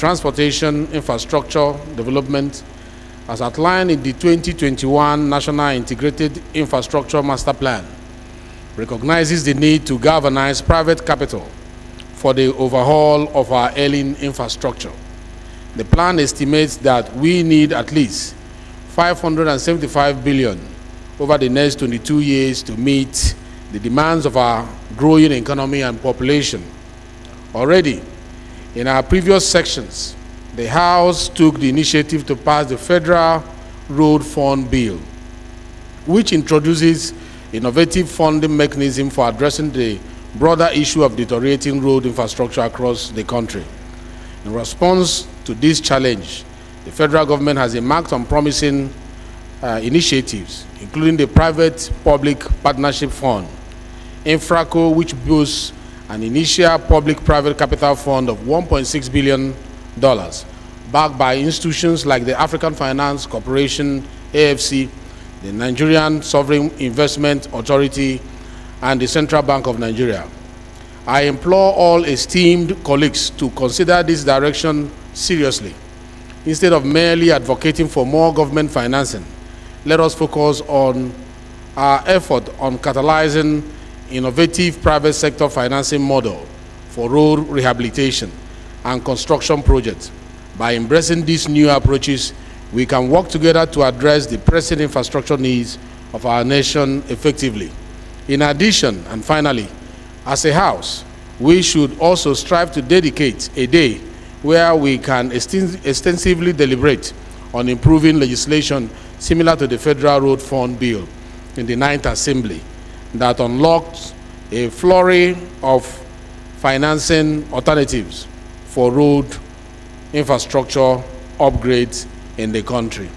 transportation infrastructure development, as outlined in the 2021 National Integrated Infrastructure Master Plan, recognizes the need to galvanize private capital for the overhaul of our ailing infrastructure. The plan estimates that we need at least $575 billion over the next 22 years to meet the demands of our growing economy and population. Already, in our previous sections, the House took the initiative to pass the Federal Road Fund Bill, which introduces innovative funding mechanism for addressing the broader issue of deteriorating road infrastructure across the country. In response to this challenge, the federal government has embarked on promising initiatives, including the Private-Public Partnership Fund, Infraco, which boasts an initial public-private capital fund of $1.6 billion, backed by institutions like the African Finance Corporation, AFC, the Nigerian Sovereign Investment Authority, and the Central Bank of Nigeria. I implore all esteemed colleagues to consider this direction seriously. Instead of merely advocating for more government financing, let us focus on our effort on catalyzing innovative private sector financing model for road rehabilitation and construction projects. By embracing these new approaches, we can work together to address the pressing infrastructure needs of our nation effectively. In addition, and finally, as a House, we should also strive to dedicate a day where we can extensively deliberate on improving legislation similar to the Federal Road Fund Bill in the 9th Assembly that unlocked a flurry of financing alternatives for road infrastructure upgrades in the country.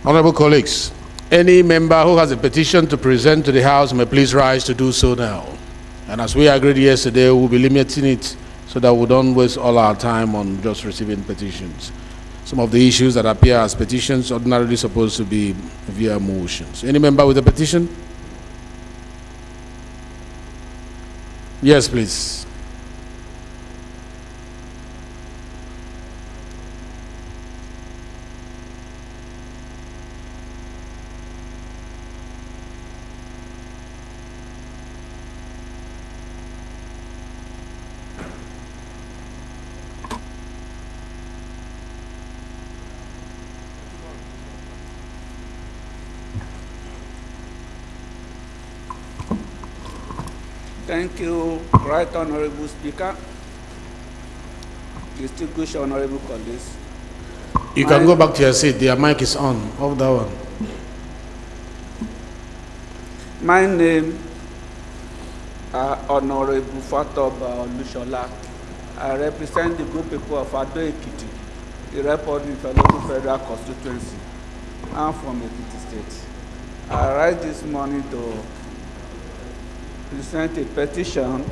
Honorable colleagues, any member who has a petition to present to the House may please rise to do so now. And as we agreed yesterday, we'll be limiting it so that we don't waste all our time on just receiving petitions. Some of the issues that appear as petitions ordinarily supposed to be via motions. Any member with a petition? Yes, please. Thank you, Right Honorable Speaker, distinguished honorable colleagues. You can go back to your seat. Their mic is on. Off that one. My name is Honorable Fatoba Olushola. I represent the good people of Ado Ekiti, the reporting for local federal constituency. I'm from Ekiti State. I rise this morning to present a petition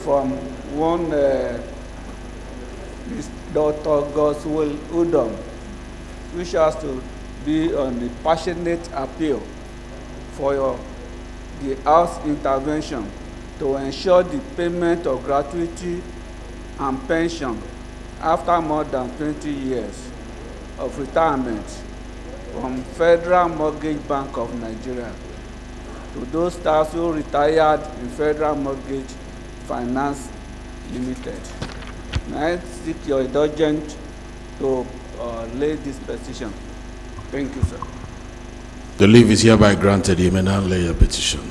from one Dr. Goswell Udom, which has to be on a passionate appeal for the House intervention to ensure the payment of gratuity and pension after more than 20 years of retirement from Federal Mortgage Bank of Nigeria to those staffs who retired in Federal Mortgage Finance Limited. I seek your indulgence to lay this petition. Thank you, sir. The leave is hereby granted. You may now lay your petition.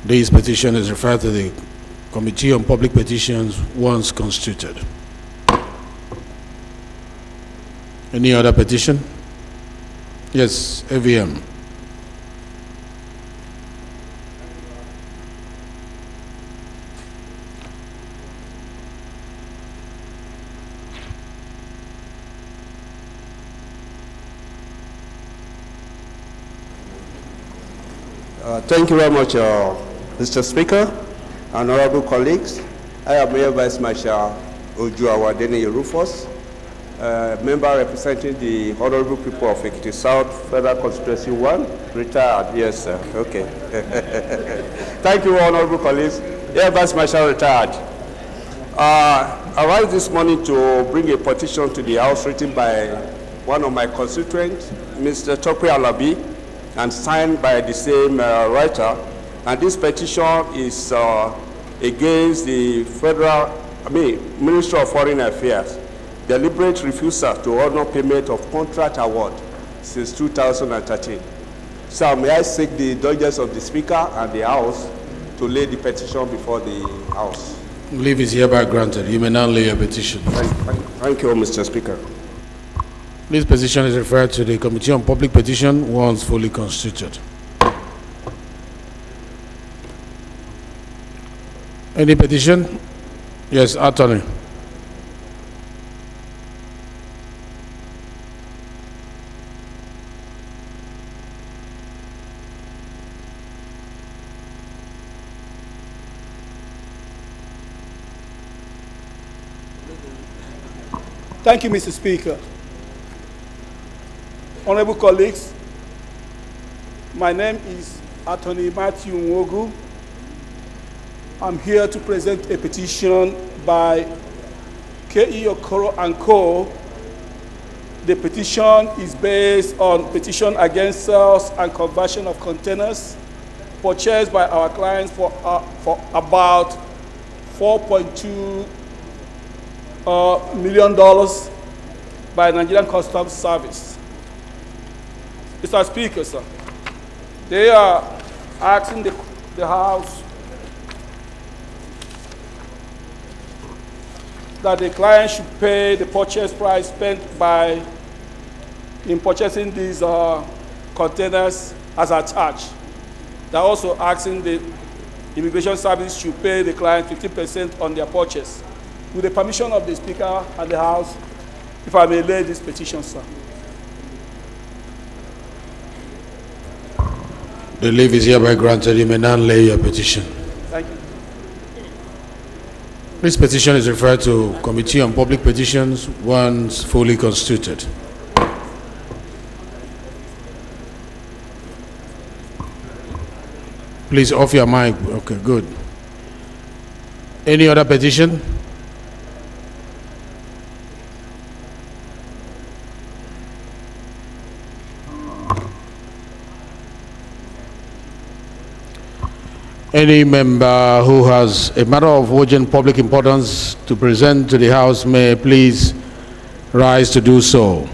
This petition is referred to the Committee on Public Petitions once constituted. Any other petition? Yes, AVM. Thank you very much, Mr. Speaker, honorable colleagues. I am Mayor Vice Marshal Oju Awadene Rufus, member representing the honorable people of Ekiti South Federal Constituency 1, retired. Yes, sir. Okay. Thank you, honorable colleagues. Mayor Vice Marshal retired. I rise this morning to bring a petition to the House written by one of my constituents, Mr. Tokwe Alabi, and signed by the same writer. And this petition is against the Ministry of Foreign Affairs, deliberate refusal to honor payment of contract award since 2013. So may I seek the indulgence of the Speaker and the House to lay the petition before the House. Leave is hereby granted. You may now lay your petition. Thank you, Mr. Speaker. This petition is referred to the Committee on Public Petition once fully constituted. Any petition? Yes, Attorney. Thank you, Mr. Speaker. Honorable colleagues, my name is Attorney Matthew Nwogu. I'm here to present a petition by K.E. Okoro and Co. The petition is based on petition against sales and conversion of containers purchased by our clients for about $4.2 million by Nigerian Customs Service. Mr. Speaker, sir, they are asking the House that the client should pay the purchase price spent in purchasing these containers as a charge. They're also asking the Immigration Service should pay the client 50% on their purchase. With the permission of the Speaker and the House, if I may lay this petition, sir. The leave is hereby granted. You may now lay your petition. Thank you. This petition is referred to Committee on Public Petitions once fully constituted. Please off your mic. Okay, good. Any other petition? Any member who has a matter of urgent public importance to present to the House may please rise to do so.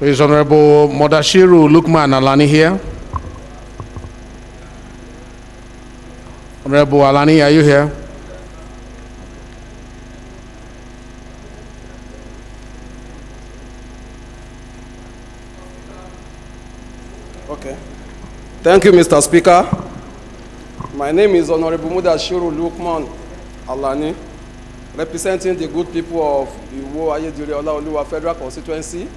Is Honorable Modashiru Lukman Alani here? Honorable Alani, are you here? Okay. Thank you, Mr. Speaker. My name is Honorable Mudashiru Lukman Alani, representing the good people of Iwo Ayedire Olaoluwa Federal Constituency.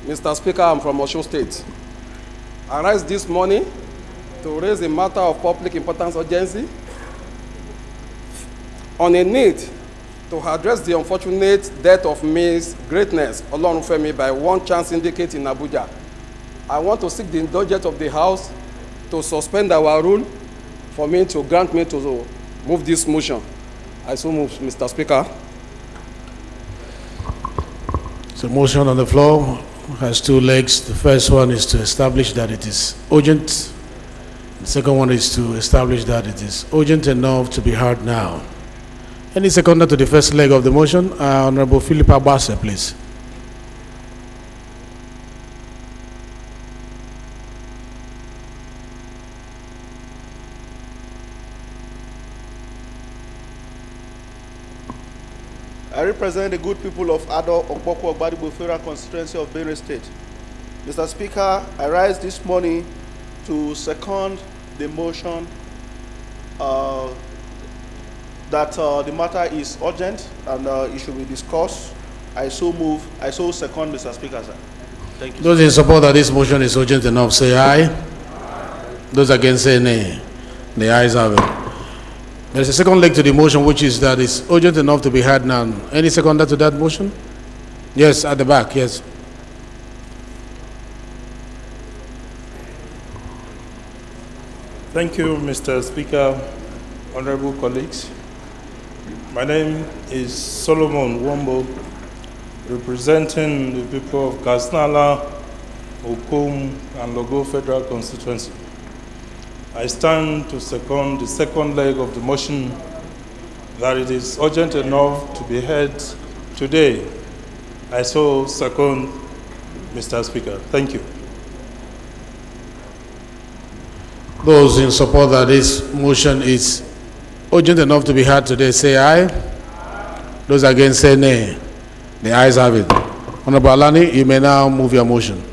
Mr. Speaker, I'm from Osun State. I rise this morning to raise a matter of public importance urgency on a need to address the unfortunate death of Ms. Greatness Olorunfemi by one chance syndicate in Abuja. I want to seek the indulgence of the House to suspend our rule for me to grant me to move this motion. I so move, Mr. Speaker. So motion on the floor has two legs. The first one is to establish that it is urgent. The second one is to establish that it is urgent enough to be heard now. Any seconder to the first leg of the motion? Honorable Philip Abase, please. I represent the good people of Ado Okpoko Ogbadibo Federal Constituency of Benue State. Mr. Speaker, I rise this morning to second the motion that the matter is urgent and it should be discussed I so move. I so second, Mr. Speaker, sir. Thank you. Those in support of this motion is urgent enough, say aye. Those against say nay. The ayes have it. There's a second leg to the motion, which is that it's urgent enough to be heard now. Any seconder to that motion? Yes, at the back, yes. Thank you, Mr. Speaker, honorable colleagues. My name is Solomon Wombo, representing the people of Kasnala, Okom, and Logo Federal Constituency. I stand to second the second leg of the motion that it is urgent enough to be heard today. I so second, Mr. Speaker. Thank you. Those in support that this motion is urgent enough to be heard today, say aye. Those against say nay. The ayes have it. Honorable Alani, you may now move your motion.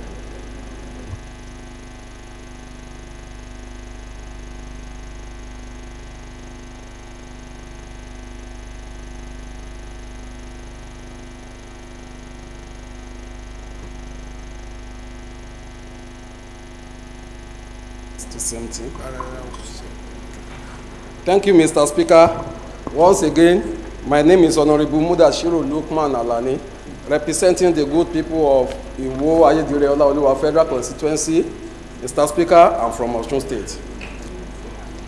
It's the same thing. Thank you, Mr. Speaker. Once again, my name is Honorable Mudashiru Lukman Alani, representing the good people of Iwo Ayedire Olaoluwa Federal Constituency. Mr. Speaker, I'm from Osun State.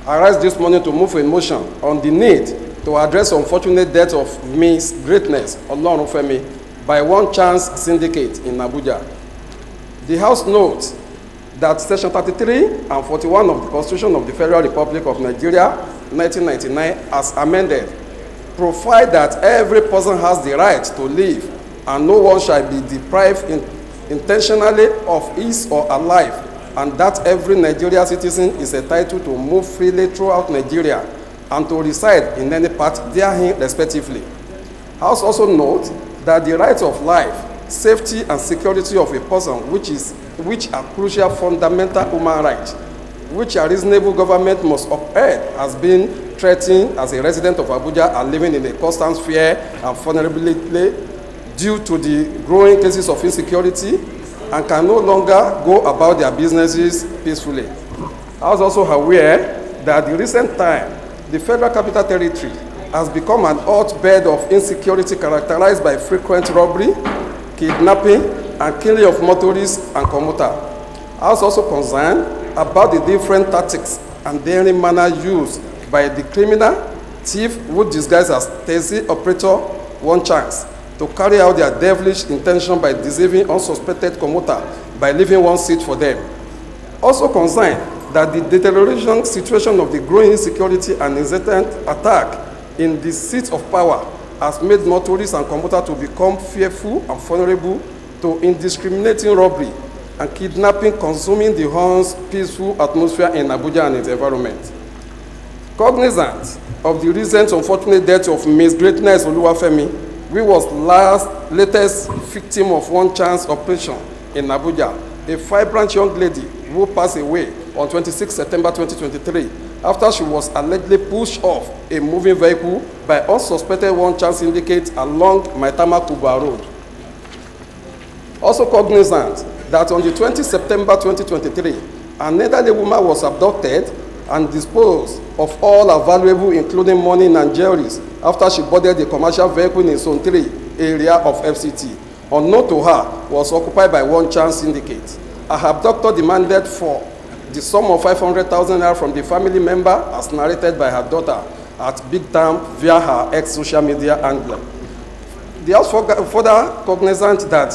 I rise this morning to move a motion on the need to address the unfortunate death of Miss Greatness Olorunfemi by One Chance Syndicate in Abuja. The House notes that Section 33 and 41 of the Constitution of the Federal Republic of Nigeria, 1999, as amended, provide that every person has the right to live and no one shall be deprived intentionally of his or her life, and that every Nigerian citizen is entitled to move freely throughout Nigeria and to reside in any part therein respectively. House also notes that the right of life, safety and security of a person, which are crucial fundamental human rights, which a reasonable government must uphold, has been threatened as a resident of Abuja and living in a constant fear and vulnerability due to the growing cases of insecurity, and can no longer go about their businesses peacefully. I was also aware that in recent time, the Federal Capital Territory has become an hotbed of insecurity characterized by frequent robbery, kidnapping, and killing of motorists and commuters. I was also concerned about the different tactics and daring manner used by the criminal thief who disguise as taxi operator One Chance to carry out their devilish intention by deceiving unsuspected commuter by leaving one seat for them. Also concerned that the deterioration situation of the growing insecurity and incessant attack in the seats of power has made motorists and commuters to become fearful and vulnerable to indiscriminating robbery and kidnapping, consuming the once peaceful atmosphere in Abuja and its environment. Cognizant of the recent unfortunate death of Miss Greatness Oluwafemi, who was latest victim of One Chance operation in Abuja, a vibrant young lady who passed away on 26 September 2023 after she was allegedly pushed off a moving vehicle by unsuspected One Chance syndicate along Maitama Kuba Road. Also cognizant that on the 20 September 2023, an elderly woman was abducted and disposed of all her valuable, including money and jewelries, after she boarded a commercial vehicle in Zone 3 area of FCT. Unknown to her, was occupied by One Chance syndicate. Her abductor demanded for the sum of 500,000 naira from the family member, as narrated by her daughter at Big Time via her ex-social media handler. The House further cognizant that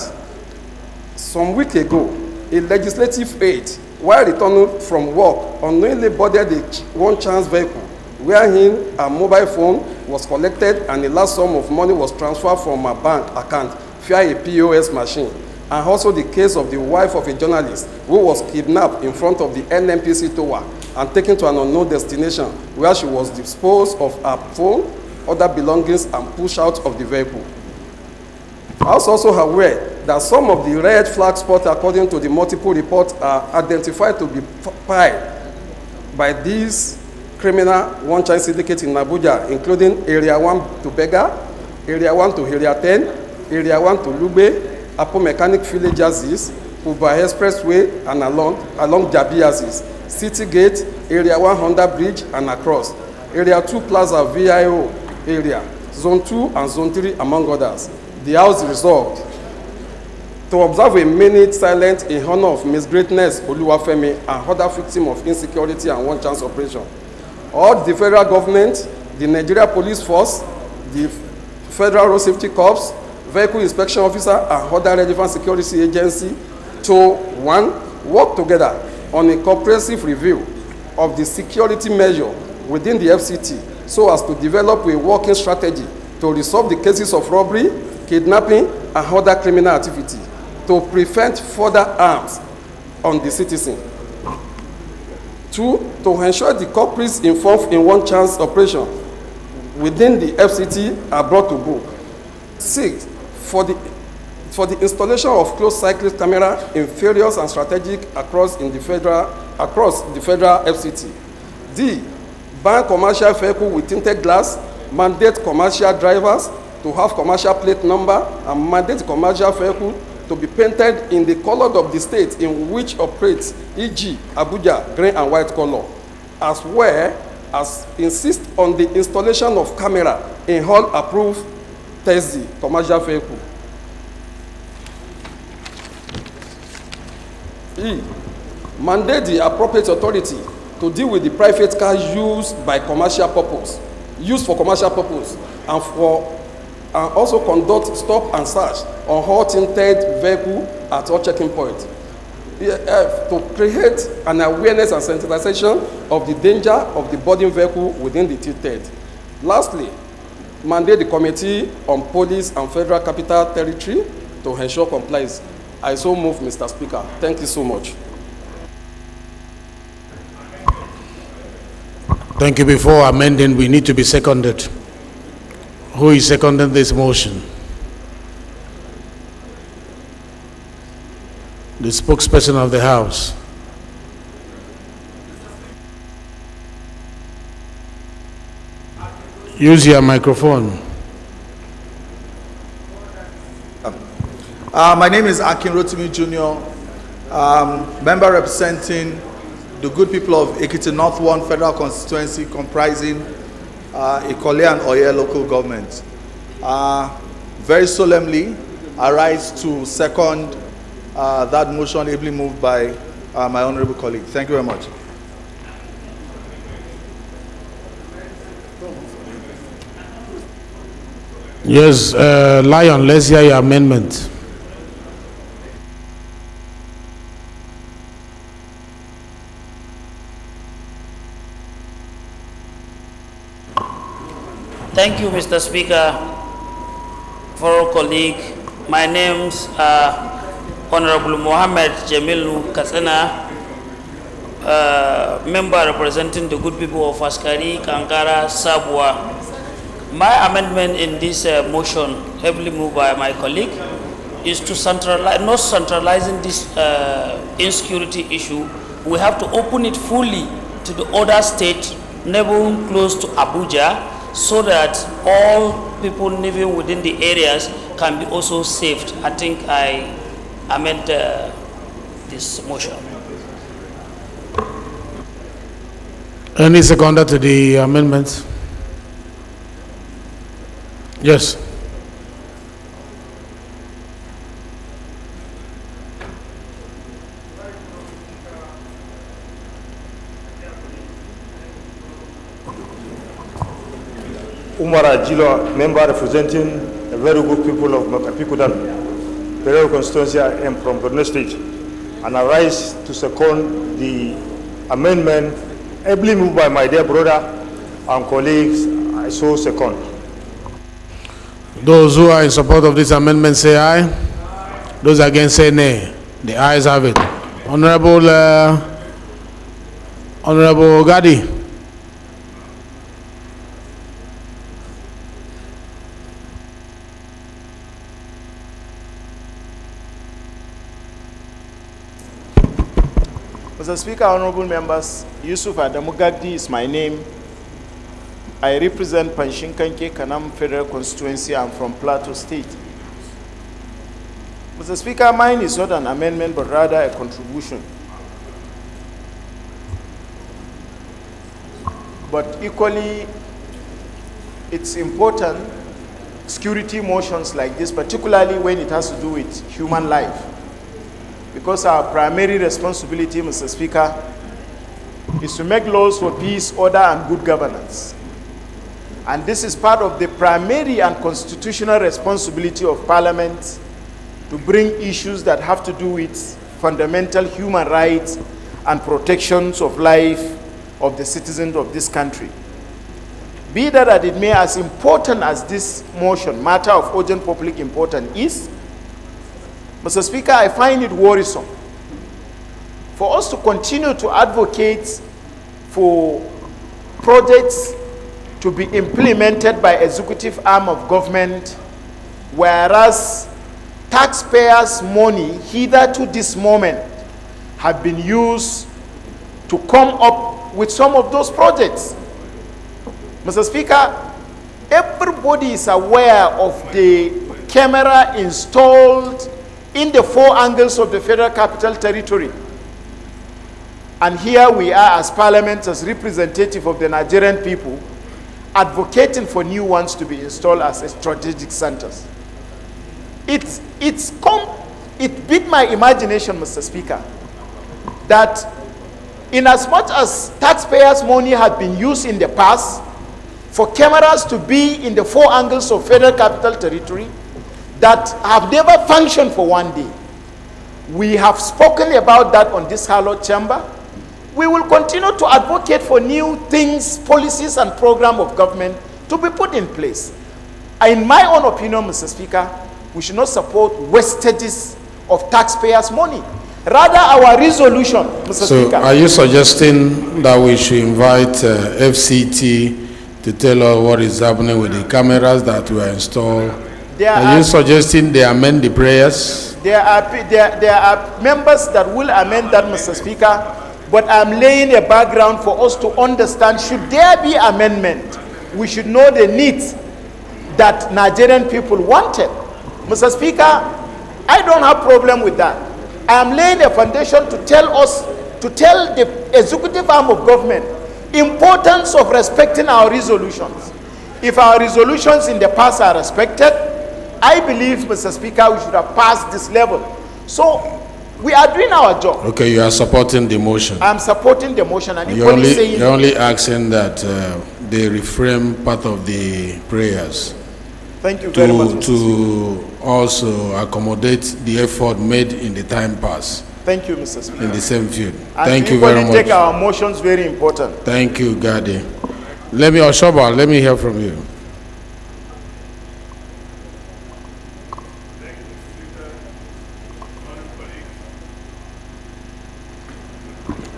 some week ago, a legislative aide, while returning from work, unknowingly boarded a One Chance vehicle, wherein a mobile phone was collected and a large sum of money was transferred from her bank account via a POS machine. And also the case of the wife of a journalist who was kidnapped in front of the NNPC tower and taken to an unknown destination, where she was disposed of her phone, other belongings, and pushed out of the vehicle. I was also aware that some of the red flag spots, according to the multiple reports, are identified to be by these criminal One Chance syndicate in Abuja, including Area 1 to Bega, Area 1 to Area 10, Area 1 to Lube, Apo Mechanic Village Axis, Uba Expressway and along Jabi Axis, City Gate, Area 1 Honda Bridge and across, Area 2 Plaza VIO area, Zone 2 and Zone 3 among others. The House resolved to observe a minute silence in honor of Miss Greatness Oluwafemi and other victims of insecurity and one chance operation. All the federal government, the Nigeria Police Force, the Federal Road Safety Corps, Vehicle Inspection Officer and other relevant security agency to 1. Work together on a comprehensive review of the security measure within the FCT so as to develop a working strategy to resolve the cases of robbery, kidnapping and other criminal activity to prevent further harms on the citizen. 2. To ensure the culprits involved in one chance operation within the FCT are brought to book. 6. For the installation of closed cyclist camera in various and strategic across the federal FCT. D. Ban commercial vehicle with tinted glass, mandate commercial drivers to have commercial plate number, and mandate commercial vehicle to be painted in the color of the state in which operates, e.g. Abuja, green and white color, as well as insist on the installation of camera in all approved taxi commercial vehicle. E. Mandate the appropriate authority to deal with the private cars used for commercial purpose, and also conduct stop and search on all tinted vehicle at all checking points. To create an awareness and sensitization of the danger of the boarding vehicle within the tinted. Lastly, mandate the Committee on Police and Federal Capital Territory to ensure compliance. I so move, Mr. Speaker. Thank you so much. Thank you. Before amending, we need to be seconded. Who is seconding this motion? The spokesperson of the House. Use your microphone. My name is Akin Rotimi Jr., member representing the good people of Ekiti North 1 Federal Constituency comprising Ikole and Oye local government. Very solemnly, I rise to second that motion ably moved by my honorable colleague. Thank you very much. Yes, Lion, let's hear your amendment. Thank you, Mr. Speaker. Fellow colleague, my name's Honorable Mohammed Jamilu Katsina, member representing the good people of Askari, Kankara, Sabwa. My amendment in this motion, heavily moved by my colleague, is to centralize, not centralizing this insecurity issue. We have to open it fully to the other state, neighboring close to Abuja, so that all people living within the areas can be also saved. I think I amend this motion. Any seconder to the amendment? Yes. Umar Ajilo, member representing the very good people of Mapikudan, Plenary constituency. I am from Borno State, and I rise to second the amendment ably moved by my dear brother and colleagues. I so second. Those who are in support of this amendment say aye. Those against say nay. The ayes have it. Honorable Gadi. Mr. Speaker, honorable members, Yusuf Adamugadi is my name. I represent Panshinkanke Kanam Federal Constituency. I'm from Plateau State. Mr. Speaker, mine is not an amendment, but rather a contribution. But equally, it's important, security motions like this, particularly when it has to do with human life. Because our primary responsibility, Mr. Speaker, is to make laws for peace, order, and good governance. And this is part of the primary and constitutional responsibility of Parliament to bring issues that have to do with fundamental human rights and protections of life of the citizens of this country. Be that as it may, as important as this motion, matter of urgent public importance is, Mr. Speaker, I find it worrisome for us to continue to advocate for projects to be implemented by executive arm of government, whereas taxpayers' money hitherto this moment have been used to come up with some of those projects. Mr. Speaker, everybody is aware of the camera installed in the four angles of the Federal Capital Territory. And here we are as Parliament, as representative of the Nigerian people, advocating for new ones to be installed as strategic centers. It beat my imagination, Mr. Speaker, that in as much as taxpayers' money had been used in the past for cameras to be in the four angles of Federal Capital Territory that have never functioned for one day. We have spoken about that on this hallowed chamber. We will continue to advocate for new things, policies, and program of government to be put in place. In my own opinion, Mr. Speaker, we should not support wastages of taxpayers' money. Rather, our resolution, Mr. Speaker. So, are you suggesting that we should invite FCT to tell us what is happening with the cameras that were installed? Are you suggesting they amend the prayers? There are members that will amend that, Mr. Speaker, but I'm laying a background for us to understand, should there be amendment, we should know the needs that Nigerian people wanted. Mr. Speaker, I don't have problem with that. I am laying a foundation to tell the executive arm of government importance of respecting our resolutions. If our resolutions in the past are respected, I believe, Mr. Speaker, we should have passed this level. So we are doing our job. Okay, you are supporting the motion. I'm supporting the motion, and you're only asking that they reframe part of the prayers. Thank you very much, to also accommodate the effort made in the time past. Thank you, Mr. Speaker. In the same field. And thank you very much. Take our motions very important. Thank you, Gadi. Oshoba, let me hear from you.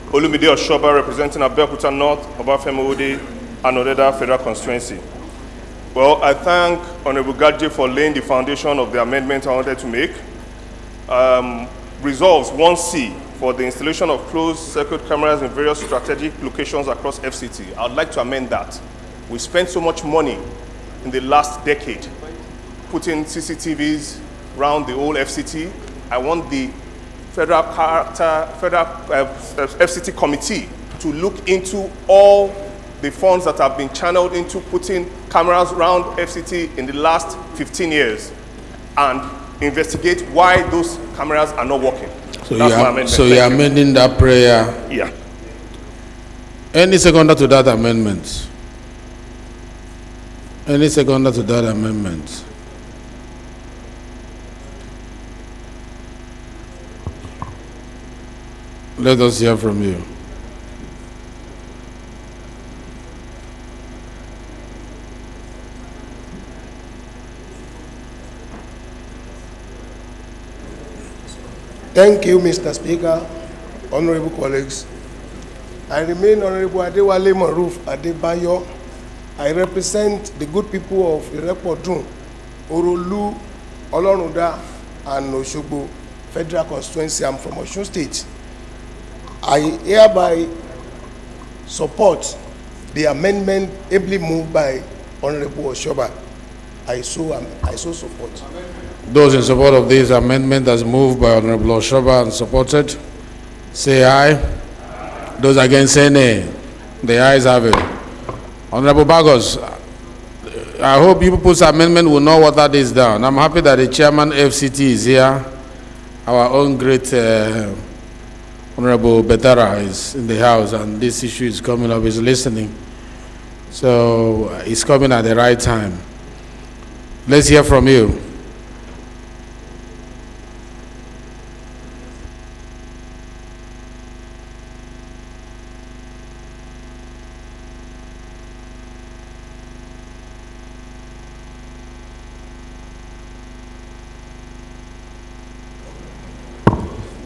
Olumide Oshoba, representing Abeokuta North, Obafemi Ode, and Odeda Federal Constituency. Well, I thank Honorable Gadi for laying the foundation of the amendment I wanted to make. Resolves 1C for the installation of closed-circuit cameras in various strategic locations across FCT. I would like to amend that. We spent so much money in the last decade putting CCTVs around the whole FCT. I want the Federal FCT committee to look into all the funds that have been channeled into putting cameras around FCT in the last 15 years and investigate why those cameras are not working. So that's my amendment. So you're amending that prayer? Yeah. Any seconder to that amendment? Any seconder to that amendment? Let us hear from you. Thank you, Mr. Speaker, honorable colleagues. I remain Honorable Adewale Maruf Adebayo. I represent the good people of Irepodun, Orolu, Olorunda, and Oshogbo Federal Constituency. I'm from Osun State. I hereby support the amendment ably moved by Honorable Oshoba. I so support. Those in support of this amendment as moved by Honorable Oshoba and supported, say aye. Those against say nay. The ayes have it. Honorable Bagos, I hope people's amendment will not water this down. I'm happy that the chairman FCT is here. Our own great Honorable Betara is in the house, and this issue is coming up, he's listening. So it's coming at the right time. Let's hear from you.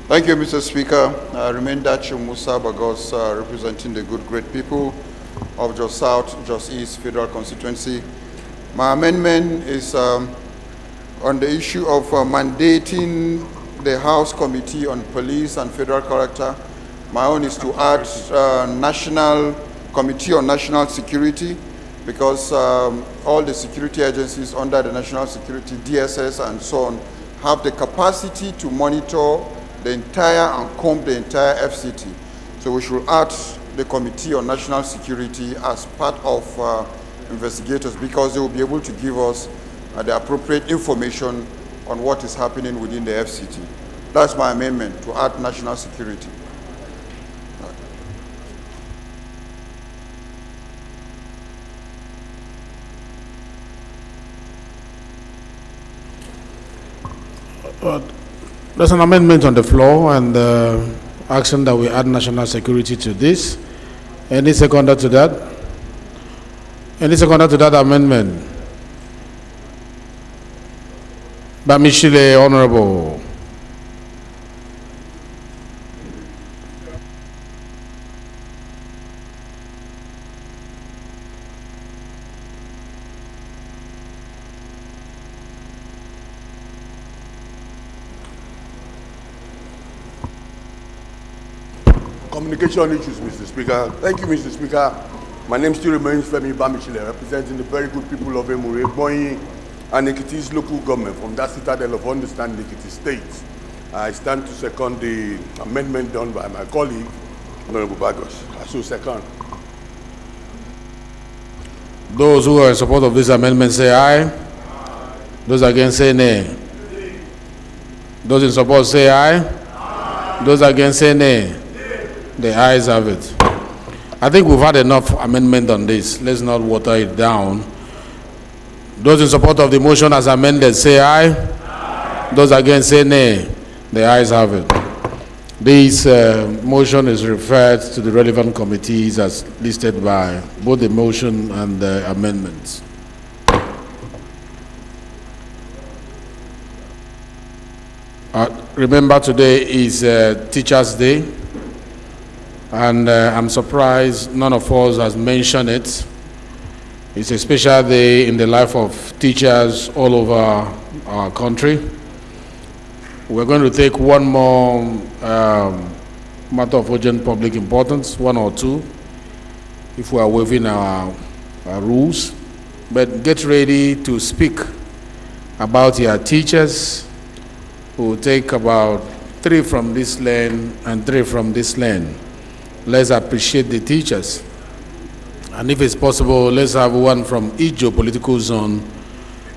Thank you, Mr. Speaker. I remain Dacho Musa Bagos, representing the good, great people of Jos South, Jos East Federal Constituency. My amendment is on the issue of mandating the House Committee on Police and Federal Character. My own is to add National Committee on National Security, because all the security agencies under the National Security, DSS and so on, have the capacity to monitor the entire and comb the entire FCT. So we should add the Committee on National Security as part of investigators, because they will be able to give us the appropriate information on what is happening within the FCT. That's my amendment, to add national security. There's an amendment on the floor, and action that we add national security to this. Any seconder to that? Any seconder to that amendment? Bamishile, Honorable. Communication issues, Mr. Speaker. Thank you, Mr. Speaker. My name still remains Femi Bamichile, representing the very good people of Emure, Boyin, and Ekiti's local government from that citadel of understanding Ekiti State. I stand to second the amendment done by my colleague, Honorable Bagos. I so second. Those who are in support of this amendment say aye. Those against say nay. Those in support say aye. Those against say nay. The ayes have it. I think we've had enough amendment on this. Let's not water it down. Those in support of the motion as amended say aye. Those against say nay. The ayes have it. This motion is referred to the relevant committees as listed by both the motion and the amendments. Remember, today is Teachers' Day. And I'm surprised none of us has mentioned it. It's a special day in the life of teachers all over our country. We're going to take one more matter of urgent public importance, one or two, if we are waiving our rules. But get ready to speak about your teachers. We'll take about 3 from this lane and 3 from this lane. Let's appreciate the teachers. And if it's possible, let's have one from each geopolitical zone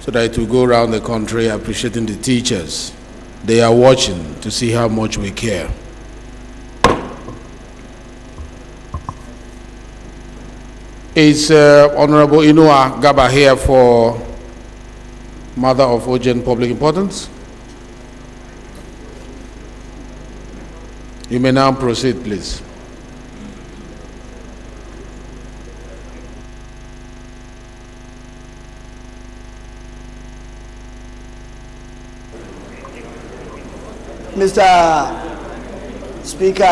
so that it will go around the country appreciating the teachers. They are watching to see how much we care. Is Honorable Inua Gaba here for matter of urgent public importance? You may now proceed, please. Mr. Speaker,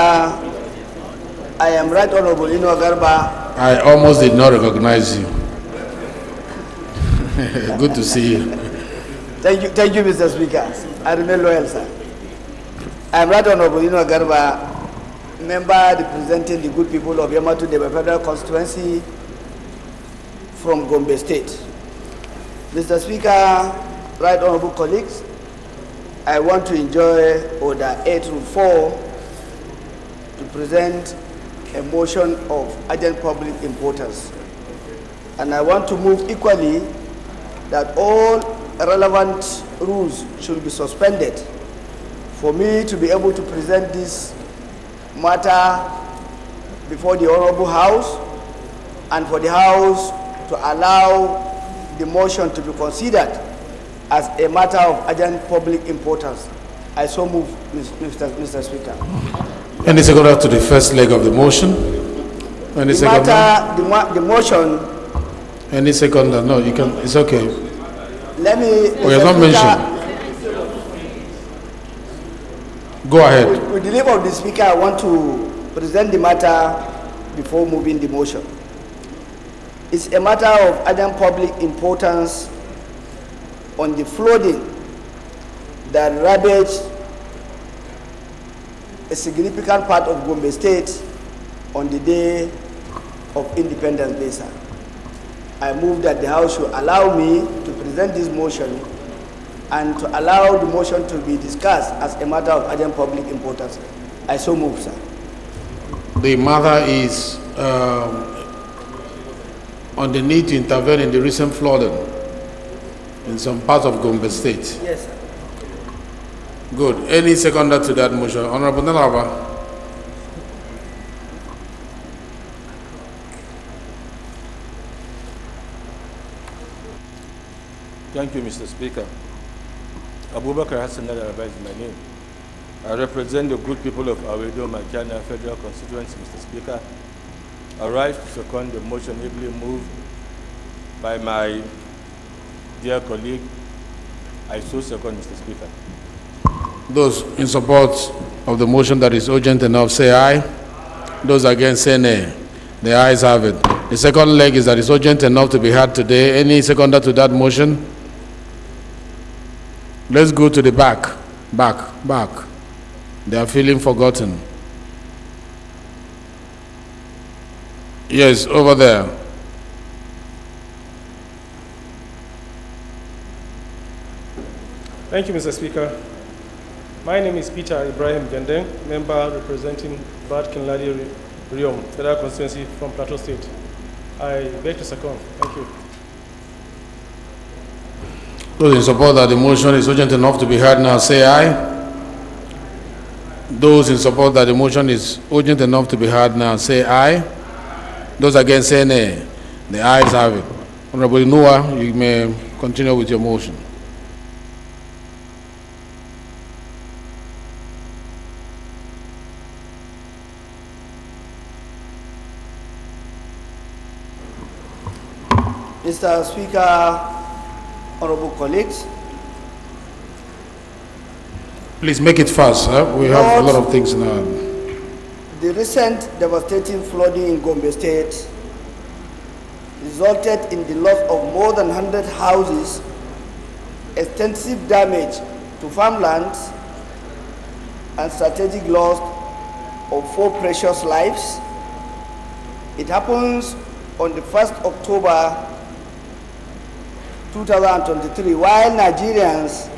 I am Right Honorable Inua Garba. I almost did not recognize you. Good to see you. Thank you, Mr. Speaker. I remain loyal, sir. I am Right Honorable Inua Garba, member representing the good people of Yamatu Deba Federal Constituency from Gombe State. Mr. Speaker, Right Honorable colleagues, I want to enjoy Order 8-4 to present a motion of urgent public importance. And I want to move equally that all relevant rules should be suspended for me to be able to present this matter before the Honorable House, and for the House to allow the motion to be considered as a matter of urgent public importance. I so move, Mr. Speaker. Any seconder to the first leg of the motion? Any seconder? The motion. Any seconder? No, you can. It's okay. Let me. Oh, you're not mentioned. Go ahead. With the leave of the Speaker, I want to present the matter before moving the motion. It's a matter of urgent public importance on the flooding that ravaged a significant part of Gombe State on the day of Independence Day, sir. I move that the House should allow me to present this motion and to allow the motion to be discussed as a matter of urgent public importance. I so move, sir. The matter is on the need to intervene in the recent flooding in some parts of Gombe State. Yes, sir. Good. Any seconder to that motion? Honorable Nalaba. Thank you, Mr. Speaker. Abubakar Hassan Nadaraba is my name. I represent the good people of Awedo, Makana Federal Constituency, Mr. Speaker. I rise to second the motion ably moved by my dear colleague. I so second, Mr. Speaker. Those in support of the motion that is urgent enough, say aye. Those against, say nay. The ayes have it. The second leg is that it's urgent enough to be heard today. Any seconder to that motion? Let's go to the back. Back. They are feeling forgotten. Yes, over there. Thank you, Mr. Speaker. My name is Peter Ibrahim Gendeng, member representing Bad Kinladi Riom, Federal Constituency from Plateau State. I beg to second. Thank you. Those in support that the motion is urgent enough to be heard now, say aye. Those in support that the motion is urgent enough to be heard now, say aye. Those against, say nay. The ayes have it. Honorable Noah, you may continue with your motion. Mr. Speaker, honorable colleagues. Please make it fast, sir. We have a lot of things now. The recent devastating flooding in Gombe State resulted in the loss of more than 100 houses, extensive damage to farmlands, and strategic loss of 4 precious lives. It happens on the 1st October 2023, while Nigerians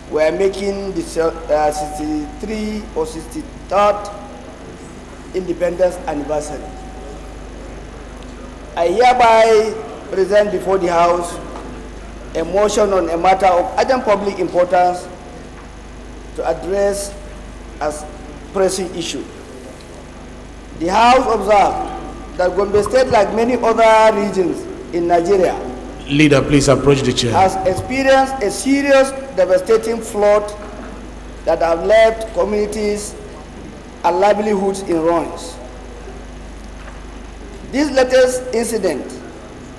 were making the 63 or 63rd independence anniversary. I hereby present before the House a motion on a matter of urgent public importance to address as pressing issue. The House observed that Gombe State, like many other regions in Nigeria, Leader, please approach the chair. has experienced a serious devastating flood that have left communities and livelihoods in ruins. This latest incident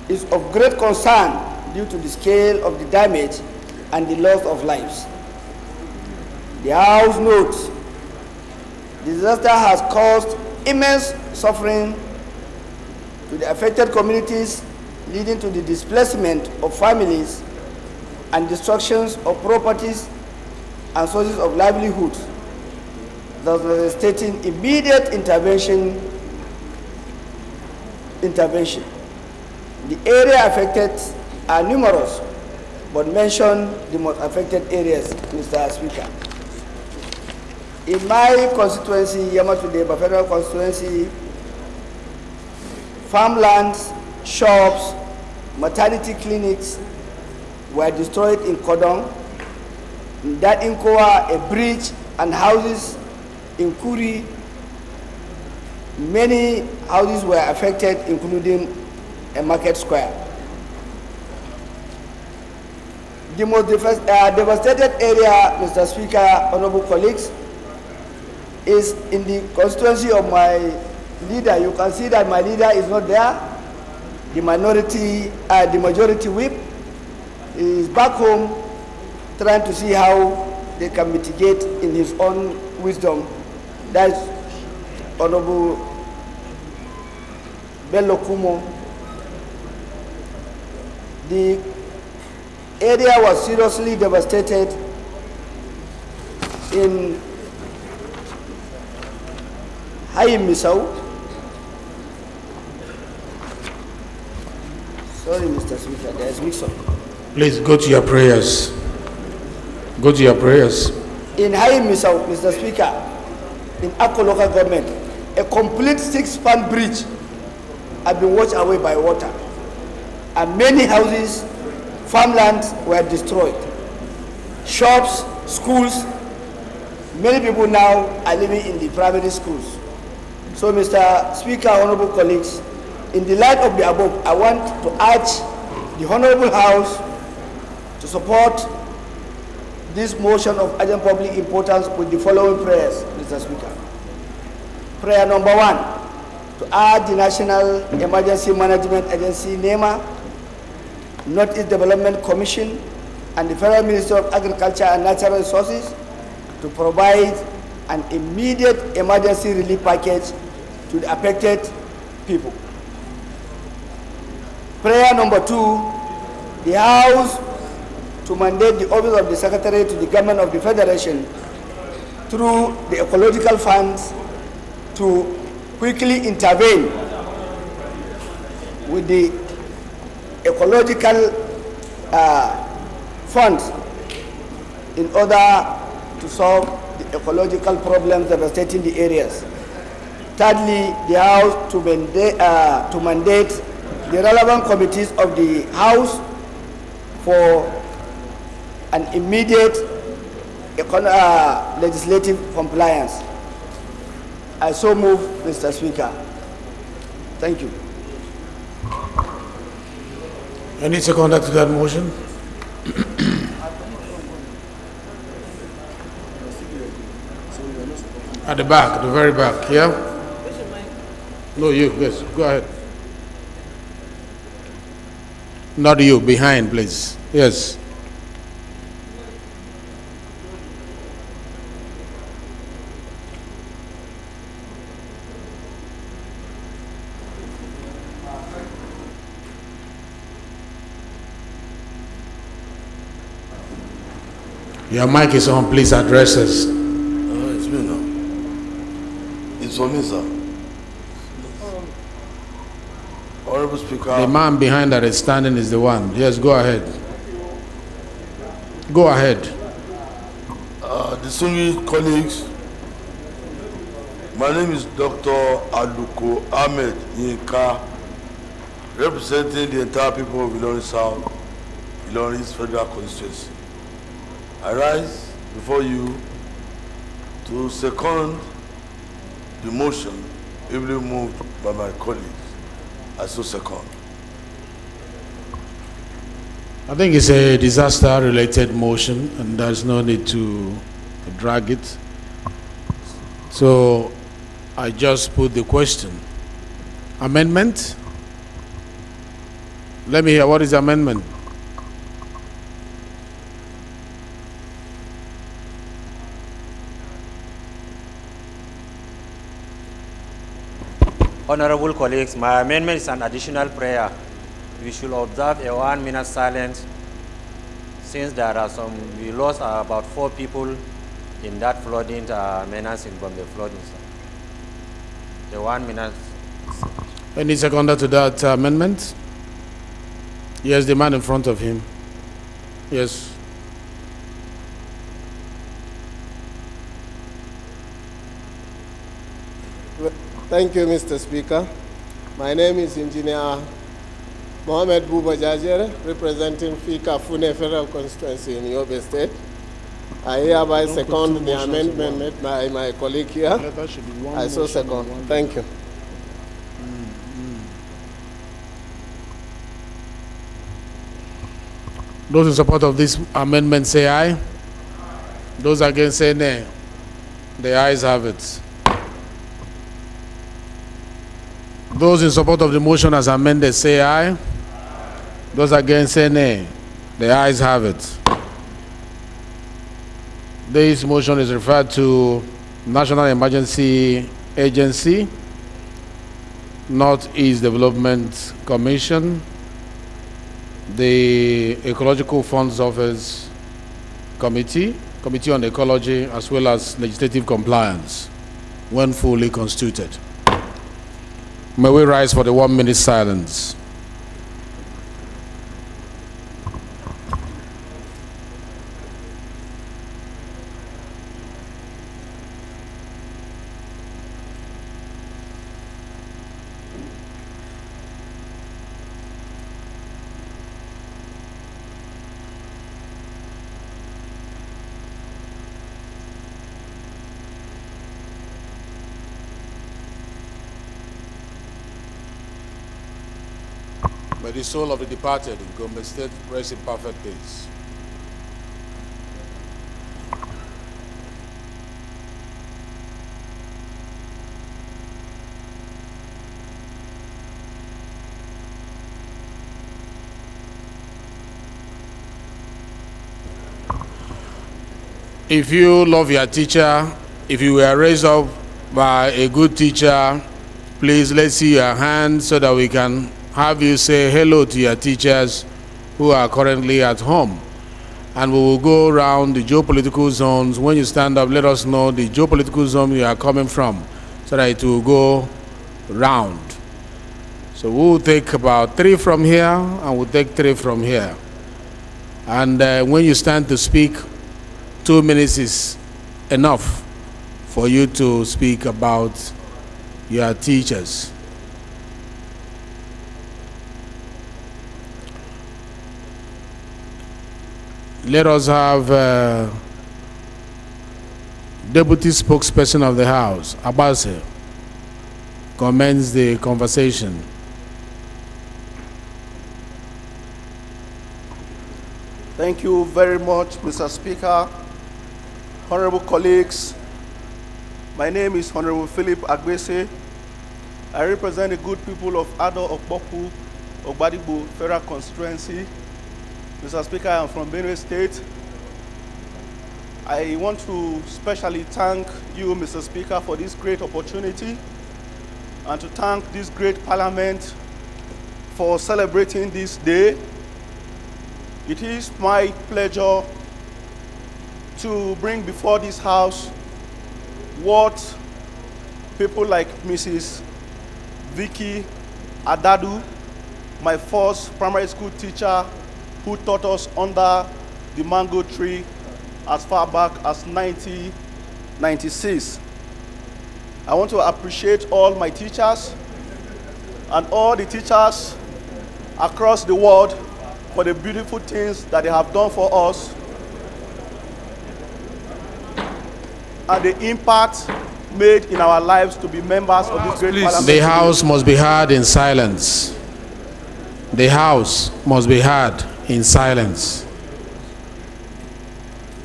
is of great concern due to the scale of the damage and the loss of lives. The House notes the disaster has caused immense suffering to the affected communities, leading to the displacement of families and destructions of properties and sources of livelihood, thus necessitating immediate intervention. The area affected are numerous, but mention the most affected areas, Mr. Speaker. In my constituency, Yamatudeba Federal Constituency, farmlands, shops, maternity clinics were destroyed in Kodong. In that Inkoa, a bridge and houses in Kuri, many houses were affected, including a market square. The most devastated area, Mr. Speaker, honorable colleagues, is in the constituency of my leader. You can see that my leader is not there. The majority whip is back home trying to see how they can mitigate in his own wisdom. That's Honorable Bello Kumo. The area was seriously devastated in Hayim Misau. Sorry, Mr. Speaker, there's mix-up. Please go to your prayers. Go to your prayers. In Hayim Misau, Mr. Speaker, in Akko local government, a complete 6-span bridge had been washed away by water, and many houses, farmlands were destroyed. Shops, schools, many people now are living in the private schools. So, Mr. Speaker, honorable colleagues, in the light of the above, I want to urge the Honorable House to support this motion of urgent public importance with the following prayers, Mr. Speaker. Prayer number 1, to urge the National Emergency Management Agency, NEMA, Northeast Development Commission, and the Federal Ministry of Agriculture and Natural Resources to provide an immediate emergency relief package to the affected people. Prayer number 2, the House to mandate the Office of the Secretary to the Government of the Federation through the ecological funds to quickly intervene with the ecological funds in order to solve the ecological problems devastating the areas. Thirdly, the House to mandate the relevant committees of the House for an immediate legislative compliance. I so move, Mr. Speaker. Thank you. Any seconder to that motion? At the back, the very back, yeah? No, you, yes, go ahead. Not you, behind, please. Yes. Your mic is on, please address us. It's me now. It's for me, sir. Honorable Speaker. The man behind that is standing is the one. Yes, go ahead. Go ahead. Distinguished colleagues, my name is Dr. Aluko Ahmed Yinka, representing the entire people of Ilorin South, Ilorin Federal Constituency. I rise before you to second the motion ably moved by my colleagues. I so second. I think it's a disaster-related motion, and there's no need to drag it. So I just put the question. Amendment? Let me hear, what is the amendment? Honorable colleagues, my amendment is an additional prayer. We should observe a 1-minute silence since we lost about 4 people in that flooding menacing from the flooding. The 1 minute. Any seconder to that amendment? Yes, the man in front of him. Yes. Thank you, Mr. Speaker. My name is Engineer Mohamed Buba Jajere, representing Fika Fune Federal Constituency in Yobe State. I hereby second the amendment made by my colleague here. I so second. Thank you. Those in support of this amendment say aye. Those against say nay. The ayes have it. Those in support of the motion as amended say aye. Those against say nay. The ayes have it. This motion is referred to National Emergency Agency, Northeast Development Commission, the Ecological Funds Office Committee, Committee on Ecology, as well as Legislative Compliance, when fully constituted. May we rise for the 1 minute silence. May the soul of the departed in Gombe State rest in perfect peace. If you love your teacher, if you were raised up by a good teacher, please let's see your hand so that we can have you say hello to your teachers who are currently at home. And we will go around the geopolitical zones. When you stand up, let us know the geopolitical zone you are coming from so that it will go round. So we'll take about 3 from here and we'll take 3 from here. And when you stand to speak, 2 minutes is enough for you to speak about your teachers. Let us have Deputy Spokesperson of the House, Abase, commence the conversation. Thank you very much, Mr. Speaker. Honorable colleagues, my name is Honorable Philip Agbese. I represent the good people of Ado Okboku, Ogbadigbo Federal Constituency. Mr. Speaker, I am from Benue State. I want to specially thank you, Mr. Speaker, for this great opportunity and to thank this great parliament for celebrating this day. It is my pleasure to bring before this house what people like Mrs. Vicky Adadu, my first primary school teacher, who taught us under the mango tree as far back as 1996. I want to appreciate all my teachers and all the teachers across the world for the beautiful things that they have done for us and the impact made in our lives to be members of this great parliament. The House must be heard in silence. The House must be heard in silence.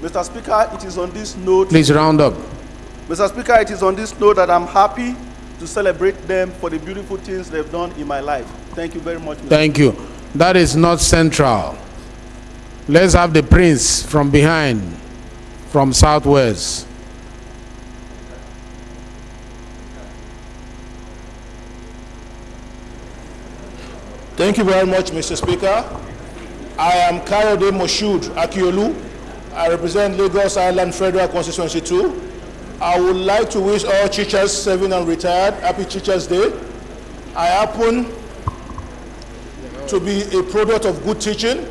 Mr. Speaker, it is on this note. Please round up. Mr. Speaker, it is on this note that I'm happy to celebrate them for the beautiful things they've done in my life. Thank you very much, Mr. Thank you. That is not central. Let's have the prince from behind, from Southwest. Thank you very much, Mr. Speaker. I am Kayode Moshood Akiolu. I represent Lagos Island Federal Constituency 2. I would like to wish all teachers serving and retired happy Teachers Day. I happen to be a product of good teaching.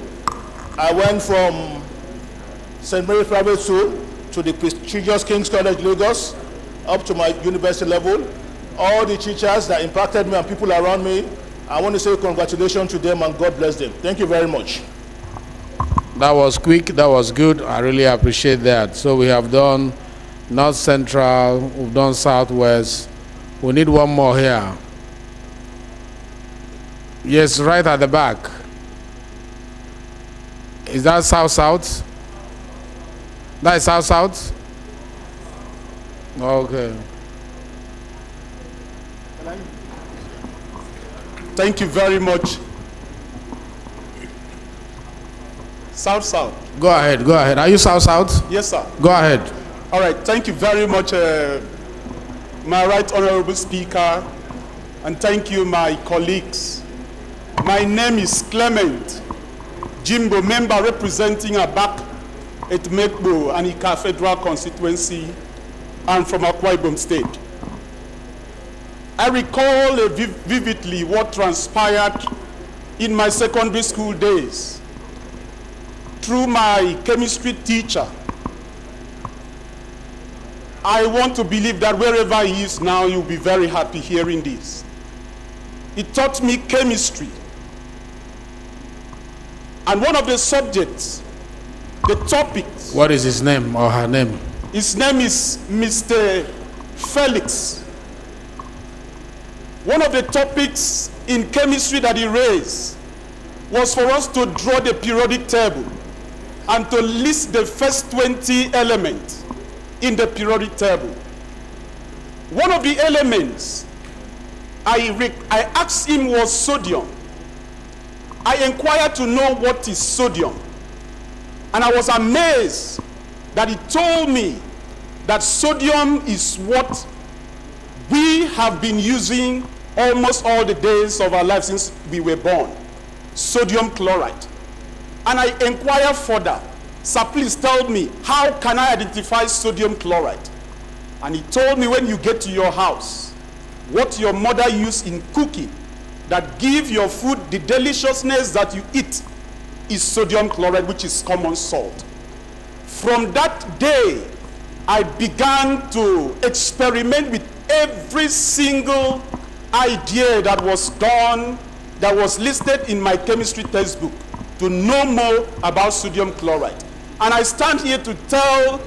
I went from St. Mary's Private School to the prestigious King's College, Lagos, up to my university level. All the teachers that impacted me and people around me, I want to say congratulations to them and God bless them. Thank you very much. That was quick, that was good. I really appreciate that. So we have done North Central, we've done Southwest. We need one more here. Yes, right at the back. Is that South-South? That is South-South? Okay. Thank you very much. South-South. Go ahead, go ahead. Are you South-South? Yes, sir. Go ahead. All right, thank you very much, my right honorable speaker, and thank you, my colleagues. My name is Clement Jimbo, member representing Abak, Etmekbo, and Ika Federal Constituency, and from Akwa Ibom State. I recall vividly what transpired in my secondary school days through my chemistry teacher. I want to believe that wherever he is now, you'll be very happy hearing this. He taught me chemistry. And one of the subjects, the topics. What is his name or her name? His name is Mr. Felix. One of the topics in chemistry that he raised was for us to draw the periodic table and to list the first 20 elements in the periodic table. One of the elements I asked him was sodium. I inquired to know what is sodium, and I was amazed that he told me that sodium is what we have been using almost all the days of our life since we were born, sodium chloride. And I inquired further, sir, please tell me, how can I identify sodium chloride? And he told me, when you get to your house, what your mother used in cooking that give your food the deliciousness that you eat is sodium chloride, which is common salt. From that day, I began to experiment with every single idea that was done, that was listed in my chemistry textbook, to know more about sodium chloride. And I stand here to tell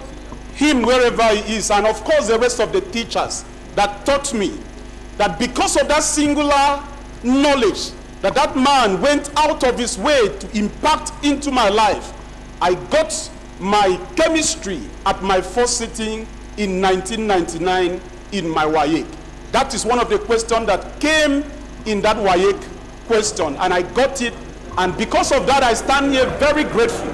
him, wherever he is, and of course the rest of the teachers that taught me, that because of that singular knowledge that that man went out of his way to impact into my life, I got my chemistry at my first sitting in 1999 in my WAEC. That is one of the questions that came in that WAEC question, and I got it, and because of that I stand here very grateful.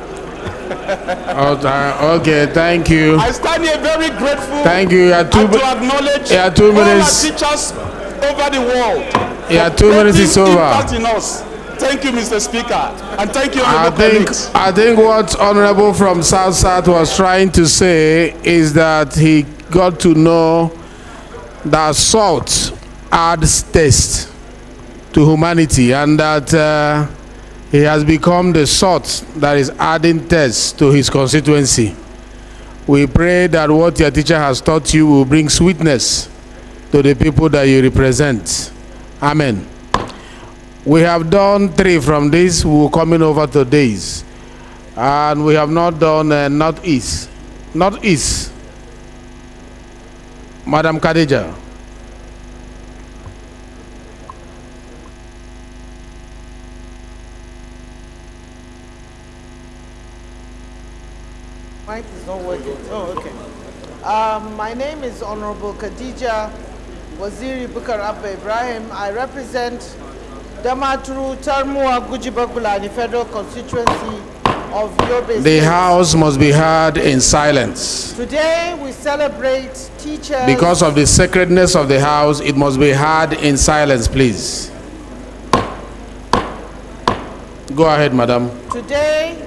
Okay, thank you. I stand here very grateful. Thank you. And to acknowledge all our teachers over the world. Yeah, 2 minutes is over. In us. Thank you, Mr. Speaker, and thank you, I think what Honorable from South was trying to say is that he got to know that salt adds taste to humanity, and that he has become the salt that is adding taste to his constituency. We pray that what your teacher has taught you will bring sweetness to the people that you represent. Amen. We have done 3 from this. We will coming over to days, and we have not done Northeast. Northeast. Madam Khadija. Mic is not working. Oh, okay. My name is Honorable Khadija Waziri Bukar Abba Ibrahim. I represent Damaturu Tarmua Gujibagulani Federal Constituency of Yobe. The house must be heard in silence. Today we celebrate teachers. Because of the sacredness of the house, it must be heard in silence, please. Go ahead, madam. Today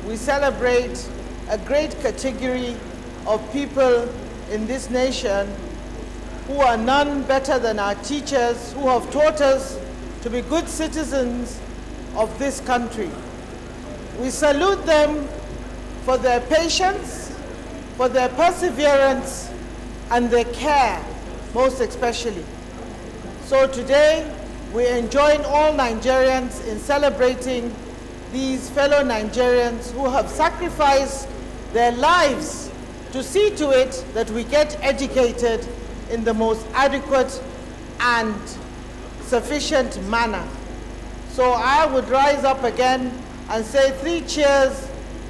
we celebrate a great category of people in this nation who are none better than our teachers, who have taught us to be good citizens of this country. We salute them for their patience, for their perseverance, and their care, most especially. So today, we join all Nigerians in celebrating these fellow Nigerians who have sacrificed their lives to see to it that we get educated in the most adequate and sufficient manner. So I would rise up again and say 3 cheers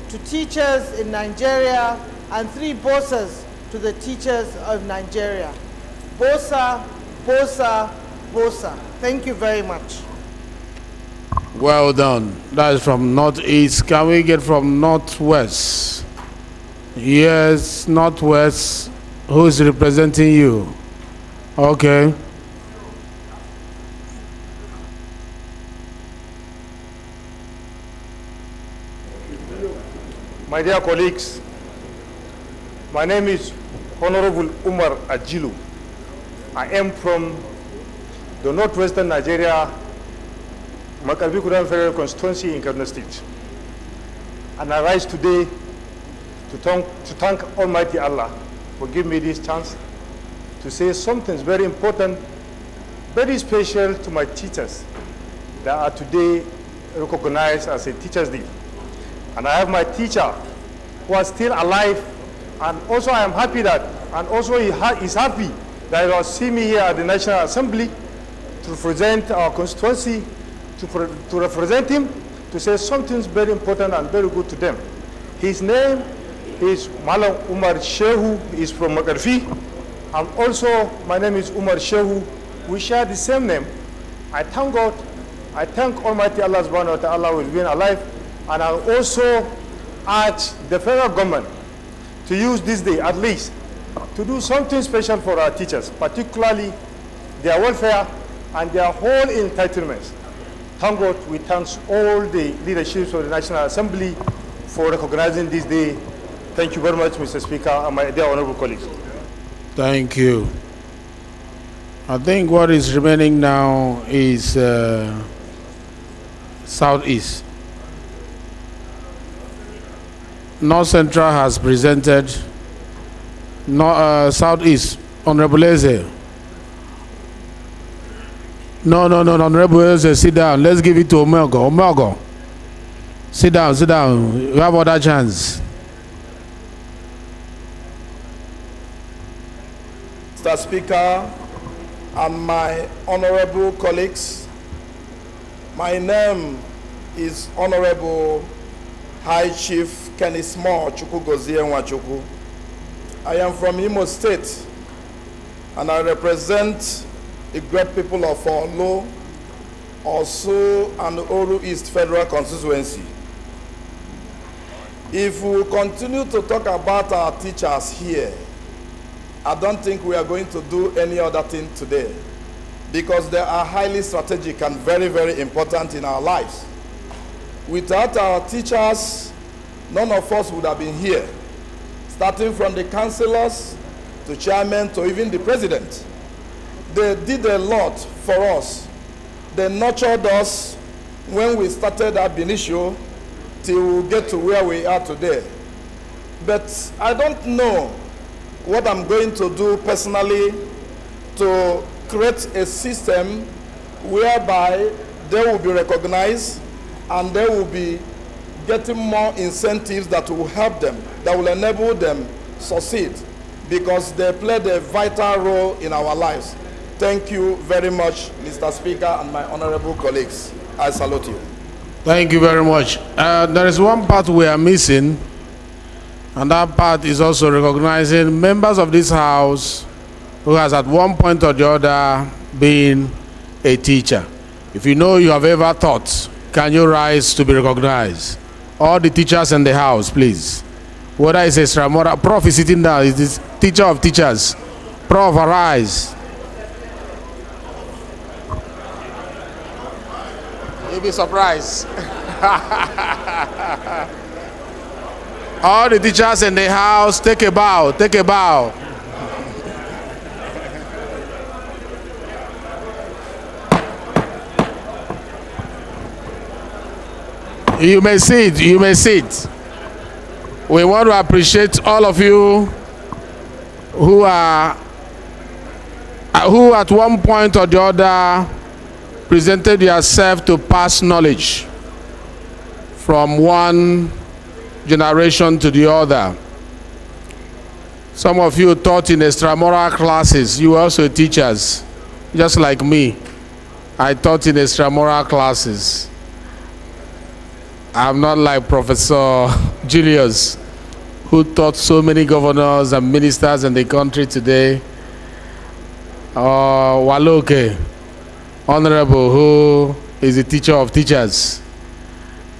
to teachers in Nigeria and 3 bosas to the teachers of Nigeria. Bosa, bosa, bosa. Thank you very much. Well done. That is from Northeast. Can we get from Northwest? Yes, Northwest. Who is representing you? Okay. My dear colleagues, my name is Honorable Umar Ajilu. I am from the northwestern Nigeria, Makabikudan Federal Constituency in Kaduna State. And I rise today to thank Almighty Allah for giving me this chance to say something very important, very special to my teachers that are today recognized as a Teachers' Day. And I have my teacher who is still alive, and also I am happy that, and also he is happy that he will see me here at the National Assembly to represent our constituency, to represent him, to say something very important and very good to them. His name is Malam Umar Shehu. He is from Makarfi. And also, my name is Umar Shehu. We share the same name. I thank God. I thank Almighty Allah subhanahu wa ta'ala with being alive. And I also urge the federal government to use this day at least to do something special for our teachers, particularly their welfare and their whole entitlements. Thank God, we thank all the leaderships of the National Assembly for recognizing this day. Thank you very much, Mr. Speaker, and my dear honorable colleagues. Thank you. I think what is remaining now is Southeast. North Central has presented. Southeast, Honorable Eze. No, Honorable Eze, sit down. Let's give it to Omelgo. Omelgo, sit down, sit down. You have other chance. Mr. Speaker and my honorable colleagues, my name is Honorable High Chief Kenny Small Chukwugozie Nwachukwu. I am from Imo State, and I represent the great people of Olo, Osu, and Oru East Federal Constituency. If we continue to talk about our teachers here, I don't think we are going to do any other thing today, because they are highly strategic and very, very important in our lives. Without our teachers, none of us would have been here, starting from the councillors to chairman to even the president. They did a lot for us. They nurtured us when we started ab initio till we get to where we are today. But I don't know what I'm going to do personally to create a system whereby they will be recognized and they will be getting more incentives that will help them, that will enable them succeed, because they played a vital role in our lives. Thank you very much, Mr. Speaker and my honorable colleagues. I salute you. Thank you very much. There is one part we are missing, and that part is also recognizing members of this house who has at one point or the other been a teacher. If you know you have ever taught, can you rise to be recognized? All the teachers in the house, please. Whether it's extramural, Prof is sitting down, is this teacher of teachers. Prof, arise. You'll be surprised. All the teachers in the house, take a bow, take a bow. You may sit. You may sit. We want to appreciate all of you who at one point or the other presented yourself to pass knowledge from one generation to the other. Some of you taught in extramural classes. You were also teachers, just like me. I taught in extramural classes. I'm not like Professor Julius, who taught so many governors and ministers in the country today. Waloke, Honorable, who is a teacher of teachers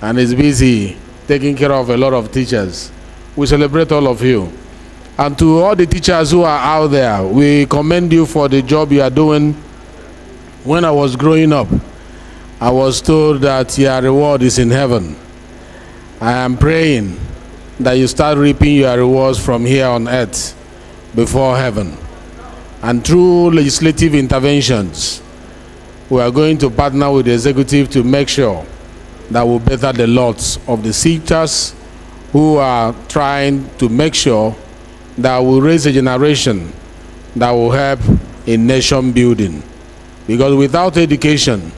and is busy taking care of a lot of teachers. We celebrate all of you. And to all the teachers who are out there, we commend you for the job you are doing. When I was growing up, I was told that your reward is in heaven. I am praying that you start reaping your rewards from here on earth before heaven. And through legislative interventions, we are going to partner with the executive to make sure that we better the lots of the teachers who are trying to make sure that we raise a generation that will help in nation building. Because without education,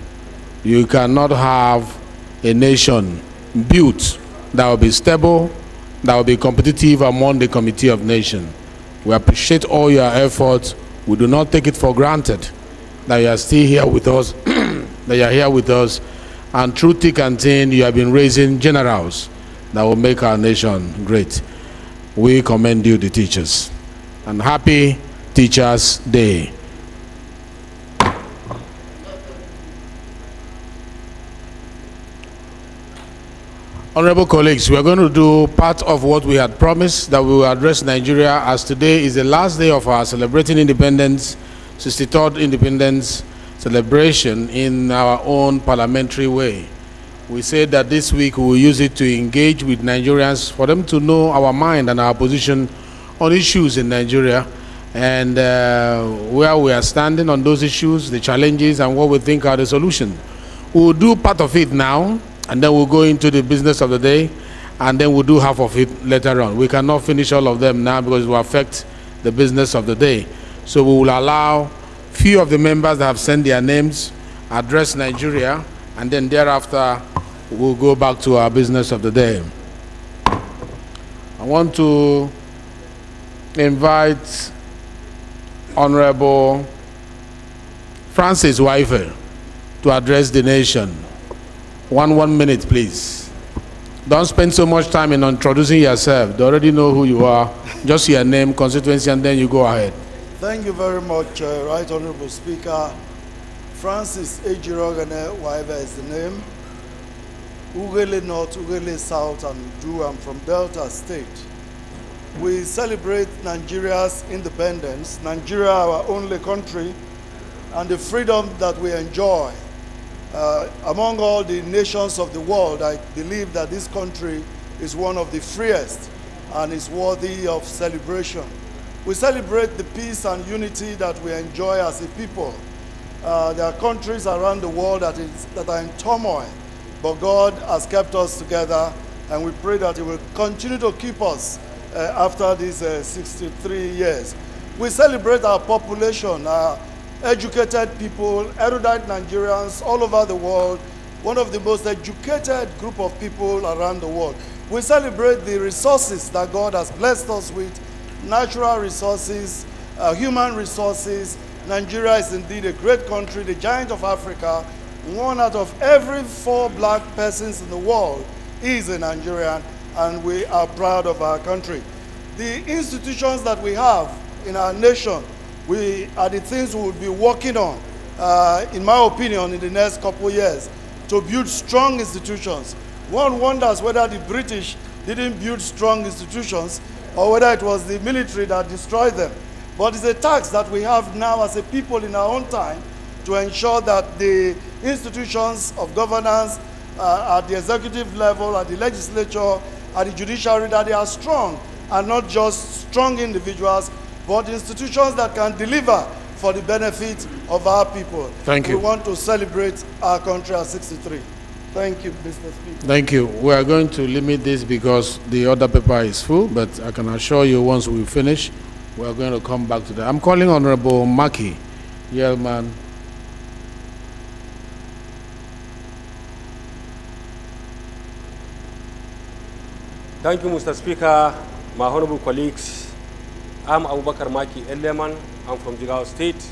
you cannot have a nation built that will be stable, that will be competitive among the Committee of Nations. We appreciate all your efforts. We do not take it for granted that you are still here with us, that you are here with us. And through thick and thin, you have been raising generals that will make our nation great. We commend you, the teachers. And happy Teachers' Day. Honorable colleagues, we are going to do part of what we had promised, that we will address Nigeria, as today is the last day of our celebrating independence, 63rd independence celebration in our own parliamentary way. We said that this week we will use it to engage with Nigerians for them to know our mind and our position on issues in Nigeria and where we are standing on those issues, the challenges, and what we think are the solutions. We will do part of it now, and then we'll go into the business of the day, and then we'll do half of it later on. We cannot finish all of them now because it will affect the business of the day. So we will allow few of the members that have sent their names address Nigeria, and then thereafter we'll go back to our business of the day. I want to invite Honorable Francis Wife to address the nation. One minute, please. Don't spend so much time in introducing yourself. They already know who you are. Just your name, constituency, and then you go ahead. Thank you very much, Right Honorable Speaker. Francis Ejirogane Waiva is the name. Ugele North, Ugele South, and Udu. I'm from Delta State. We celebrate Nigeria's independence, Nigeria, our only country, and the freedom that we enjoy. Among all the nations of the world, I believe that this country is one of the freest and is worthy of celebration. We celebrate the peace and unity that we enjoy as a people. There are countries around the world that are in turmoil, but God has kept us together, and we pray that He will continue to keep us after these 63 years. We celebrate our population, our educated people, erudite Nigerians all over the world, one of the most educated group of people around the world. We celebrate the resources that God has blessed us with, natural resources, human resources. Nigeria is indeed a great country, the giant of Africa. 1 out of every 4 black persons in the world is a Nigerian, and we are proud of our country. The institutions that we have in our nation, we are the things we will be working on, in my opinion, in the next couple of years, to build strong institutions. One wonders whether the British didn't build strong institutions or whether it was the military that destroyed them. But it's a task that we have now as a people in our own time to ensure that the institutions of governance at the executive level, at the legislature, at the judiciary, that they are strong, and not just strong individuals, but institutions that can deliver for the benefit of our people. Thank you. We want to celebrate our country at 63. Thank you, Mr. Speaker. Thank you. We are going to limit this because the other paper is full, but I can assure you once we finish, we are going to come back to that. I'm calling Honorable Maki Yelman. Thank you, Mr. Speaker, my honorable colleagues. I'm Abubakar Maki Eleman. I'm from Jigawa State.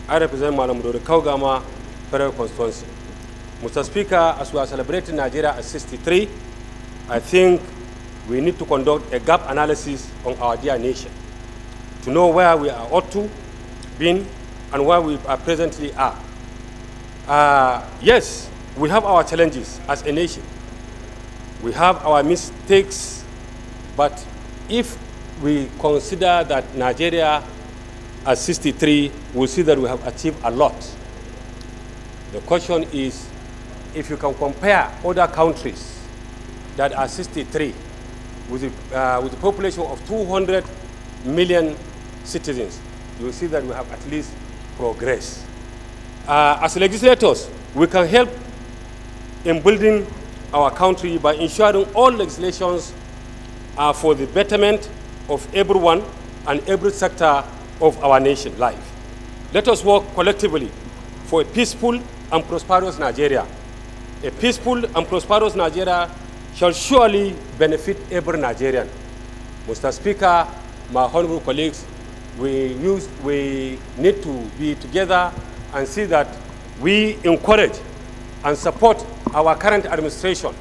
I represent Madam Dore Kaugama Federal Constituency. Mr. Speaker, as we are celebrating Nigeria at 63, I think we need to conduct a gap analysis on our dear nation to know where we are ought to be and where we are presently are. Yes, we have our challenges as a nation. We have our mistakes, but if we consider that Nigeria at 63, we'll see that we have achieved a lot. The question is, if you can compare other countries that are 63 with the population of 200 million citizens, you will see that we have at least progress. As legislators, we can help in building our country by ensuring all legislations are for the betterment of everyone and every sector of our nation life. Let us work collectively for a peaceful and prosperous Nigeria. A peaceful and prosperous Nigeria shall surely benefit every Nigerian. Mr. Speaker, my honorable colleagues, we need to be together and see that we encourage and support our current administration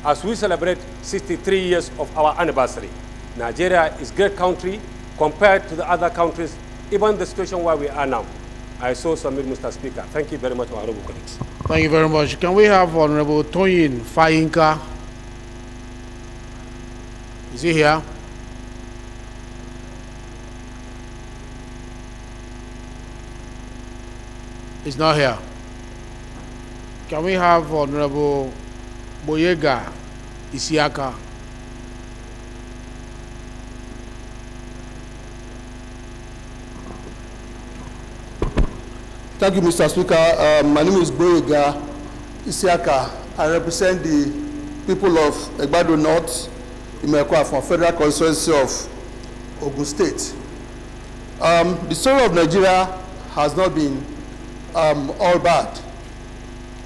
as we celebrate 63 years of our anniversary. Nigeria is a great country compared to the other countries, even the situation where we are now. I so submit, Mr. Speaker. Thank you very much, my honorable colleagues. Thank you very much. Can we have Honorable Toyin Fayinka? Is he here? He's not here. Can we have Honorable Boyega Isiaka? Thank you, Mr. Speaker. My name is Boyega Isiaka. I represent the people of Egbado North, Imekwa, from Federal Constituency of Ogun State. The story of Nigeria has not been all bad.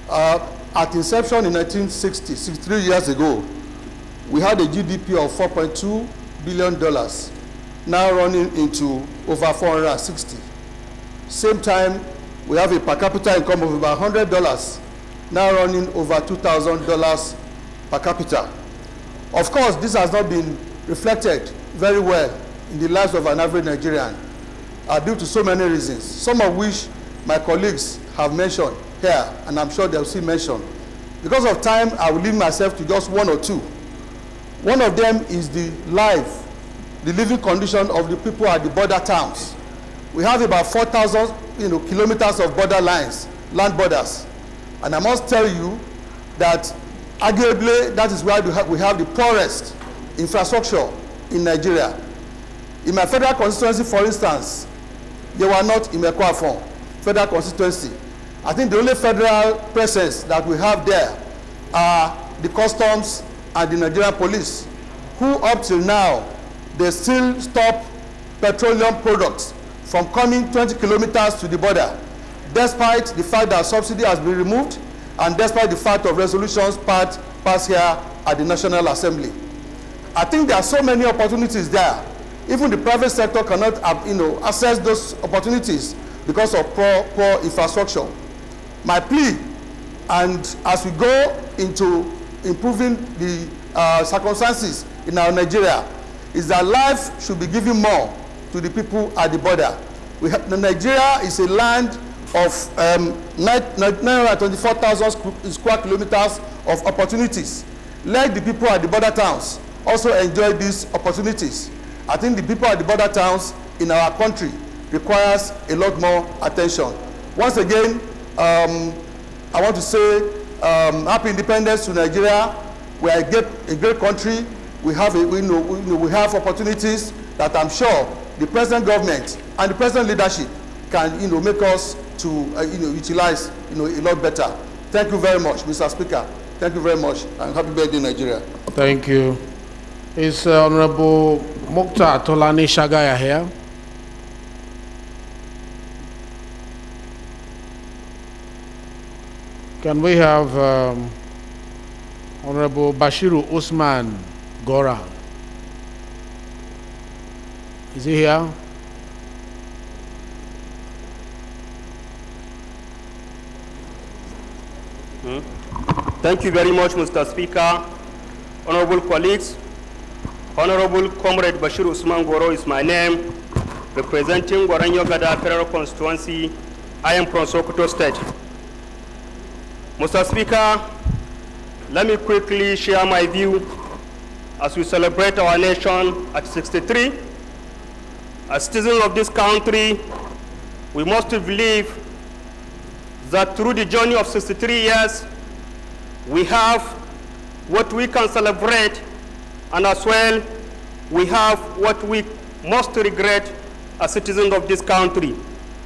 At inception in 1960, 63 years ago, we had a GDP of $4.2 billion, now running into over 460. Same time, we have a per capita income of about $100, now running over $2,000 per capita. Of course, this has not been reflected very well in the lives of an average Nigerian due to so many reasons, some of which my colleagues have mentioned here, and I'm sure they'll still mention. Because of time, I will limit myself to just one or two. One of them is the living condition of the people at the border towns. We have about 4,000 kilometers of border lines, land borders. And I must tell you that arguably that is why we have the poorest infrastructure in Nigeria. In my federal constituency, for instance, they were not in Mekwafon federal constituency. I think the only federal presence that we have there are the customs and the Nigerian police, who up till now, they still stop petroleum products from coming 20 kilometers to the border, despite the fact that subsidy has been removed and despite the fact of resolutions passed here at the National Assembly. I think there are so many opportunities there. Even the private sector cannot access those opportunities because of poor infrastructure. My plea, and as we go into improving the circumstances in our Nigeria, is that life should be given more to the people at the border. Nigeria is a land of 924,000 square kilometers of opportunities. Let the people at the border towns also enjoy these opportunities. I think the people at the border towns in our country requires a lot more attention. Once again, I want to say happy independence to Nigeria. We are a great country. We have we have opportunities that I'm sure the present government and the present leadership can make us to utilize a lot better. Thank you very much, Mr. Speaker. Thank you very much, and happy birthday, Nigeria. Thank you. Is Honorable Mokhtar Tolani Shagaya here? Can we have Honorable Bashiru Usman Gora? Is he here? Thank you very much, Mr. Speaker. Honorable colleagues, Honorable Comrade Bashir Usman Goro is my name, representing Goranyo Gada Federal Constituency. I am from Sokoto State. Mr. Speaker, let me quickly share my view as we celebrate our nation at 63. As citizens of this country, we must believe that through the journey of 63 years, we have what we can celebrate, and as well, we have what we must regret as citizens of this country.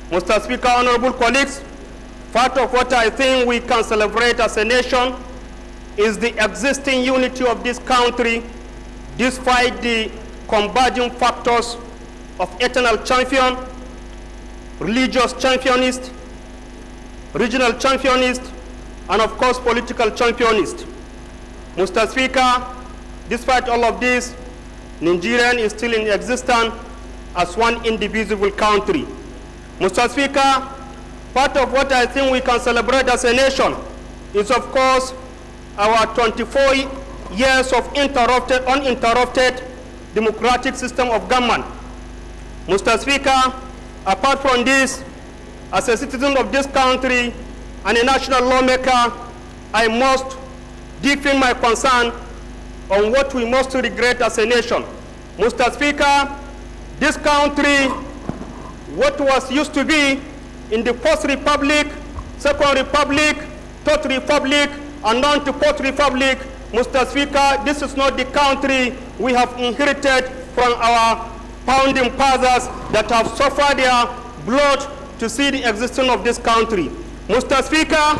Mr. Speaker, honorable colleagues, part of what I think we can celebrate as a nation is the existing unity of this country, despite the converging factors of eternal champion, religious championist, regional championist, and of course political championist. Mr. Speaker, despite all of this, Nigeria is still in existence as one indivisible country. Mr. Speaker, part of what I think we can celebrate as a nation is of course our 24 years of uninterrupted democratic system of government. Mr. Speaker, apart from this, as a citizen of this country and a national lawmaker, I must deepen my concern on what we must regret as a nation. Mr. Speaker, this country, what was used to be in the First Republic, Second Republic, Third Republic, and now to Fourth Republic, Mr. Speaker, this is not the country we have inherited from our founding fathers that have suffered their blood to see the existence of this country. Mr. Speaker,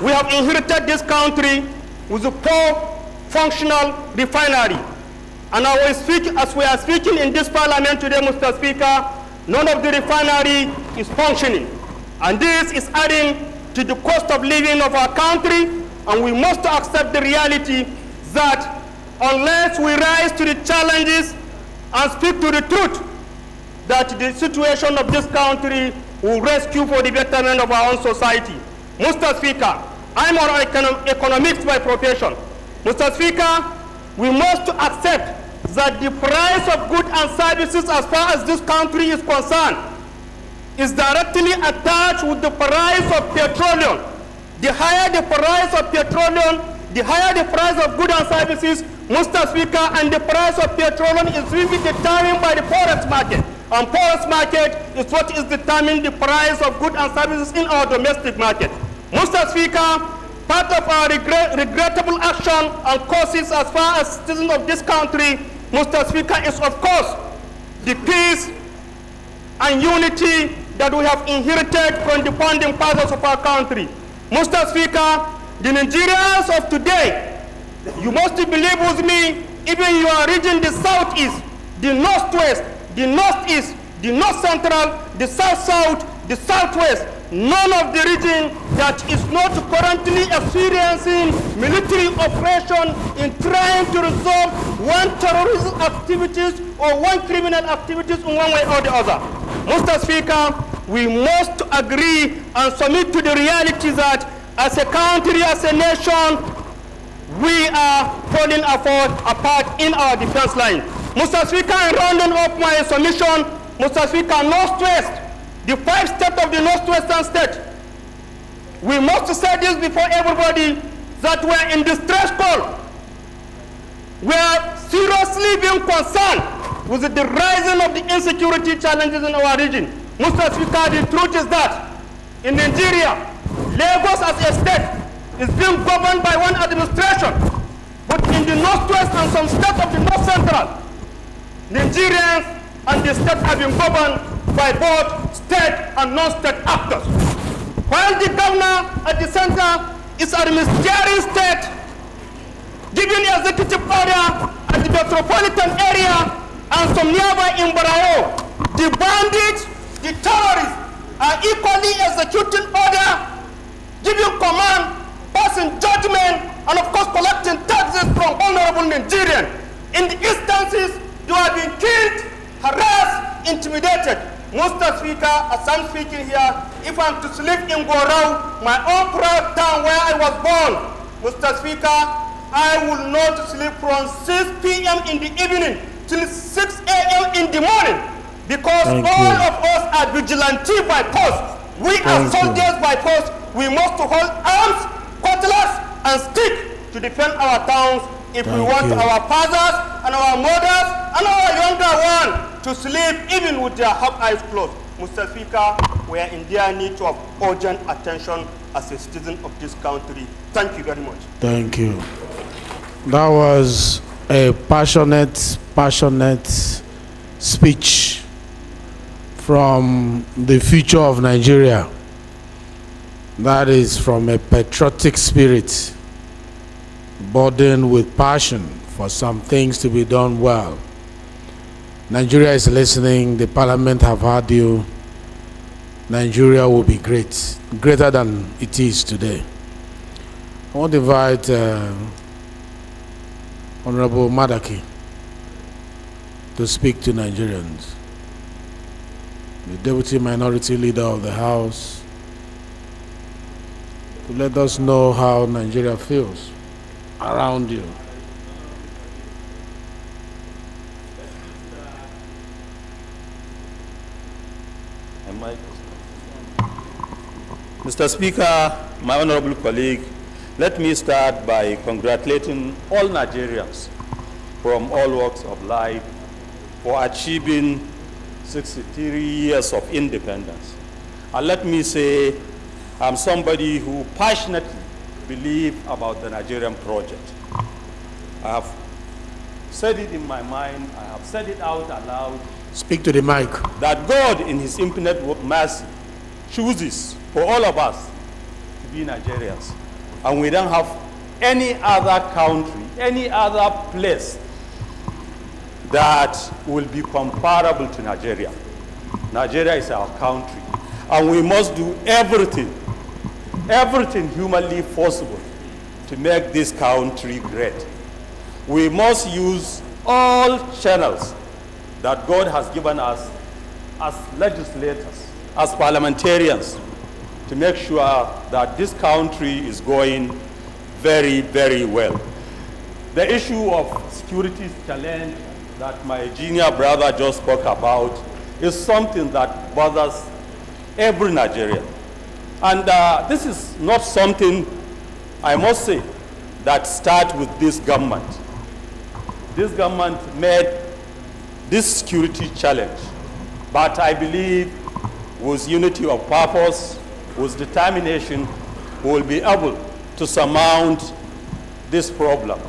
we have inherited this country with a poor functional refinery. And as we are speaking in this parliament today, Mr. Speaker, none of the refinery is functioning. And this is adding to the cost of living of our country, and we must accept the reality that unless we rise to the challenges and speak to the truth, that the situation of this country will rescue for the betterment of our own society. Mr. Speaker, I'm an economist by profession. Mr. Speaker, we must accept that the price of goods and services as far as this country is concerned is directly attached with the price of petroleum. The higher the price of petroleum, the higher the price of goods and services, Mr. Speaker, and the price of petroleum is really determined by the forex market. And forex market is what is determining the price of goods and services in our domestic market. Mr. Speaker, part of our regrettable action and causes as far as citizens of this country, Mr. Speaker, is of course the peace and unity that we have inherited from the founding fathers of our country. Mr. Speaker, the Nigerians of today, you must believe with me, even your region, the southeast, the northwest, the northeast, the north central, the south-south, the southwest, none of the region that is not currently experiencing military operation in trying to resolve one terrorism activities or one criminal activities in one way or the other. Mr. Speaker, we must agree and submit to the reality that as a country, as a nation, we are falling apart in our defense line. Mr. Speaker, in rounding up my submission, Mr. Speaker, Northwest, the 5 states of the Northwestern state, we must say this before everybody that we are in distress call. We are seriously being concerned with the rising of the insecurity challenges in our region. Mr. Speaker, the truth is that in Nigeria, Lagos as a state is being governed by one administration, but in the Northwest and some states of the North Central, Nigerians and the state have been governed by both state and non-state actors. While the governor at the center is a ministerial state giving executive order at the metropolitan area and some nearby in Barao. The bandits, the terrorists are equally executing order, giving command, passing judgment, and of course collecting taxes from honorable Nigerians. In the instances, you have been killed, harassed, intimidated. Mr. Speaker, as I'm speaking here, if I'm to sleep in Gorau, my own proud town where I was born, Mr. Speaker, I will not sleep from 6 p.m. in the evening till 6 a.m. in the morning, because all of us are vigilante by post. We are soldiers by post. We must hold arms, cutlass, and stick to defend our towns if we want our fathers and our mothers and our younger ones to sleep even with their half eyes closed. Mr. Speaker, we are in dire need of urgent attention as a citizen of this country. Thank you very much. Thank you. That was a passionate speech from the future of Nigeria. That is from a patriotic spirit, burdened with passion for some things to be done well. Nigeria is listening. The parliament have heard you. Nigeria will be great, greater than it is today. I want to invite Honorable Madaki to speak to Nigerians. The Deputy Minority Leader of the House, to let us know how Nigeria feels around you. Mr. Speaker, my honorable colleague, let me start by congratulating all Nigerians from all walks of life for achieving 63 years of independence. And let me say, I'm somebody who passionately believes about the Nigerian project. I have said it in my mind, I have said it out aloud. Speak to the mic. That God, in his infinite mercy, chooses for all of us to be Nigerians. And we don't have any other country, any other place that will be comparable to Nigeria. Nigeria is our country. And we must do everything humanly possible to make this country great. We must use all channels that God has given us as legislators, as parliamentarians, to make sure that this country is going very, very well. The issue of security challenge that my junior brother just spoke about is something that bothers every Nigerian. And this is not something, I must say, that starts with this government. This government made this security challenge, but I believe with unity of purpose, with determination, we will be able to surmount this problem.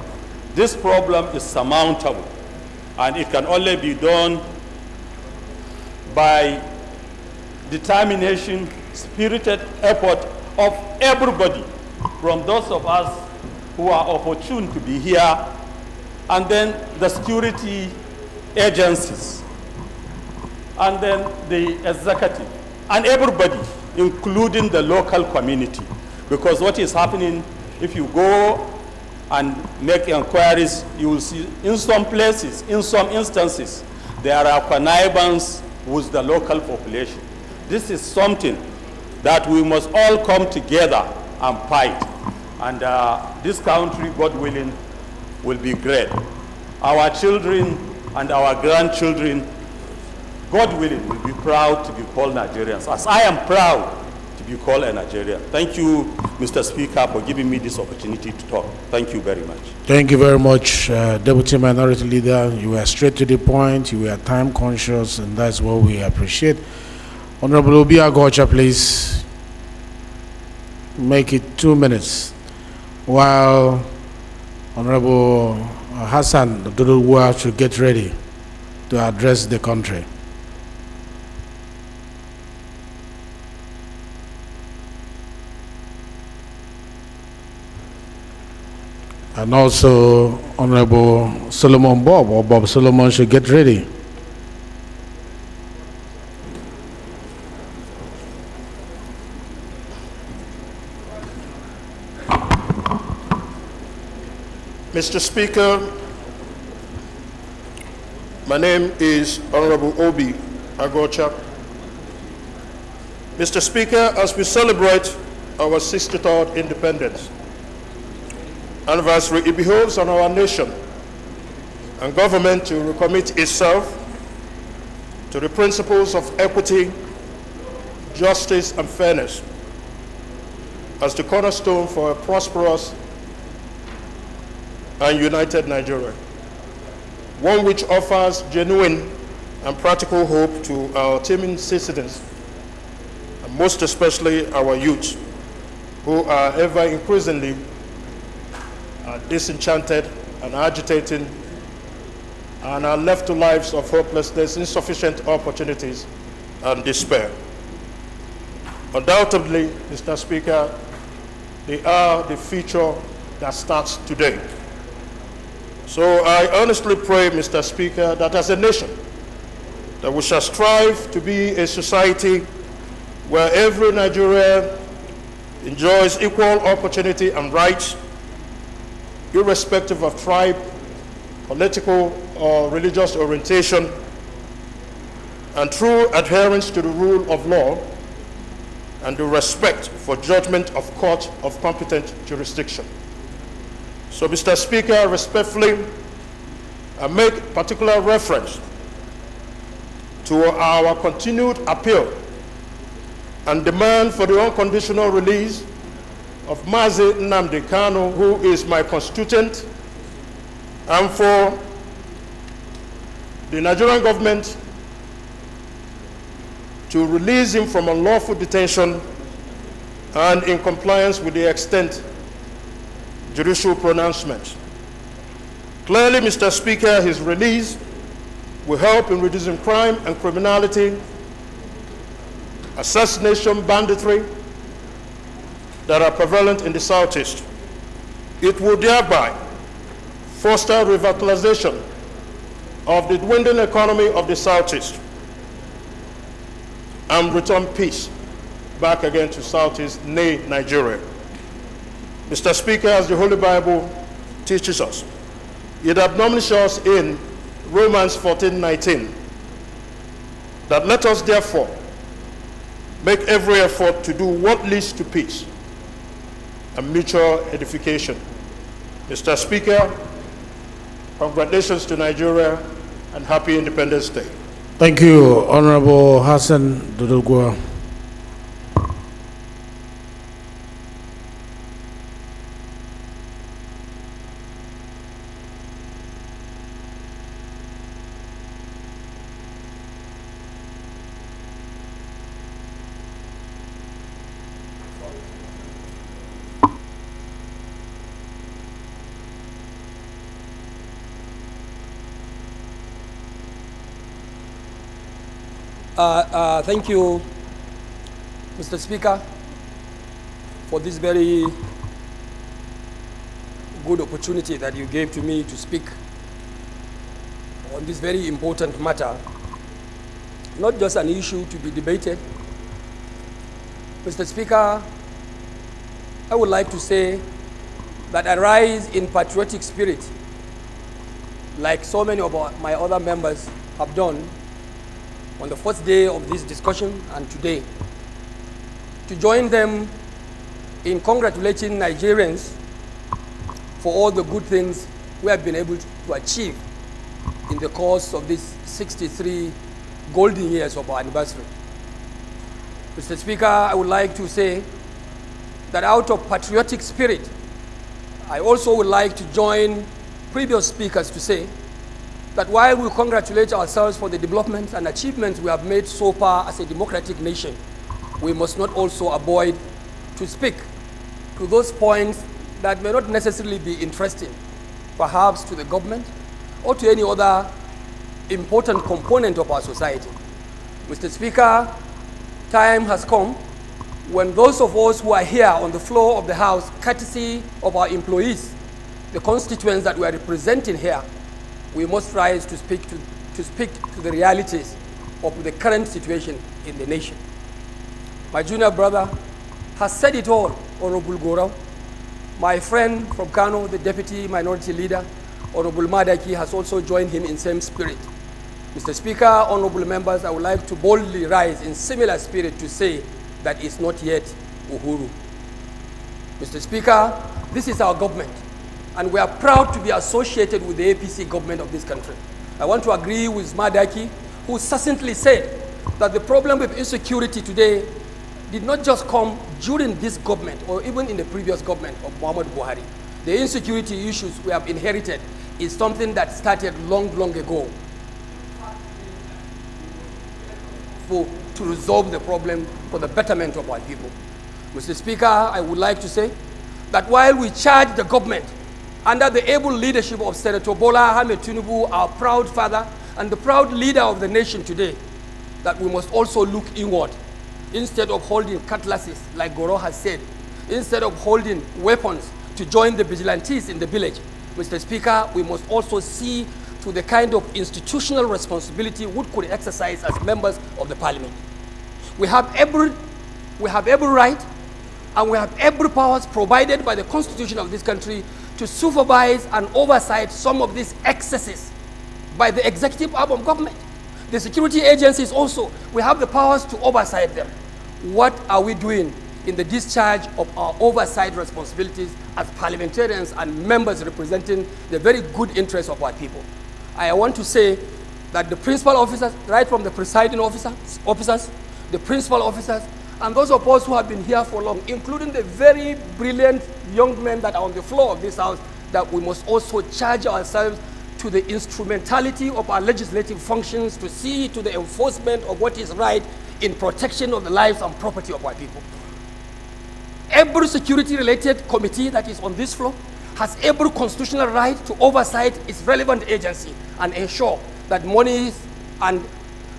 This problem is surmountable, and it can only be done by determination, spirited effort of everybody, from those of us who are opportune to be here, and then the security agencies, and then the executive, and everybody, including the local community. Because what is happening, if you go and make inquiries, you will see in some places, in some instances, there are connivance with the local population. This is something that we must all come together and fight. And this country, God willing, will be great. Our children and our grandchildren, God willing, will be proud to be called Nigerians, as I am proud to be called a Nigerian. Thank you, Mr. Speaker, for giving me this opportunity to talk. Thank you very much. Thank you very much, Deputy Minority Leader. You were straight to the point, you were time conscious, and that's what we appreciate. Honorable Obi Agocha, please make it 2 minutes, while Honorable Hassan Duduwa should get ready to address the country. And also, Honorable Solomon Bob, or Bob Solomon, should get ready. Mr. Speaker, my name is Honorable Obi Agocha. Mr. Speaker, as we celebrate our 63rd independence anniversary, it behoves on our nation and government to recommit itself to the principles of equity, justice, and fairness as the cornerstone for a prosperous and united Nigeria, one which offers genuine and practical hope to our teeming citizens, and most especially our youth, who are ever increasingly disenchanted and agitating and are left to lives of hopelessness, insufficient opportunities, and despair. Undoubtedly, Mr. Speaker, they are the future that starts today. So I earnestly pray, Mr. Speaker, that as a nation, that we shall strive to be a society where every Nigerian enjoys equal opportunity and rights, irrespective of tribe, political or religious orientation, and true adherence to the rule of law and the respect for judgment of court of competent jurisdiction. So, Mr. Speaker, respectfully, I make particular reference to our continued appeal and demand for the unconditional release of Mazi Nnamdi Kanu, who is my constituent, and for the Nigerian government to release him from unlawful detention and in compliance with the extent judicial pronouncement. Clearly, Mr. Speaker, his release will help in reducing crime and criminality, assassination, banditry that are prevalent in the Southeast. It will thereby foster revitalization of the dwindling economy of the Southeast and return peace back again to Southeast, nay, Nigeria. Mr. Speaker, as the Holy Bible teaches us, it admonishes us in Romans 14:19 that let us therefore make every effort to do what leads to peace and mutual edification. Mr. Speaker, congratulations to Nigeria and happy Independence Day. Thank you, Honorable Hassan Dodogwa. Thank you, Mr. Speaker, for this very good opportunity that you gave to me to speak on this very important matter, not just an issue to be debated. Mr. Speaker, I would like to say that I rise in patriotic spirit, like so many of my other members have done, on the first day of this discussion and today, to join them in congratulating Nigerians for all the good things we have been able to achieve in the course of these 63 golden years of our anniversary. Mr. Speaker, I would like to say that out of patriotic spirit, I also would like to join previous speakers to say that while we congratulate ourselves for the developments and achievements we have made so far as a democratic nation, we must not also avoid to speak to those points that may not necessarily be interesting, perhaps to the government or to any other important component of our society. Mr. Speaker, time has come when those of us who are here on the floor of the House, courtesy of our employees, the constituents that we are representing here, we must rise to speak to the realities of the current situation in the nation. My junior brother has said it all, Honorable Gorau. My friend from Kano, the deputy minority leader, Honorable Madaki, has also joined him in same spirit. Mr. Speaker, honorable members, I would like to boldly rise in similar spirit to say that it's not yet Uhuru. Mr. Speaker, this is our government, and we are proud to be associated with the APC government of this country. I want to agree with Madaki, who succinctly said that the problem with insecurity today did not just come during this government or even in the previous government of Muhammad Buhari. The insecurity issues we have inherited is something that started long, long ago. To resolve the problem for the betterment of our people. Mr. Speaker, I would like to say that while we charge the government under the able leadership of Senator Bola Ahmed Tinubu, our proud father and the proud leader of the nation today, that we must also look inward. Instead of holding cutlasses, like Goro has said, instead of holding weapons to join the vigilantes in the village, Mr. Speaker, we must also see to the kind of institutional responsibility we could exercise as members of the parliament. We have every right and we have every powers provided by the constitution of this country to supervise and oversight some of these excesses by the executive arm of government. The security agencies also, we have the powers to oversight them. What are we doing in the discharge of our oversight responsibilities as parliamentarians and members representing the very good interests of our people? I want to say that the principal officers, right from the presiding officers, the principal officers, and those of us who have been here for long, including the very brilliant young men that are on the floor of this house, that we must also charge ourselves to the instrumentality of our legislative functions to see to the enforcement of what is right in protection of the lives and property of our people. Every security-related committee that is on this floor has every constitutional right to oversight its relevant agency and ensure that monies and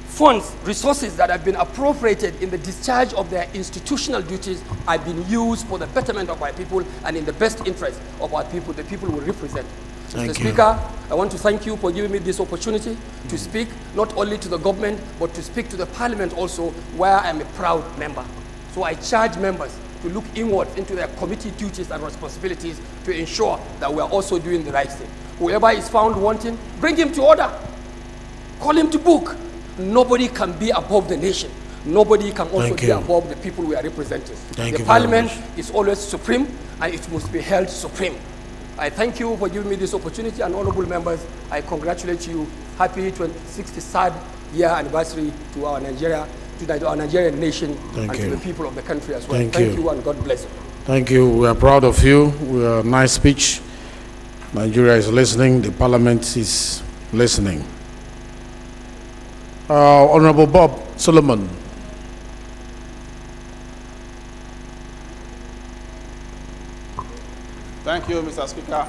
funds, resources that have been appropriated in the discharge of their institutional duties are being used for the betterment of our people and in the best interest of our people, the people we represent. Mr. Speaker, I want to thank you for giving me this opportunity to speak not only to the government, but to speak to the parliament also, where I am a proud member. So I charge members to look inward into their committee duties and responsibilities to ensure that we are also doing the right thing. Whoever is found wanting, bring him to order. Call him to book. Nobody can be above the nation. Nobody can also be above the people we are representing. The parliament is always supreme and it must be held supreme. I thank you for giving me this opportunity, and honorable members, I congratulate you. Happy 63rd year anniversary to our Nigeria, to our Nigerian nation, and to the people of the country as well. Thank you and God bless you. Thank you. We are proud of you. We are nice speech. Nigeria is listening. The parliament is listening. Honorable Bob Solomon. Thank you, Mr. Speaker.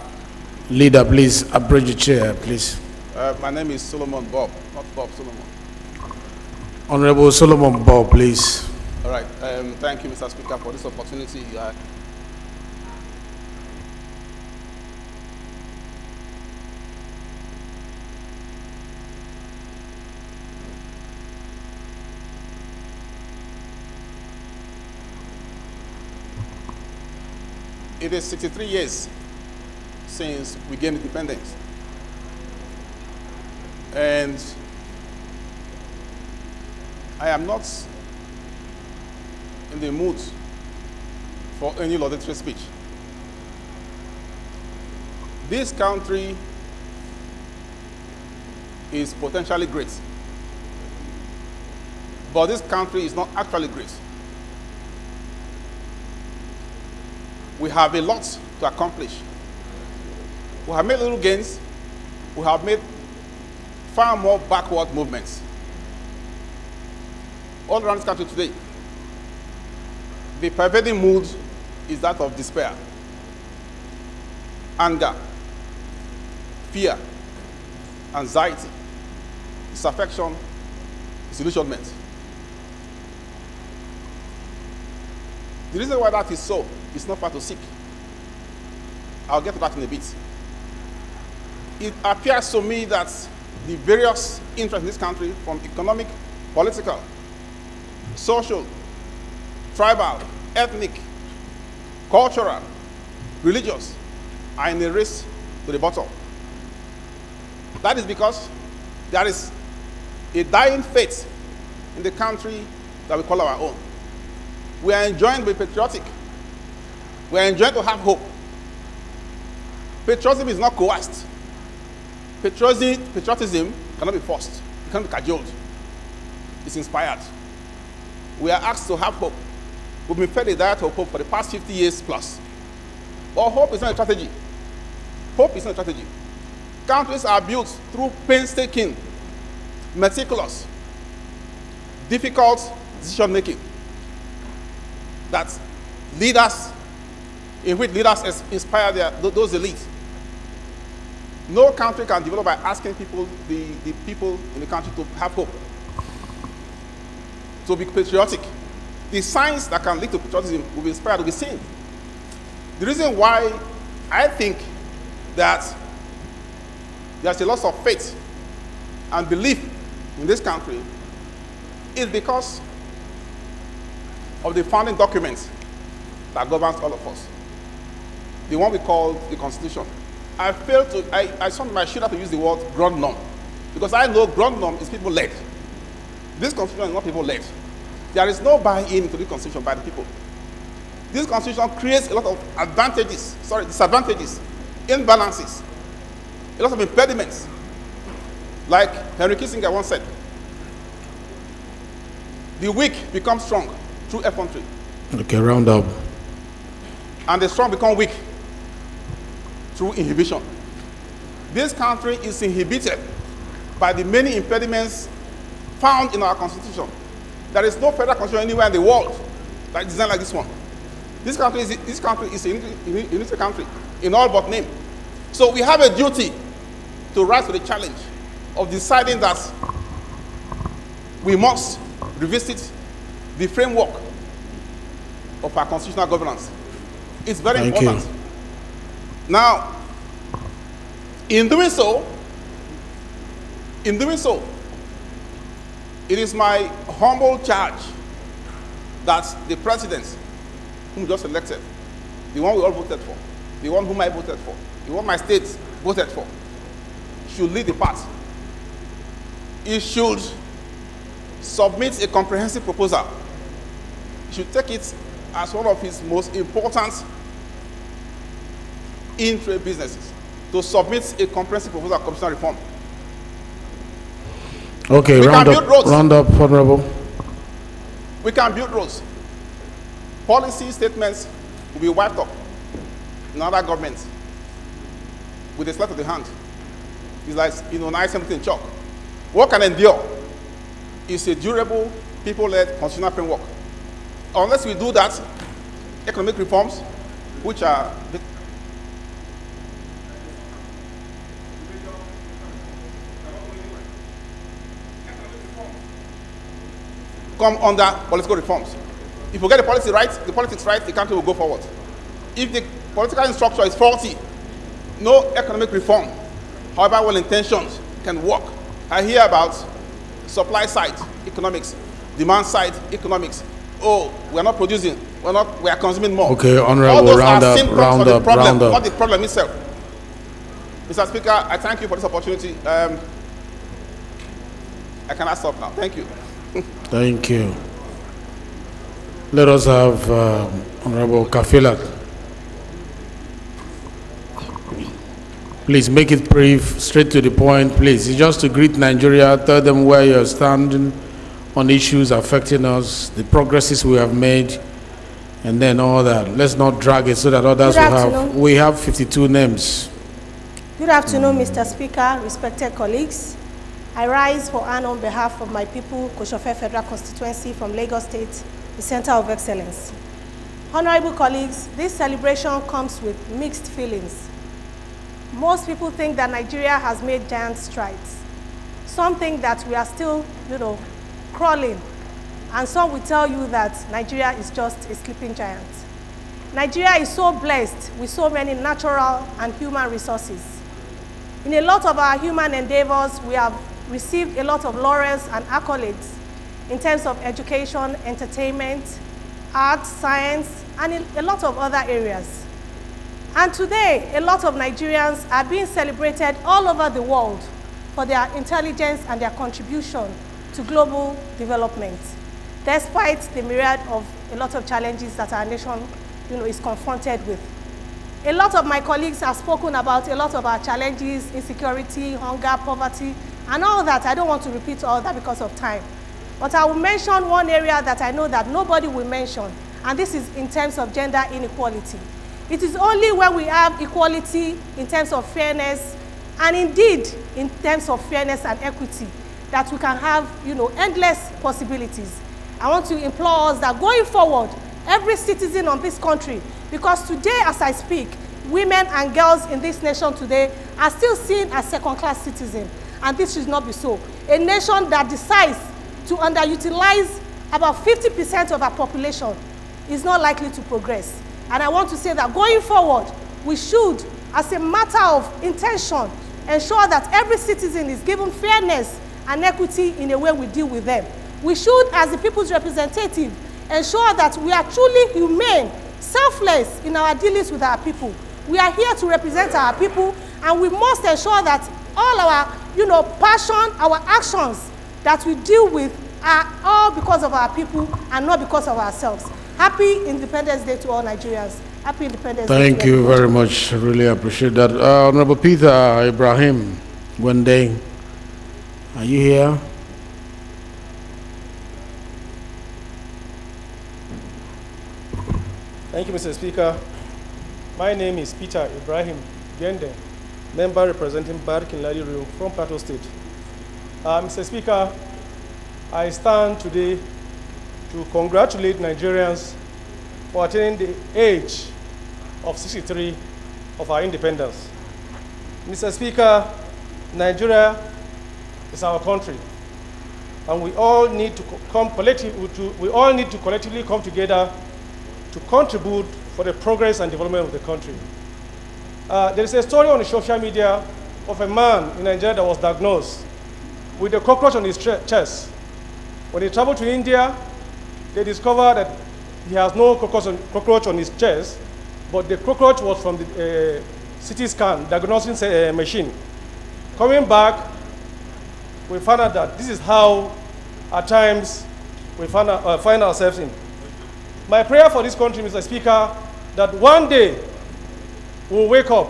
Leader, please approach the chair, please. My name is Solomon Bob, not Bob Solomon. Honorable Solomon Bob, please. All right. Thank you, Mr. Speaker, for this opportunity. It is 63 years since we gained independence. And I am not in the mood for any laudatory speech. This country is potentially great, but this country is not actually great. We have a lot to accomplish. We have made little gains. We have made far more backward movements. All around this country today, the pervading mood is that of despair, anger, fear, anxiety, disaffection, disillusionment. The reason why that is so is not far to seek. I'll get to that in a bit. it appears to me that the various interests in this country, from economic, political, social, tribal, ethnic, cultural, religious, are in a race to the bottom. That is because there is a dying faith in the country that we call our own. We are enjoined to be patriotic. We are enjoined to have hope. Patriotism is not coerced. Patriotism cannot be forced. It cannot be cajoled. It's inspired. We are asked to have hope. We've been fed a diet of hope for the past 50 years plus. But hope is not a strategy. Hope is not a strategy. Countries are built through painstaking, meticulous, difficult decision-making that leaders, in which leaders inspire those elites. No country can develop by asking people, the people in the country, to have hope, to be patriotic. The signs that can lead to patriotism will be inspired, will be seen. The reason why I think that there's a loss of faith and belief in this country is because of the founding documents that governs all of us. The one we call the Constitution. I should have to use the word ground norm, because I know ground norm is people-led. This Constitution is not people-led. There is no buy-in into the Constitution by the people. This Constitution creates a lot of disadvantages, imbalances, a lot of impediments. Like Henry Kissinger once said, the weak become strong through effrontery. Okay, round up. And the strong become weak through inhibition. This country is inhibited by the many impediments found in our Constitution. There is no federal constitution anywhere in the world that is designed like this one. This country is a unity country in all but name. So we have a duty to rise to the challenge of deciding that we must revisit the framework of our constitutional governance. It's very important. Thank you. Now, in doing so, it is my humble charge that the president whom we just elected, the one we all voted for, the one whom I voted for, the one my state voted for, should lead the path. He should submit a comprehensive proposal. He should take it as one of his most important in-trade businesses to submit a comprehensive proposal of constitutional reform. Okay, round up, Honorable. We can build roads. Policy statements will be wiped up in other governments with a sleight of the hand. It's like, nice something in chalk. What can endure is a durable, people-led constitutional framework. Unless we do that, economic reforms, which are come under political reforms. If you get the policy right, the politics right, the country will go forward. If the political structure is faulty, no economic reform, however well-intentioned, can work. I hear about supply side economics, demand side economics. Oh, we're not producing, we are consuming more. Okay, Honorable, all those round are up, symptoms round of the up, problem, round up. not the problem itself. Mr. Speaker, I thank you for this opportunity. I cannot stop now. Thank you. Thank you. Let us have Honorable Kafilat. Please make it brief, straight to the point, please. It's just to greet Nigeria, tell them where you're standing on issues affecting us, the progresses we have made, and then all that. Let's not drag it so that others will have. We have 52 names. Good afternoon, Mr. Speaker, respected colleagues. I rise for and on behalf of my people, Koshofe Federal Constituency from Lagos State, the Center of Excellence. Honorable colleagues, this celebration comes with mixed feelings. Most people think that Nigeria has made giant strides. Some think that we are still, crawling. And some will tell you that Nigeria is just a sleeping giant. Nigeria is so blessed with so many natural and human resources. In a lot of our human endeavors, we have received a lot of laurels and accolades in terms of education, entertainment, art, science, and in a lot of other areas. And today, a lot of Nigerians are being celebrated all over the world for their intelligence and their contribution to global development, despite the myriad of a lot of challenges that our nation is confronted with. A lot of my colleagues have spoken about a lot of our challenges, insecurity, hunger, poverty, and all that. I don't want to repeat all that because of time. But I will mention one area that I know that nobody will mention, and this is in terms of gender inequality. It is only when we have equality in terms of fairness, and indeed in terms of fairness and equity, that we can have endless possibilities. I want to implore us that going forward, every citizen of this country, because today as I speak, women and girls in this nation today are still seen as second-class citizens, and this should not be so. A nation that decides to underutilize about 50% of our population is not likely to progress. And I want to say that going forward, we should, as a matter of intention, ensure that every citizen is given fairness and equity in the way we deal with them. We should, as the people's representative, ensure that we are truly humane, selfless in our dealings with our people. We are here to represent our people, and we must ensure that all our passion, our actions that we deal with are all because of our people and not because of ourselves. Happy Independence Day to all Nigerians. Happy Independence Day. Thank you very much. I really appreciate that. Honorable Peter Ibrahim Gwende, are you here? Thank you, Mr. Speaker. My name is Peter Ibrahim Gwende, member representing Barkin-Ladi Rio from Plateau State. Mr. Speaker, I stand today to congratulate Nigerians for attaining the age of 63 of our independence. Mr. Speaker, Nigeria is our country, and we all need to collectively come together to contribute for the progress and development of the country. There is a story on the social media of a man in Nigeria that was diagnosed with a cockroach on his chest. When he traveled to India, they discovered that he has no cockroach on his chest, but the cockroach was from the CT scan diagnosing machine. Coming back, we found out that this is how, at times, we find ourselves in. My prayer for this country, Mr. Speaker, that one day we'll wake up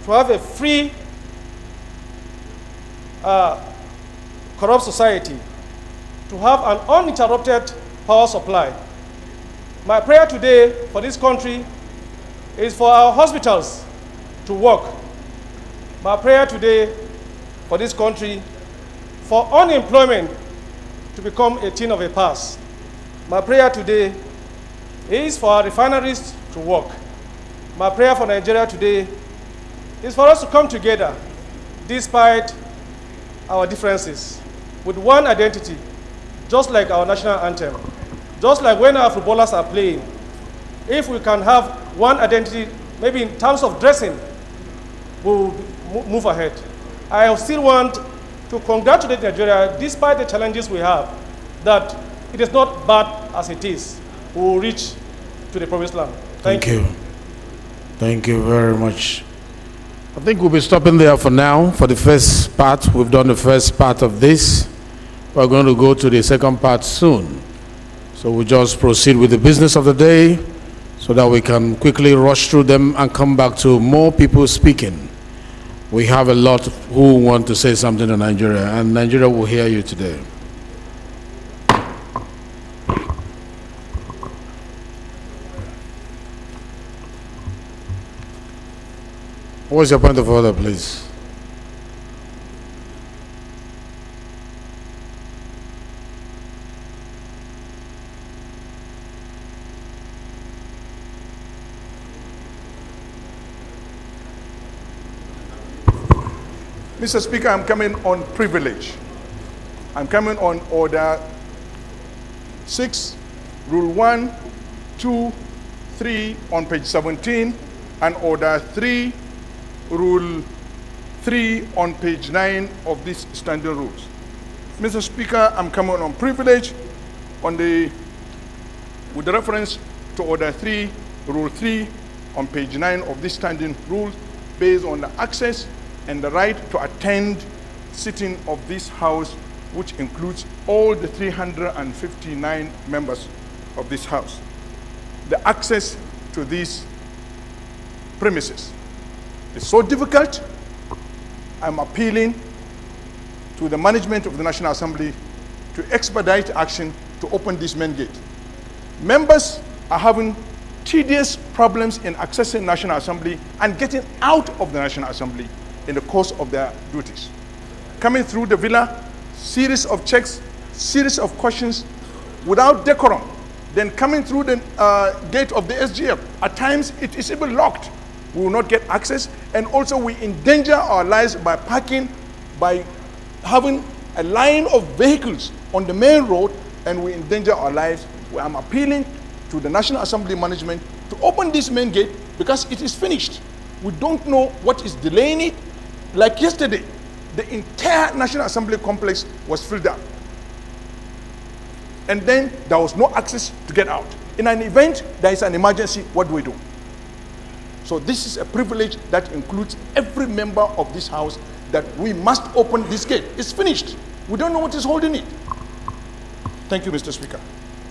to have a free, corrupt society, to have an uninterrupted power supply. My prayer today for this country is for our hospitals to work. My prayer today for this country for unemployment to become a thing of the past. My prayer today is for our refineries to work. My prayer for Nigeria today is for us to come together despite our differences with one identity, just like our national anthem, just like when our footballers are playing. If we can have one identity, maybe in terms of dressing, we'll move ahead. I still want to congratulate Nigeria, despite the challenges we have, that it is not bad as it is. We will reach to the promised land. Thank you. Thank you very much. I think we'll be stopping there for now for the first part. We've done the first part of this. We're going to go to the second part soon. So we'll just proceed with the business of the day so that we can quickly rush through them and come back to more people speaking. We have a lot who want to say something to Nigeria, and Nigeria will hear you today. What's your point of order, please? Mr. Speaker, I'm coming on privilege. I'm coming on order 6, rule 1, 2, 3 on page 17, and order 3, rule 3 on page 9 of these standing rules. Mr. Speaker, I'm coming on privilege with the reference to Order 3, Rule 3 on page 9 of this standing rules, based on the access and the right to attend sitting of this House, which includes all the 359 members of this House. The access to these premises is so difficult. I'm appealing to the management of the National Assembly to expedite action to open this main gate. Members are having tedious problems in accessing National Assembly and getting out of the National Assembly in the course of their duties. Coming through the villa, series of checks, series of questions without decorum. Then coming through the gate of the SGF, at times it is even locked. We will not get access, and also we endanger our lives by parking, by having a line of vehicles on the main road, and we endanger our lives. I'm appealing to the National Assembly management to open this main gate because it is finished. We don't know what is delaying it. Like yesterday, the entire National Assembly complex was filled up. And then there was no access to get out. In an event, there is an emergency, what do we do? So this is a privilege that includes every member of this House, that we must open this gate. It's finished. We don't know what is holding it. Thank you, Mr. Speaker.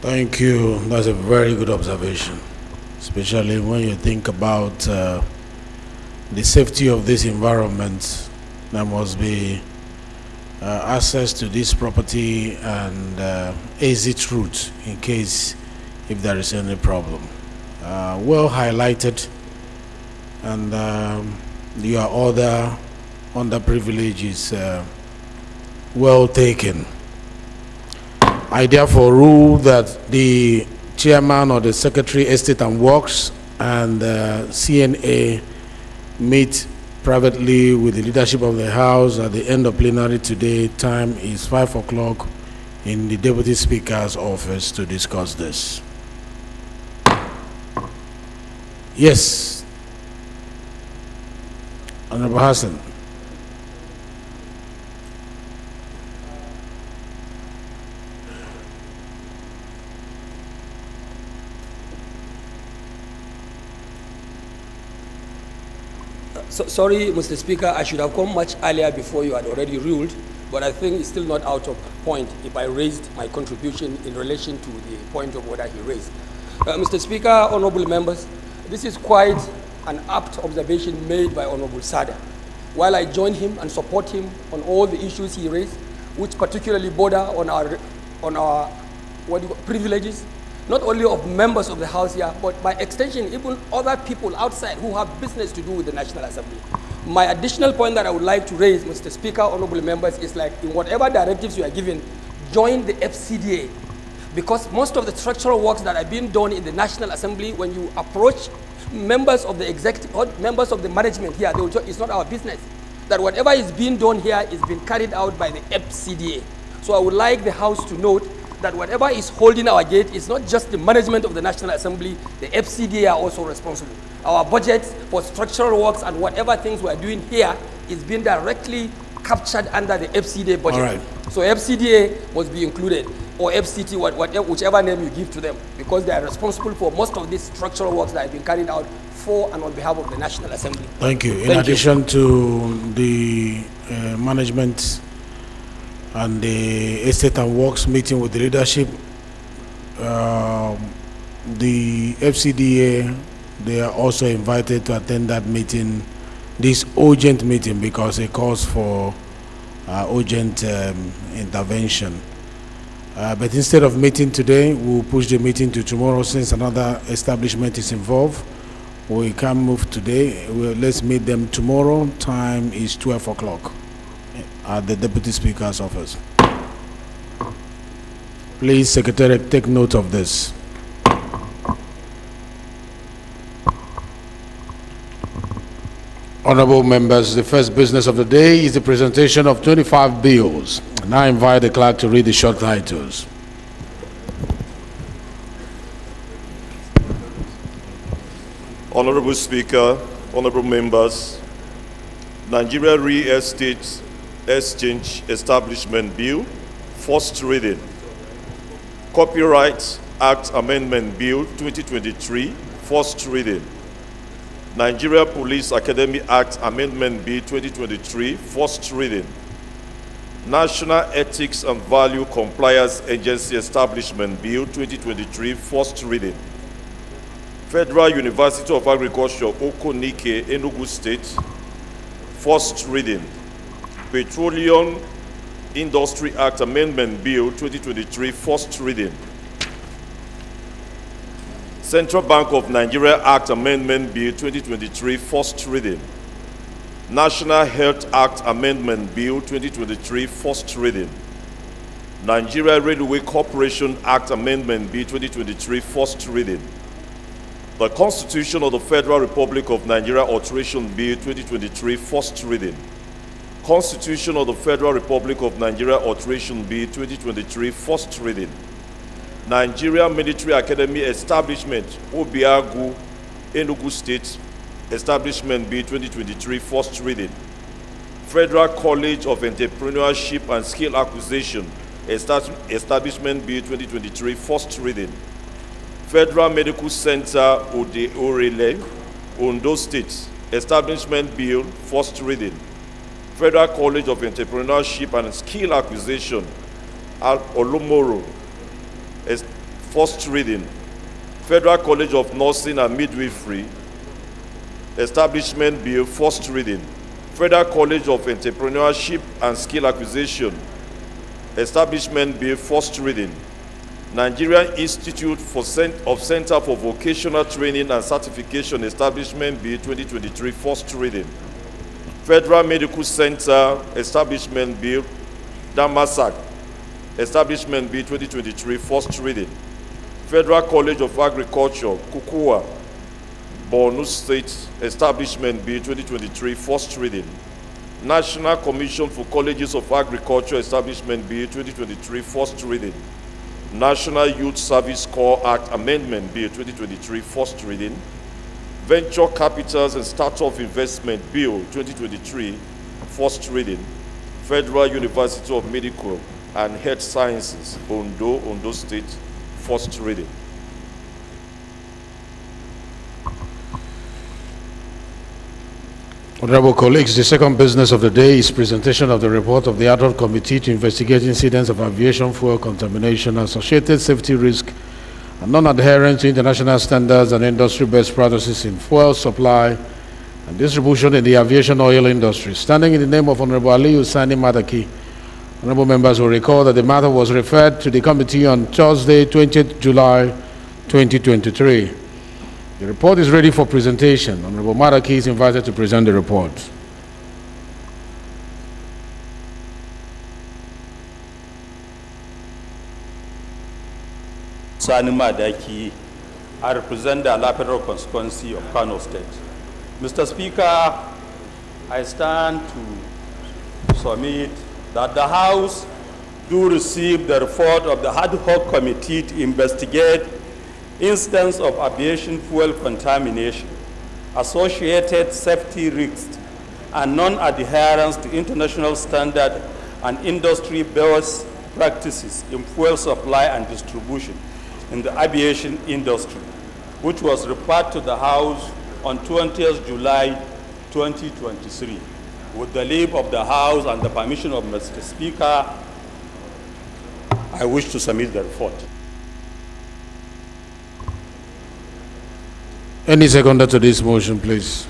Thank you. That's a very good observation, especially when you think about the safety of this environment. There must be access to this property and exit route in case if there is any problem. Well highlighted, and your other underprivilege is well taken. I therefore rule that the chairman or the secretary, Estate and Works, and CNA meet privately with the leadership of the House at the end of plenary today. Time is 5 o'clock in the Deputy Speaker's office to discuss this. Yes. Honorable Hassan. Sorry, Mr. Speaker, I should have come much earlier before you had already ruled, but I think it's still not out of point if I raised my contribution in relation to the point of order he raised. Mr. Speaker, honorable members, this is quite an apt observation made by Honorable Sada. While I join him and support him on all the issues he raised, which particularly border on our privileges, not only of members of the House here, but by extension, even other people outside who have business to do with the National Assembly. My additional point that I would like to raise, Mr. Speaker, honorable members, is like in whatever directives you are given, join the FCDA. Because most of the structural works that are being done in the National Assembly, when you approach members of the executive or members of the management here, they will tell you it's not our business. That whatever is being done here is being carried out by the FCDA. So I would like the House to note that whatever is holding our gate is not just the management of the National Assembly, the FCDA are also responsible. Our budgets for structural works and whatever things we are doing here is being directly captured under the FCDA budget. All right. So FCDA must be included, or FCT, whichever name you give to them, because they are responsible for most of these structural works that have been carried out for and on behalf of the National Assembly. Thank you. In addition to the management and the Estate and Works meeting with the leadership, the FCDA, they are also invited to attend that meeting, this urgent meeting, because it calls for urgent intervention. But instead of meeting today, we'll push the meeting to tomorrow since another establishment is involved. We can't move today. Let's meet them tomorrow. Time is 12 o'clock at the Deputy Speaker's office. Please, Secretary, take note of this. Honorable members, the first business of the day is the presentation of 25 bills. Now I invite the clerk to read the short titles. Honorable Speaker, honorable members, Nigeria Real Estate Exchange Establishment Bill, first reading. Copyright Act Amendment Bill 2023, first reading. Nigeria Police Academy Act Amendment Bill 2023, first reading. National Ethics and Value Compliance Agency Establishment Bill 2023, first reading. Federal University of Agriculture, Okonike, Enugu State, first reading. Petroleum Industry Act Amendment Bill 2023, first reading. Central Bank of Nigeria Act Amendment Bill 2023, first reading. National Health Act Amendment Bill 2023, first reading. Nigeria Railway Corporation Act Amendment Bill 2023, first reading. The Constitution of the Federal Republic of Nigeria Alteration Bill 2023, first reading. Constitution of the Federal Republic of Nigeria Alteration Bill 2023, first reading. Nigeria Military Academy Establishment, Obiagu, Enugu State Establishment Bill 2023, first reading. Federal College of Entrepreneurship and Skill Acquisition Establishment Bill 2023, first reading. Federal Medical Center Ode Orele, Ondo State Establishment Bill, first reading. Federal College of Entrepreneurship and Skill Acquisition, Olomoro, first reading. Federal College of Nursing and Midwifery Establishment Bill, first reading. Federal College of Entrepreneurship and Skill Acquisition Establishment Bill, first reading. Nigerian Institute of Center for Vocational Training and Certification Establishment Bill 2023, first reading. Federal Medical Center Establishment Bill, Damasak Establishment Bill 2023, first reading. Federal College of Agriculture, Kukua, Borno State Establishment Bill 2023, first reading. National Commission for Colleges of Agriculture Establishment Bill 2023, first reading. National Youth Service Corps Act Amendment Bill 2023, first reading. Venture Capitals and Startup Investment Bill 2023, first reading. Federal University of Medical and Health Sciences, Ondo State, first reading. Honorable colleagues, the second business of the day is presentation of the report of the ad hoc committee to investigate incidents of aviation fuel contamination, associated safety risk, and non-adherence to international standards and industry best practices in fuel supply and distribution in the aviation oil industry. Standing in the name of Honorable Ali Hussaini Madaki, honorable members will recall that the matter was referred to the committee on Thursday, 20th July 2023. The report is ready for presentation. Honorable Madaki is invited to present the report. Sani Madaki, I represent the Federal constituency of Kano State. Mr. Speaker, I stand to submit that the House do receive the report of the ad hoc committee to investigate incidents of aviation fuel contamination, associated safety risks, and non-adherence to international standard and industry-based practices in fuel supply and distribution in the aviation industry, which was referred to the House on 20th July 2023. With the leave of the House and the permission of Mr. Speaker, I wish to submit the report. Any seconder to this motion, please?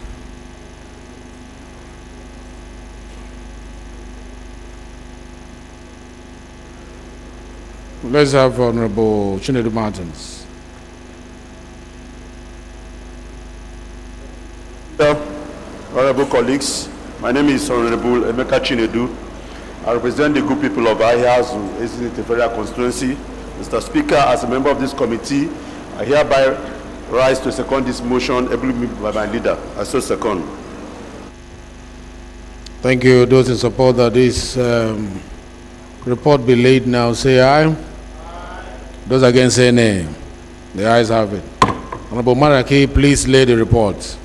Let's have Honorable Chinedu Martins. Honorable colleagues, my name is Honorable Emeka Chinedu. I represent the good people of Ahiazu, Ezinite Federal Constituency. Mr. Speaker, as a member of this committee, I hereby rise to second this motion, ably by my leader. I so second. Thank you. Those in support that this report be laid now, say aye. Those against, say nay. The ayes have it. Honorable Maraki, please lay the report.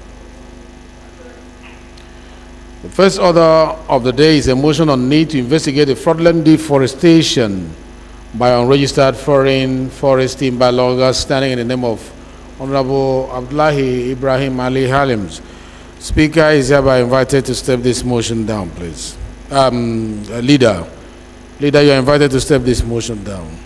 The first order of the day is a motion on need to investigate the fraudulent deforestation by unregistered foreign forest timber loggers standing in the name of Honorable Abdullahi Ibrahim Ali Halims. Speaker is hereby invited to step this motion down, please. Leader, you are invited to step this motion down.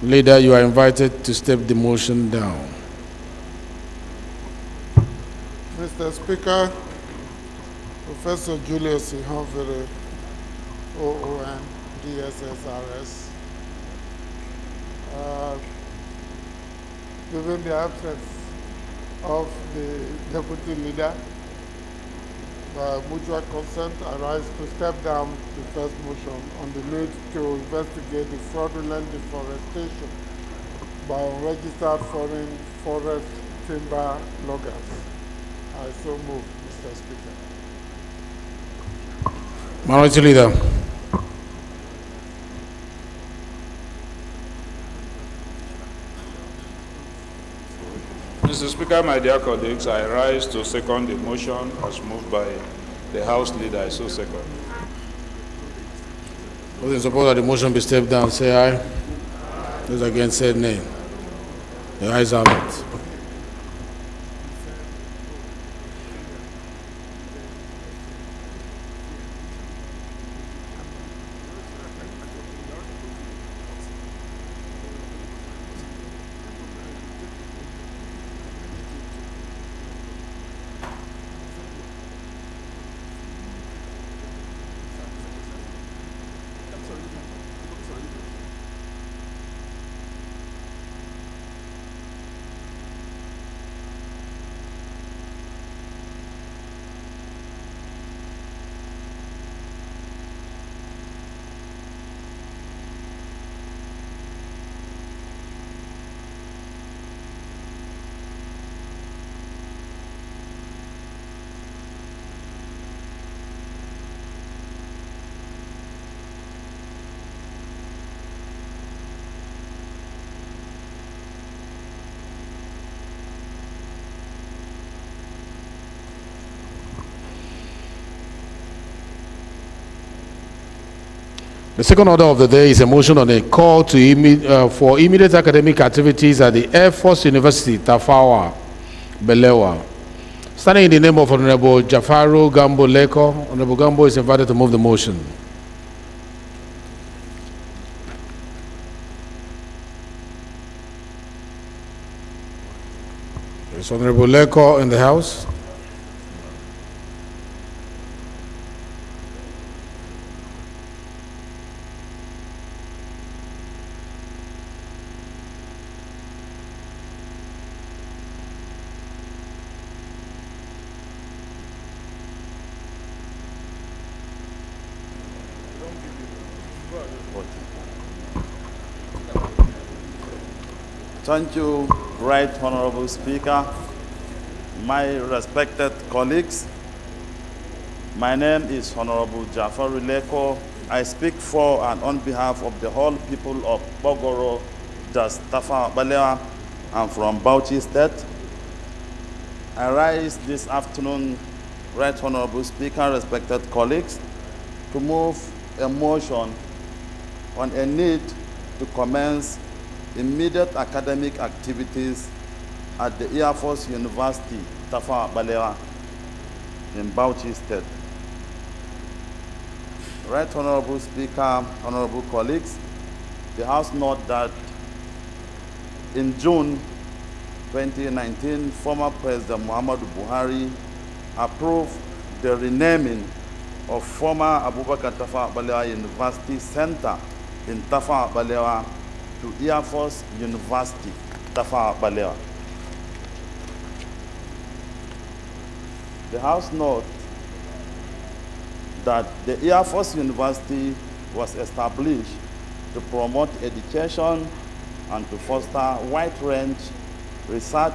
Leader, you are invited to step the motion down. Mr. Speaker, Professor Julius Ihanvere, OON, DSSRS. Given the absence of the Deputy Leader, by mutual consent, I rise to step down the first motion on the need to investigate the fraudulent deforestation by unregistered foreign forest timber loggers. I so move, Mr. Speaker. Minority Leader. Mr. Speaker, my dear colleagues, I rise to second the motion as moved by the House Leader. I so second. Those in support of the motion be stepped down, say aye. Those against, say nay. The ayes have it. The second order of the day is a motion on a call to for immediate academic activities at the Air Force University, Tafawa, Balewa. Standing in the name of Honorable Jafaru Gambo Leko, Honorable Gambo is invited to move the motion. Is Honorable Leko in the house? Thank you, Right Honorable Speaker, my respected colleagues. My name is Honorable Jafar Leko. I speak for and on behalf of the whole people of Bogoro, Tafawa Balewa, and from Bauchi State. I rise this afternoon, Right Honorable Speaker, respected colleagues, to move a motion on a need to commence immediate academic activities at the Air Force University, Tafawa Balewa, in Bauchi State. Right Honorable Speaker, honorable colleagues, the House note that in June 2019, former President Muhammadu Buhari approved the renaming of former Abubakar Tafawa Balewa University Center in Tafawa Balewa to Air Force University, Tafawa Balewa. The House notes that the Air Force University was established to promote education and to foster wide-range research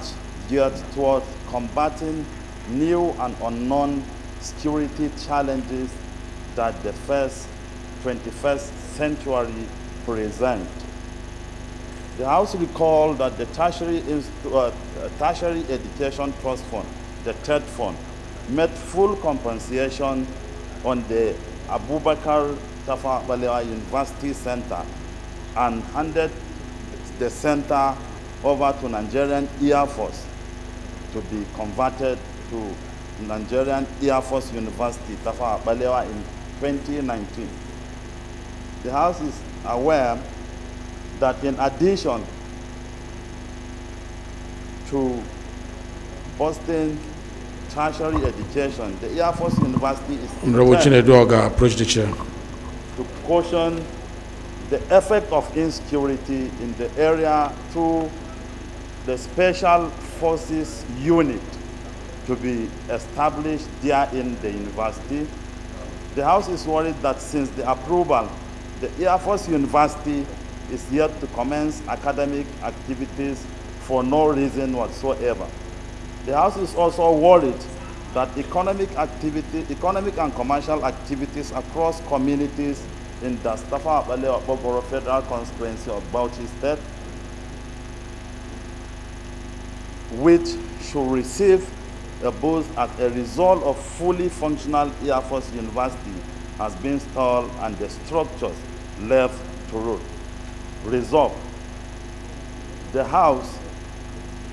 geared toward combating new and unknown security challenges that the first 21st century present. The House recalled that the Tertiary Education Trust Fund, the TED Fund, made full compensation on the Abubakar Tafawa Balewa University Center and handed the center over to Nigerian Air Force to be converted to Nigerian Air Force University, Tafawa Balewa, in 2019. The House is aware that in addition to boosting tertiary education, the Air Force University is Honorable Chinedu Oga, approach the chair. To caution the effect of insecurity in the area through the Special Forces Unit to be established there in the university. The House is worried that since the approval, the Air Force University is yet to commence academic activities for no reason whatsoever. The House is also worried that economic and commercial activities across communities in the Tafawa Balewa Bogoro Federal Constituency of Bauchi State, which should receive a boost as a result of fully functional Air Force University, has been stalled and the structures left to rot. Resolve. The House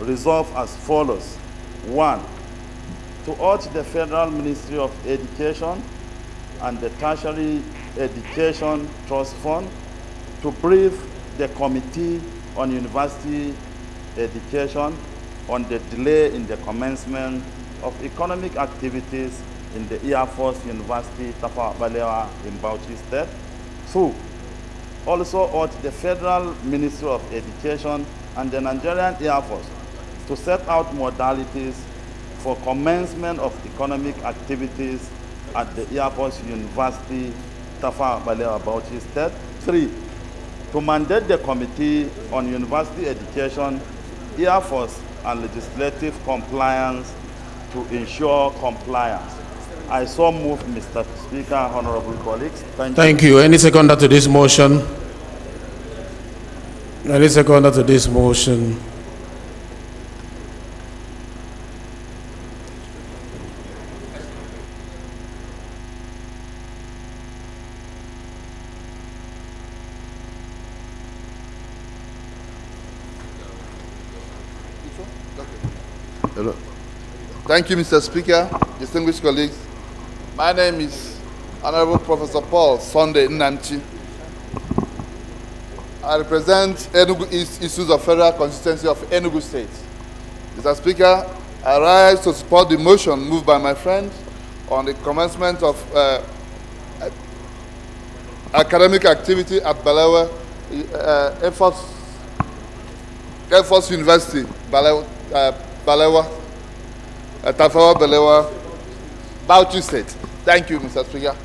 resolve as follows. 1. To urge the Federal Ministry of Education and the Tertiary Education Trust Fund to brief the Committee on University Education on the delay in the commencement of economic activities in the Air Force University, Tafawa Balewa in Bauchi State. 2. Also urge the Federal Ministry of Education and the Nigerian Air Force to set out modalities for commencement of economic activities at the Air Force University, Tafawa Balewa, Bauchi State. 3. To mandate the Committee on University Education, Air Force and legislative compliance to ensure compliance. I so move, Mr. Speaker, honorable colleagues. Thank you. Any seconder to this motion? Any seconder to this motion? Hello. Thank you, Mr. Speaker, distinguished colleagues. My name is Honorable Professor Paul Sunday Nnamchi. I represent Enugu East issues of Federal Constituency of Enugu State. Mr. Speaker, I rise to support the motion moved by my friend on the commencement of academic activity at Balewa, Air Force University, Balewa, Tafawa Balewa, Bauchi State. Thank you, Mr. Speaker.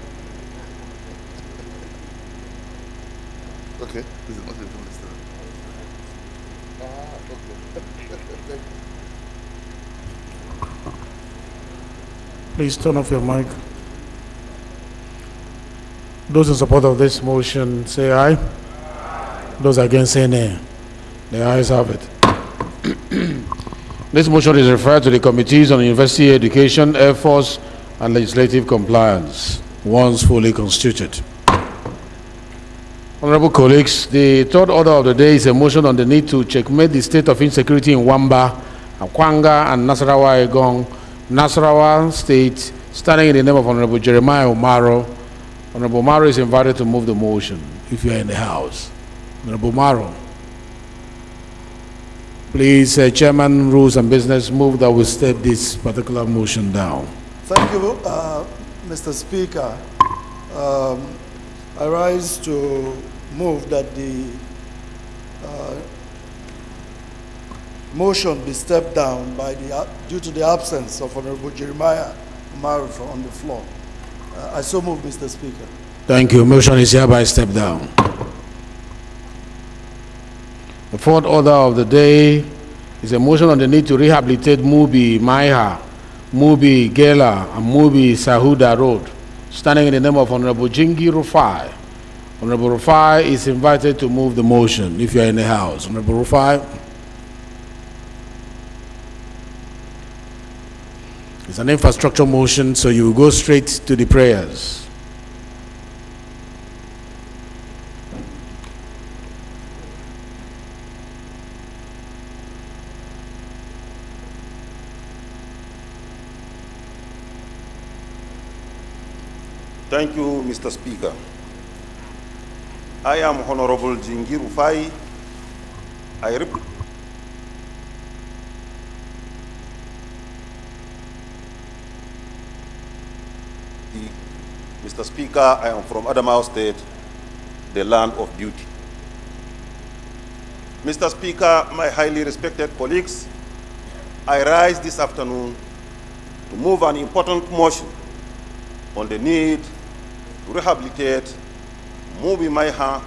Okay. This is not the minister. Okay. Please turn off your mic. Those in support of this motion say aye. Those against say nay. The ayes have it. This motion is referred to the Committees on University Education, Air Force, and Legislative Compliance, once fully constituted. Honorable colleagues, the third order of the day is a motion on the need to checkmate the state of insecurity in Wamba, Akwanga, and Nasarawa Egong, Nasarawa State, standing in the name of Honorable Jeremiah Omaro. Honorable Omaro is invited to move the motion, if you are in the House. Honorable Omaro. Please, Chairman, Rules and Business, move that we step this particular motion down. Thank you, Mr. Speaker. I rise to move that the motion be stepped down by due to the absence of Honorable Jeremiah Omaro on the floor. I so move, Mr. Speaker. Thank you. Motion is hereby stepped down. The fourth order of the day is a motion on the need to rehabilitate Mubi Maiha, Mubi Gela, and Mubi Sahuda Road, standing in the name of Honorable Jingi Rufai. Honorable Rufai is invited to move the motion if you are in the House. Honorable Rufai. It's an infrastructure motion, so you will go straight to the prayers. Thank you, Mr. Speaker. I am Honorable Jingi Rufai. Mr. Speaker, I am from Adamawa State, the land of beauty. Mr. Speaker, my highly respected colleagues, I rise this afternoon to move an important motion on the need to rehabilitate Mubi Maiha,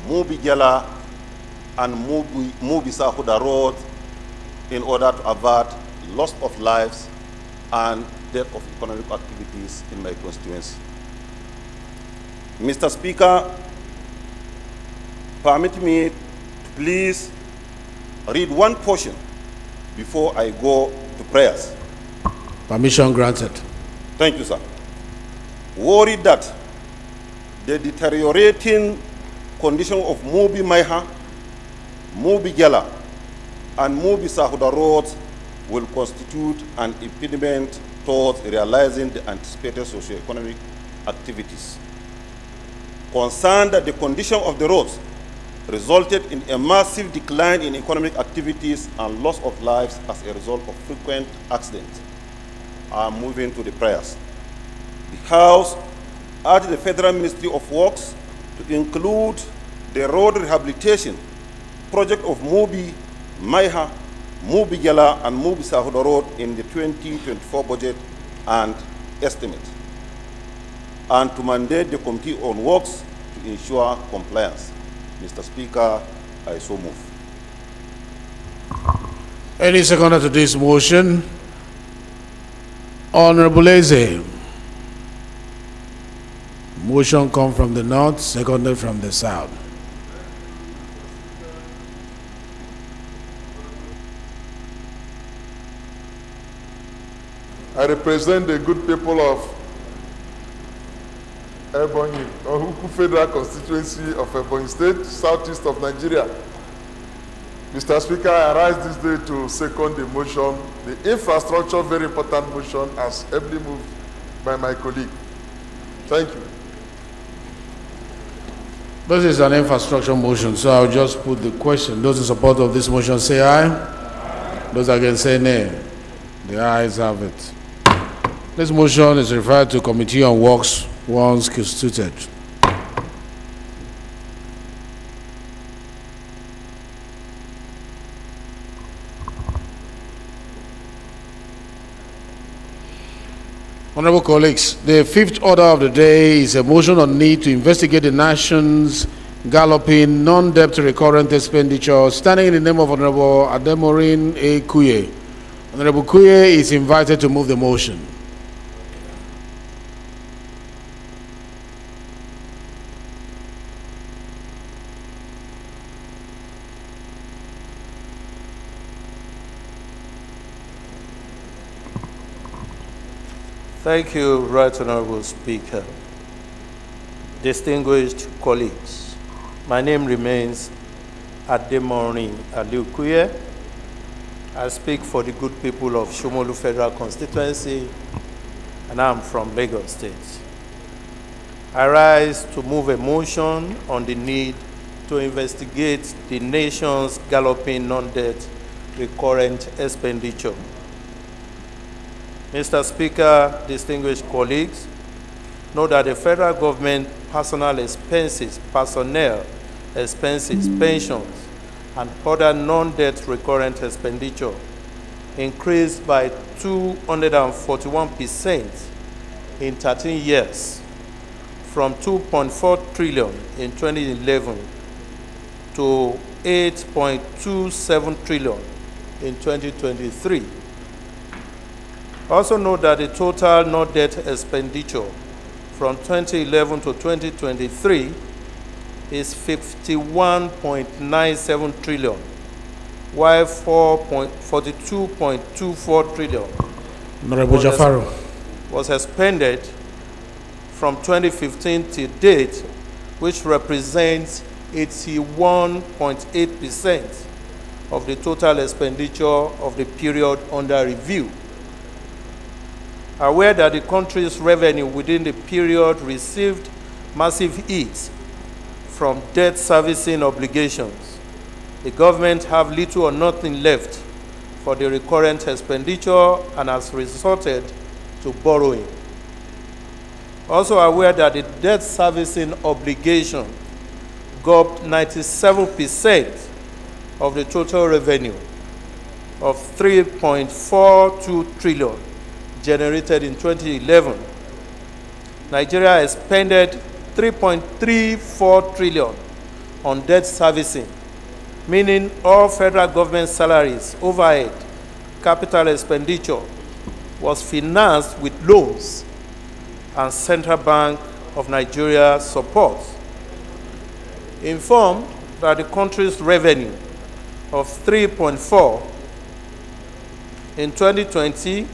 Mubi Gela, and Mubi Sahuda Road in order to avert loss of lives and death of economic activities in my constituency. Mr. Speaker, permit me to please read one portion before I go to prayers. Permission granted. Thank you, sir. Worried that the deteriorating condition of Mubi Maiha, Mubi Gela, and Mubi Sahuda roads will constitute an impediment towards realizing the anticipated socio-economic activities. Concerned that the condition of the roads resulted in a massive decline in economic activities and loss of lives as a result of frequent accidents, I am moving to the prayers. The House urged the Federal Ministry of Works to include the road rehabilitation project of Mubi Maiha, Mubi Gela, and Mubi Sahuda Road in the 2024 budget and estimate, and to mandate the Committee on Works to ensure compliance. Mr. Speaker, I so move. Any seconder to this motion? Honorable Eze. Motion come from the north, seconded from the south. I represent the good people of Ebonyi, Ohuku Federal Constituency of Ebonyi State, southeast of Nigeria. Mr. Speaker, I rise this day to second the motion, the infrastructure, very important motion, as ably moved by my colleague. Thank you. This is an infrastructure motion, so I'll just put the question. Those in support of this motion say aye. Aye. Those against say nay. The ayes have it. This motion is referred to Committee on Works once constituted. Honorable colleagues, the fifth order of the day is a motion on need to investigate the nation's galloping non-debt recurrent expenditure, standing in the name of Honorable Ademorin A. Kuye. Honorable Kuye is invited to move the motion. Thank you, Right Honorable Speaker. Distinguished colleagues, my name remains Ademorin Aliukuye. I speak for the good people of Shomolu Federal Constituency, and I'm from Lagos State. I rise to move a motion on the need to investigate the nation's galloping non-debt recurrent expenditure. Mr. Speaker, distinguished colleagues, know that the federal government personnel expenses, pensions, and other non-debt recurrent expenditure increased by 241% in 13 years, from 2.4 trillion in 2011 to 8.27 trillion in 2023. Also note that the total non-debt expenditure from 2011 to 2023 is 51.97 trillion, while 42.24 trillion was expended from 2015 to date, which represents 81.8% of the total expenditure of the period under review. Aware that the country's revenue within the period received massive hits from debt servicing obligations, the government have little or nothing left for the recurrent expenditure and has resorted to borrowing. Also aware that the debt servicing obligation gobbled 97% of the total revenue of 3.42 trillion generated in 2011. Nigeria expended 3.34 trillion on debt servicing, meaning all federal government salaries, overhead, capital expenditure was financed with loans and Central Bank of Nigeria support. Informed that the country's revenue of 3.4 in 2020,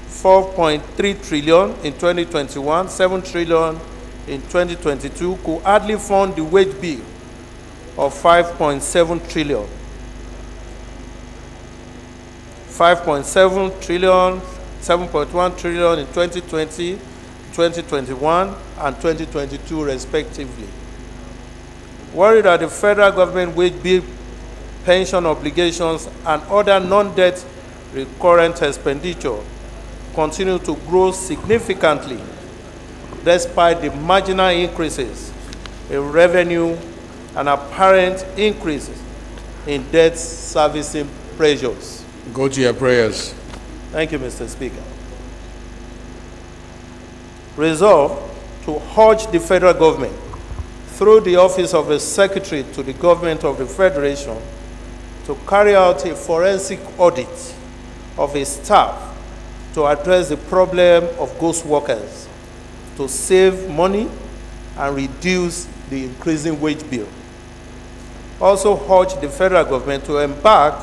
4.3 trillion in 2021, 7 trillion in 2022 could hardly fund the wage bill of 5.7 trillion. 5.7 trillion, 7.1 trillion in 2020, 2021, and 2022 respectively. Worried that the federal government wage bill, pension obligations, and other non-debt recurrent expenditure continue to grow significantly despite the marginal increases in revenue and apparent increases in debt servicing pressures. Go to your prayers. Thank you, Mr. Speaker. Resolve to urge the federal government through the Office of the Secretary to the Government of the Federation to carry out a forensic audit of its staff to address the problem of ghost workers, to save money and reduce the increasing wage bill. Also urge the federal government to embark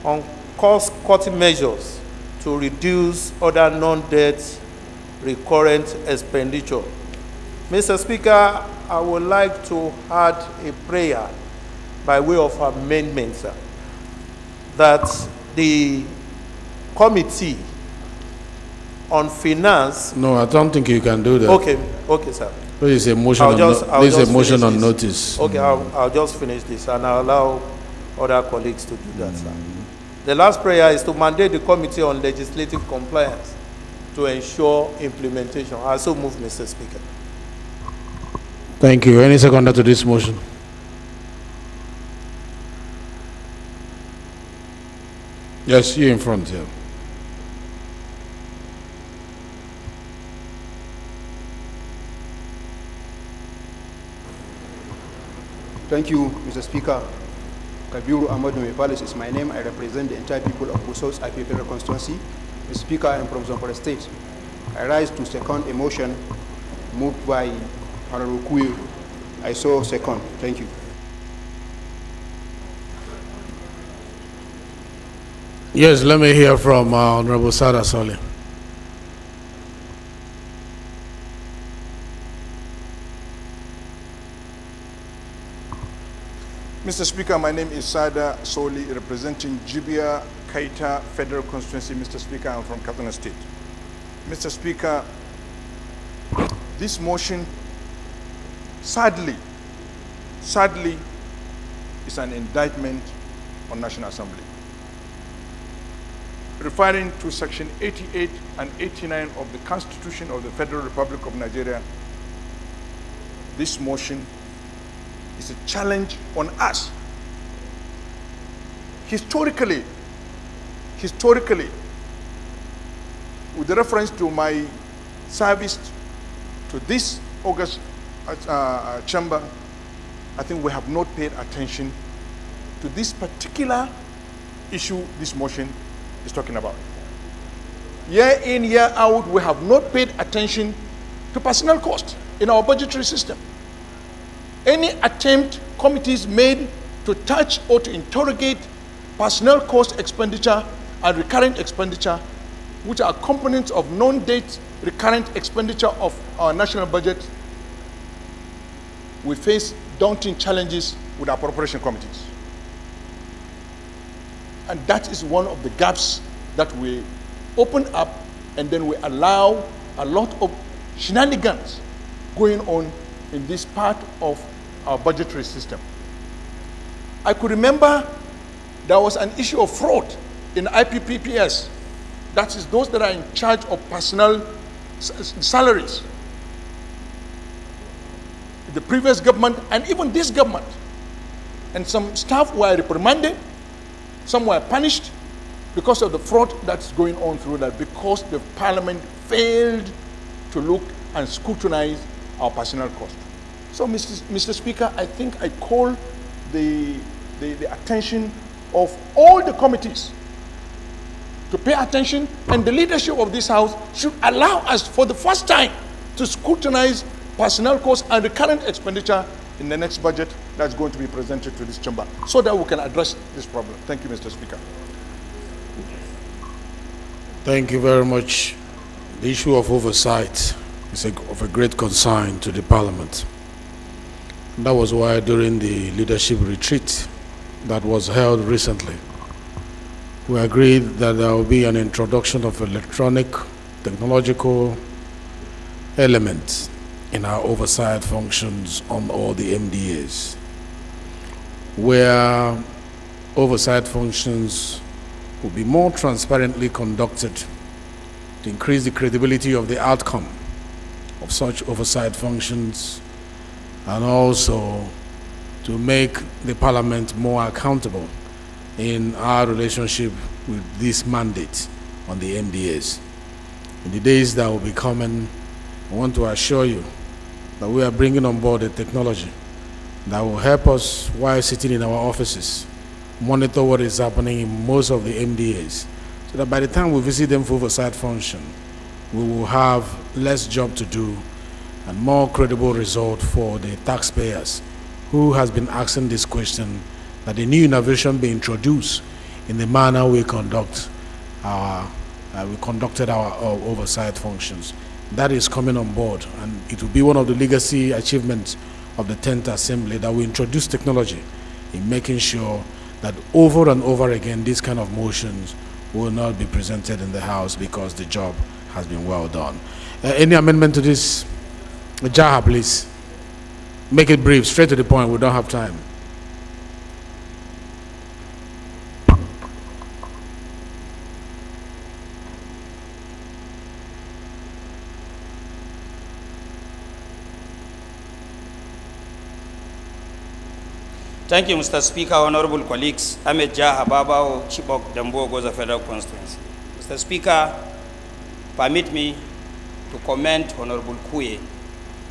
on cost-cutting measures to reduce other non-debt recurrent expenditure. Mr. Speaker, I would like to add a prayer by way of amendment, sir, that the committee on finance. No, I don't think you can do that. Okay, sir. This is a motion on notice. Okay, I'll just finish this and I'll allow other colleagues to do that, sir. The last prayer is to mandate the Committee on Legislative Compliance to ensure implementation. I so move, Mr. Speaker. Thank you. Any seconder to this motion? Yes, you in front here. Thank you, Mr. Speaker. Kabiru Ahmadu Mepalis is my name. I represent the entire people of Busos IP Federal Constituency. Mr. Speaker, I am from Zamfara State. I rise to second a motion moved by Honorable Kuyu. I so second. Thank you. Yes, let me hear from Honorable Sada Soli. Mr. Speaker, my name is Sada Soli, representing Jibia Kaita Federal Constituency. Mr. Speaker, I'm from Kaduna State. Mr. Speaker, this motion, sadly, is an indictment on National Assembly. Referring to Section 88 and 89 of the Constitution of the Federal Republic of Nigeria, this motion is a challenge on us. Historically, with the reference to my service to this August chamber, I think we have not paid attention to this particular issue this motion is talking about. Year in, year out, we have not paid attention to personnel cost in our budgetary system. Any attempt committees made to touch or to interrogate personnel cost expenditure and recurrent expenditure, which are components of non-date recurrent expenditure of our national budget, we face daunting challenges with our appropriation committees. And that is one of the gaps that we open up, and then we allow a lot of shenanigans going on in this part of our budgetary system. I could remember there was an issue of fraud in IPPPS. That is those that are in charge of personnel salaries. The previous government and even this government. And some staff were reprimanded, some were punished because of the fraud that's going on through that, because the parliament failed to look and scrutinize our personnel cost. So, Mr. Speaker, I think I call the attention of all the committees to pay attention, and the leadership of this House should allow us for the first time to scrutinize personnel costs and recurrent expenditure in the next budget that's going to be presented to this chamber, so that we can address this problem. Thank you, Mr. Speaker. Thank you very much. The issue of oversight is of a great concern to the Parliament. That was why during the leadership retreat that was held recently, we agreed that there will be an introduction of electronic technological elements in our oversight functions on all the MDAs, where oversight functions will be more transparently conducted to increase the credibility of the outcome of such oversight functions, and also to make the Parliament more accountable in our relationship with this mandate on the MDAs. In the days that will be coming, I want to assure you that we are bringing on board a technology that will help us, while sitting in our offices, monitor what is happening in most of the MDAs, so that by the time we visit them for oversight function, we will have less job to do and more credible result for the taxpayers who has been asking this question, that the new innovation be introduced in the manner we conducted our oversight functions. That is coming on board, and it will be one of the legacy achievements of the 10th Assembly that we introduce technology in making sure that over and over again these kind of motions will not be presented in the House, because the job has been well done. Any amendment to this? Jaha, please. Make it brief, straight to the point. We don't have time. Thank you, Mr. Speaker, honorable colleagues. Ahmed Jaha Babao, Chibok, Dambo, Goza Federal Constituency. Mr. Speaker, permit me to commend Honorable Kuye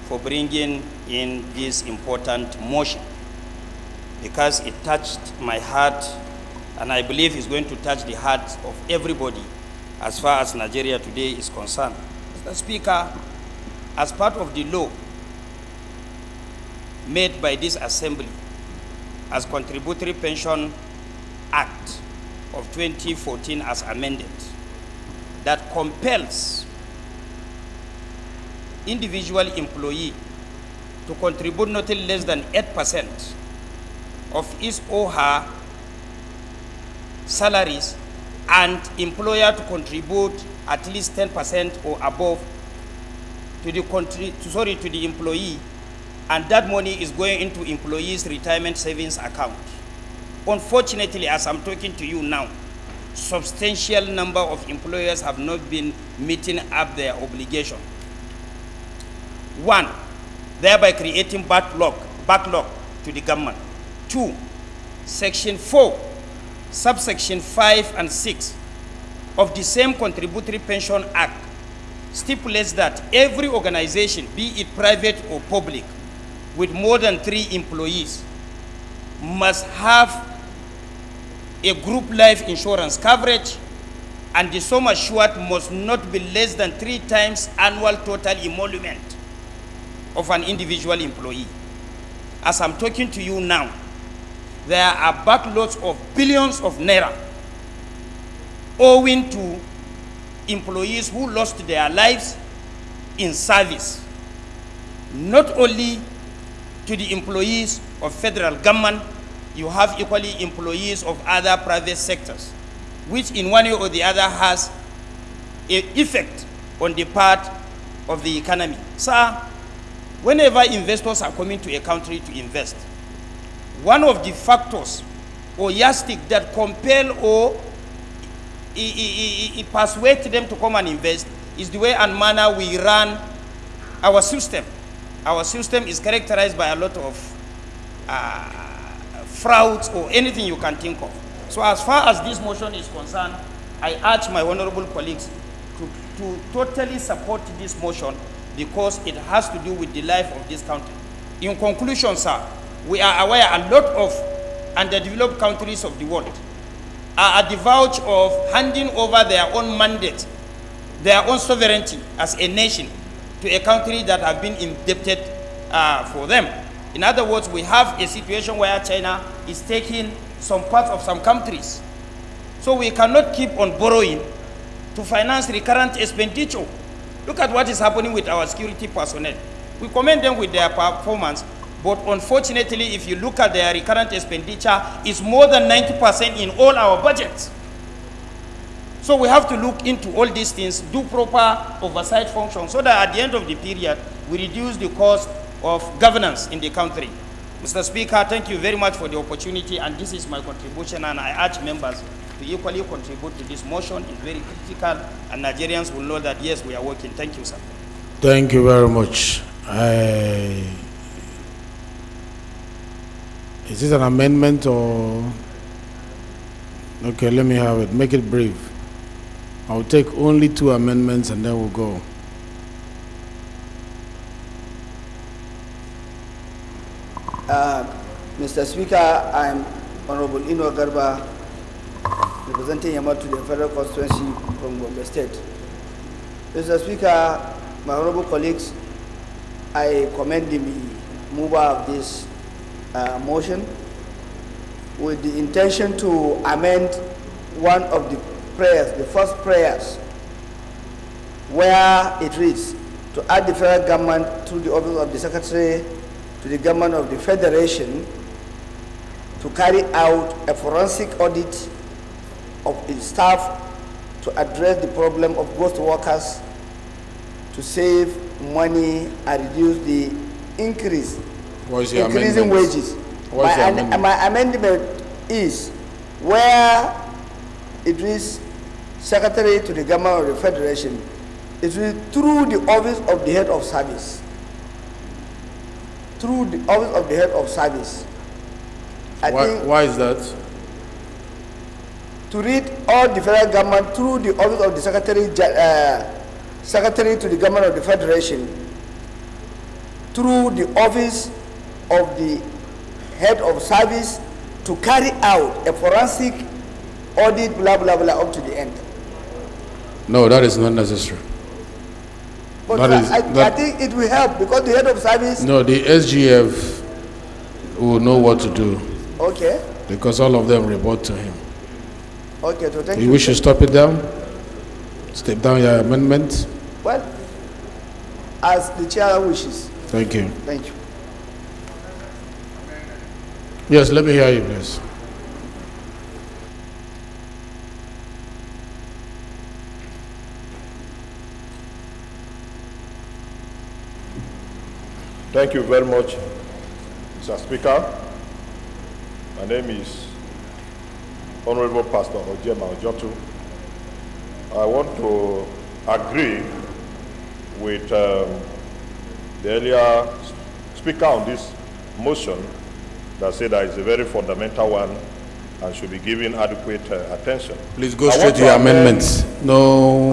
for bringing in this important motion, because it touched my heart, and I believe it's going to touch the hearts of everybody as far as Nigeria today is concerned. Mr. Speaker, as part of the law made by this Assembly as Contributory Pension Act of 2014 as amended, that compels individual employee to contribute not less than 8% of his or her salaries, and employer to contribute at least 10% or above to the employee, and that money is going into employees' retirement savings account. Unfortunately, as I'm talking to you now, substantial number of employers have not been meeting up their obligation. One, thereby creating backlog to the government. Two, Section 4, subsection 5 and 6 of the same Contributory Pension Act stipulates that every organization, be it private or public, with more than 3 employees must have a group life insurance coverage, and the sum assured must not be less than 3 times annual total emolument of an individual employee. As I'm talking to you now, there are backlogs of billions of naira owing to employees who lost their lives in service, not only to the employees of federal government, you have equally employees of other private sectors, which in one way or the other has an effect on the part of the economy. Sir, whenever investors are coming to a country to invest, one of the factors or yardstick that compel or persuade them to come and invest is the way and manner we run our system. Our system is characterized by a lot of frauds or anything you can think of. So as far as this motion is concerned, I urge my honorable colleagues to totally support this motion because it has to do with the life of this country. In conclusion, sir, we are aware a lot of underdeveloped countries of the world are at the verge of handing over their own mandate, their own sovereignty as a nation to a country that have been indebted for them. In other words, we have a situation where China is taking some parts of some countries. So we cannot keep on borrowing to finance recurrent expenditure. Look at what is happening with our security personnel. We commend them with their performance, but unfortunately, if you look at their recurrent expenditure, it's more than 90% in all our budgets. So we have to look into all these things, do proper oversight function, so that at the end of the period, we reduce the cost of governance in the country. Mr. Speaker, thank you very much for the opportunity, and this is my contribution, and I urge members to equally contribute to this motion. It's very critical, and Nigerians will know that, yes, we are working. Thank you, sir. Thank you very much. Is this an amendment or? Okay, let me have it. Make it brief. I'll take only 2 amendments and then we'll go. Mr. Speaker, I'm Honorable Ino Garba, representing Yamatu to the Federal Constituency from Gombe State. Mr. Speaker, my honorable colleagues, I commend the mover of this motion with the intention to amend one of the prayers, the first prayers, where it reads, to add the federal government through the office of the Secretary to the government of the Federation to carry out a forensic audit of its staff to address the problem of ghost workers, to save money and reduce the increasing wages. My amendment is where it is Secretary to the Government of the Federation, it will be through the office of the head of service. Through the office of the head of service. Why is that? To read all the federal government through the office of the Secretary to the Government of the Federation, through the office of the head of service to carry out a forensic audit, blah, blah, blah, up to the end. No, that is not necessary. But I think it will help because the head of service... No, the SGF will know what to do. Okay. Because all of them report to him. Okay, so thank you. You wish to stop it down? Step down your amendment? Well, as the chair wishes. Thank you. Thank you. Yes, let me hear you, please. Thank you very much, Mr. Speaker. My name is Honorable Pastor Ojema Ojotu. I want to agree with the earlier speaker on this motion that said that it's a very fundamental one and should be given adequate attention. Please go straight to your amendments. No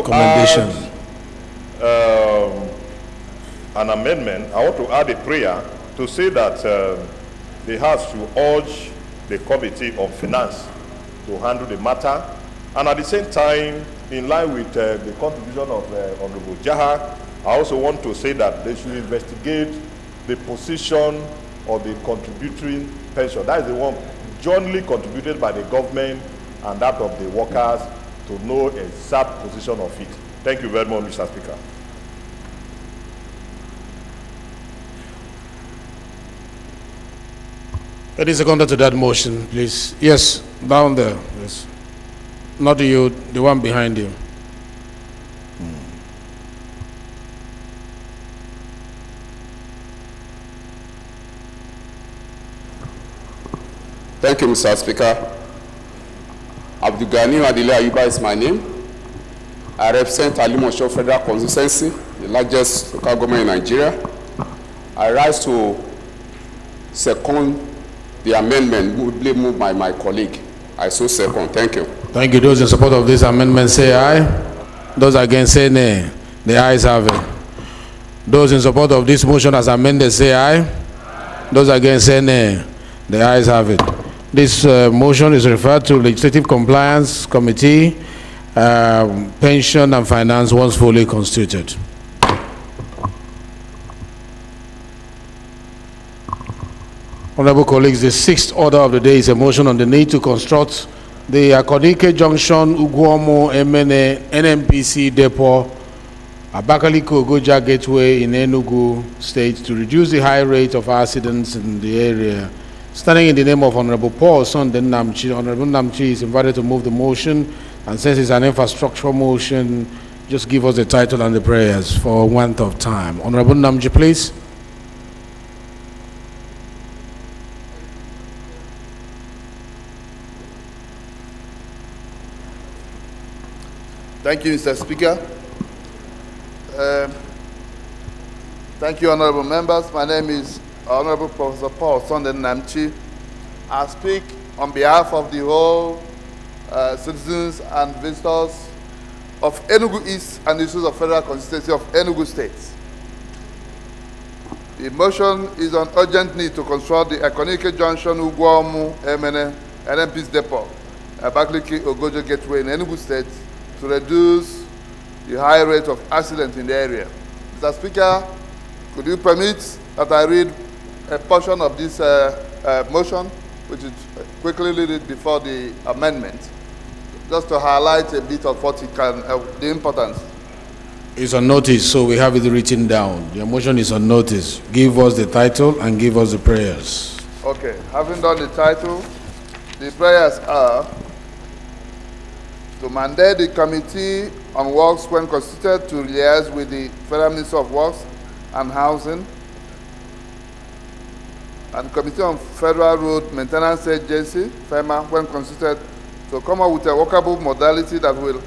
commendation. An amendment. I want to add a prayer to say that the House should urge the Committee on Finance to handle the matter, and at the same time, in line with the contribution of Honorable Jaha, I also want to say that they should investigate the position of the contributory pension. That is the one jointly contributed by the government and that of the workers, to know exact position of it. Thank you very much, Mr. Speaker. Any seconder to that motion, please? Yes, down there. Yes. Not you, the one behind you. Thank you, Mr. Speaker. Abdul Ghani Adile Ayuba is my name. I represent Alimosho Federal Constituency, the largest local government in Nigeria. I rise to second the amendment moved by my colleague. I so second. Thank you. Thank you. Those in support of this amendment say aye. Those against say nay. The ayes have it. Those in support of this motion as amended say aye. Those against say nay. The ayes have it. This motion is referred to Legislative Compliance Committee, Pension and Finance once fully constituted. Honorable colleagues, the sixth order of the day is a motion on the need to construct the Akonike Junction, Ugwomo, Emene, NNPC depot, Abakaliki Ogoja Gateway in Enugu State to reduce the high rate of accidents in the area. Standing in the name of Honorable Paul Sunday Namchi, Honorable Namchi is invited to move the motion, and since it's an infrastructure motion, just give us the title and the prayers for want of time. Honorable Namchi, please. Thank you, Mr. Speaker. Thank you, honorable members. My name is Honorable Professor Paul Sunday Namchi. I speak on behalf of the whole citizens and visitors of Enugu East and the issues of Federal Constituency of Enugu State. The motion is on urgent need to construct the Akonike Junction, Ugwomu, Emene, NNP's depot, Abakaliki Ogoja Gateway in Enugu State to reduce the high rate of accidents in the area. Mr. Speaker, could you permit that I read a portion of this motion, which is quickly read it before the amendment, just to highlight a bit of what it can, the importance. It's on notice, so we have it written down. Your motion is on notice. Give us the title and give us the prayers. Okay, having done the title, the prayers are to mandate the Committee on Works when constituted to liaise with the Federal Minister of Works and Housing and Committee on Federal Road Maintenance Agency, FEMA, when constituted to come up with a workable modality that will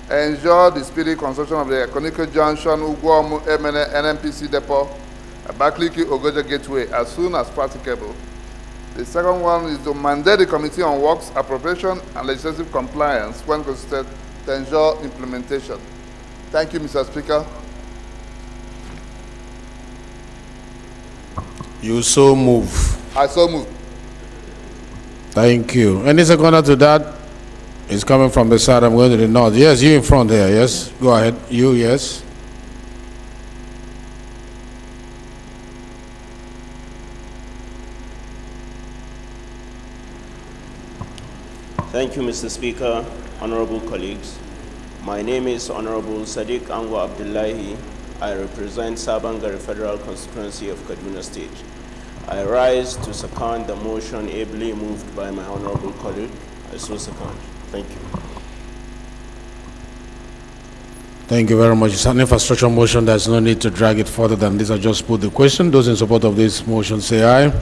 ensure the speedy construction of the Akonike Junction, Ugwomu, Emene, NNPC depot, Abakaliki Ogoja Gateway as soon as practicable. The second one is to mandate the Committee on Works, Appropriation and Legislative Compliance when constituted to ensure implementation. Thank you, Mr. Speaker. You so move. I so move. Thank you. Any seconder to that? It's coming from the side. I'm going to the north. Yes, you in front there. Yes, go ahead. You, yes. Thank you, Mr. Speaker, honorable colleagues. My name is Honorable Sadiq Anwar Abdullahi. I represent Sabangari Federal Constituency of Kaduna State. I rise to second the motion ably moved by my honorable colleague. I so second. Thank you. Thank you very much. It's an infrastructure motion. There's no need to drag it further than this. I just put the question. Those in support of this motion say aye.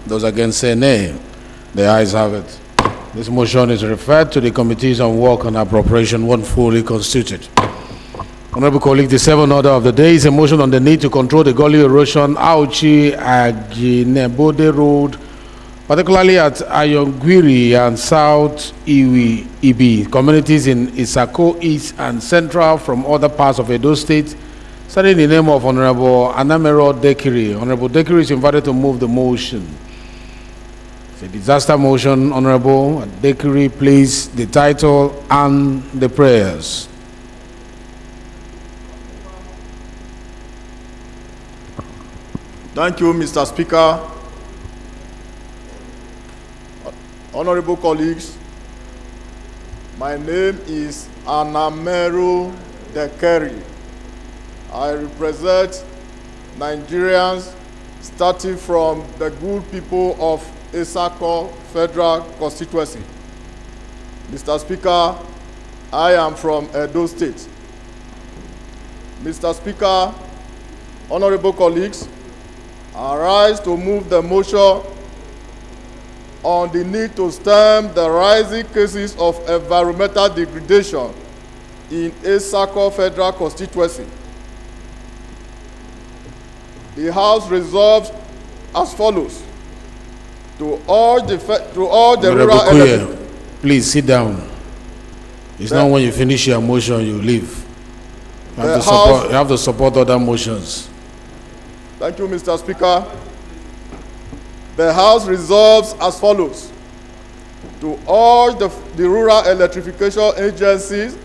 Those against say nay. The ayes have it. This motion is referred to the Committees on Work and Appropriation, one fully constituted. Honorable colleague, the seventh order of the day is a motion on the need to control the gully erosion, Auchi Aginebode Road, particularly at Ayongwiri and South Ibi communities in Isako East and Central from other parts of Edo State, starting in the name of Honorable Anamero Dekiri. Honorable Dekiri is invited to move the motion. It's a disaster motion. Honorable Dekiri, please, the title and the prayers. Thank you, Mr. Speaker. Honorable colleagues, my name is Anameru Dekeri. I represent Nigerians starting from the good people of Esako Federal Constituency. Mr. Speaker, I am from Edo State. Mr. Speaker, honorable colleagues, I rise to move the motion on the need to stem the rising cases of environmental degradation in Esako Federal Constituency. The House resolves as follows: to all the rural Kuye, please sit down. It's not when you finish your motion you leave. You have to support other motions. Thank you, Mr. Speaker. The House resolves as follows: to all the rural electrification agencies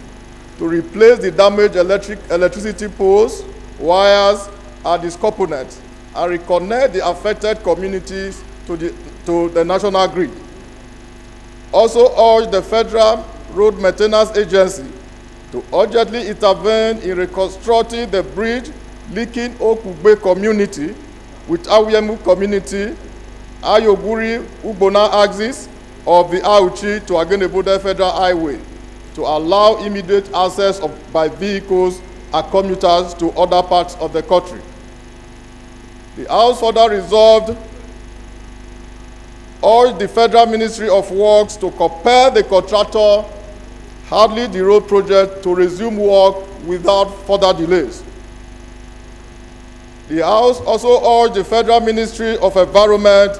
to replace the damaged electricity poles, wires, and its components, and reconnect the affected communities to the national grid. Also urge the Federal Road Maintenance Agency to urgently intervene in reconstructing the bridge linking Okugbe community with Awiyemu community, Ayoguri Ugbona axis of the Auchi to Agenebode Federal Highway to allow immediate access by vehicles and commuters to other parts of the country. The House further resolved urged the Federal Ministry of Works to compel the contractor Hardly the road project to resume work without further delays. The House also urged the Federal Ministry of Environment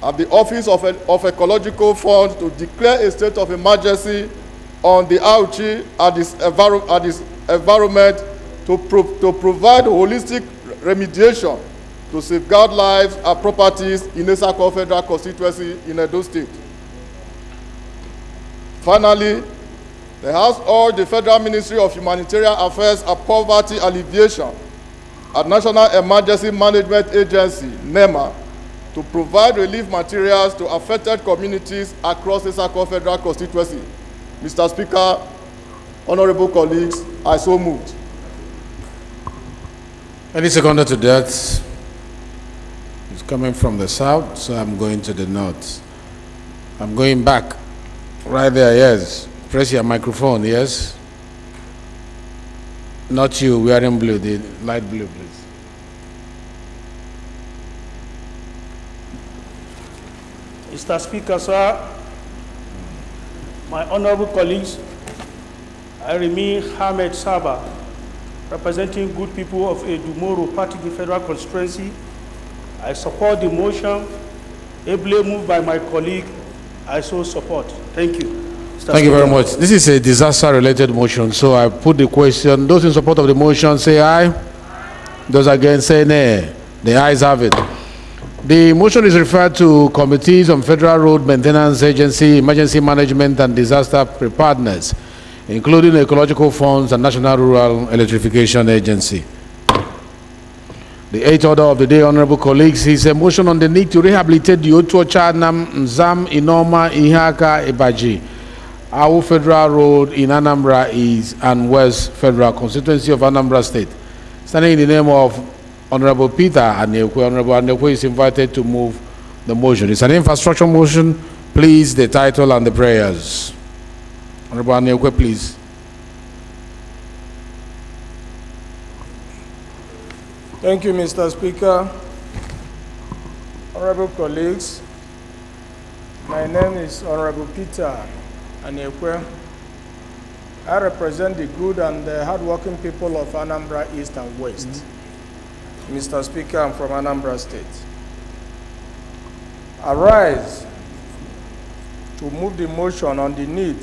and the Office of Ecological Fund to declare a state of emergency on the Auchi and its environment to provide holistic remediation to safeguard lives and properties in Esako Federal Constituency in Edo State. Finally, the House urged the Federal Ministry of Humanitarian Affairs and Poverty Alleviation and National Emergency Management Agency, NEMA, to provide relief materials to affected communities across the Esako Federal Constituency. Mr. Speaker, honorable colleagues, I so moved. Any seconder to that? It's coming from the south, so I'm going to the north. I'm going back. Right there, yes. Press your microphone, yes. Not you, wearing blue, the light blue, please. Mr. Speaker, sir, my honorable colleagues, I remain Hamed Saba, representing good people of Edumoro Party, the Federal Constituency. I support the motion ably moved by my colleague. I so support. Thank you. Thank you very much. This is a disaster-related motion, so I put the question. Those in support of the motion say aye. Those against say nay. The ayes have it. The motion is referred to committees on Federal Road Maintenance Agency, Emergency Management and Disaster Preparedness, including Ecological Funds and National Rural Electrification Agency. The eighth order of the day, honorable colleagues, is a motion on the need to rehabilitate the Otuocha Nam Nzam Inoma Ihaka Ibaji, our Federal Road in Anambra East and West Federal Constituency of Anambra State. Standing in the name of Honorable Peter Anekwe, Honorable Anekwe is invited to move the motion. It's an infrastructure motion. Please, the title and the prayers. Honorable Anekwe, please. Thank you, Mr. Speaker. Honorable colleagues, my name is Honorable Peter Anekwe. I represent the good and the hardworking people of Anambra East and West. Mr. Speaker, I'm from Anambra State. I rise to move the motion on the need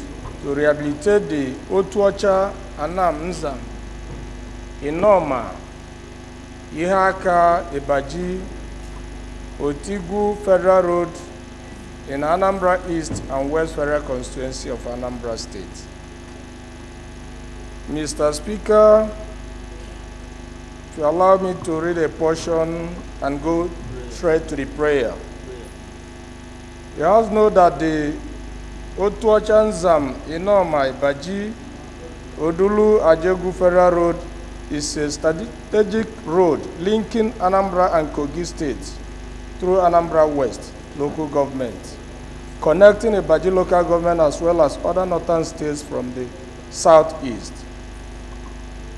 to rehabilitate the Otuocha Anam Nzam, Inoma, Ihaka Ibaji, Otigu Federal Road in Anambra East and West Federal Constituency of Anambra State. Mr. Speaker, If you allow me to read a portion and go straight to the prayer. You also know that the Otuachanzam Inoma Baji Odulu Ajegu Federal Road is a strategic road linking Anambra and Kogi states through Anambra West local government, connecting a Baji local government as well as other northern states from the southeast.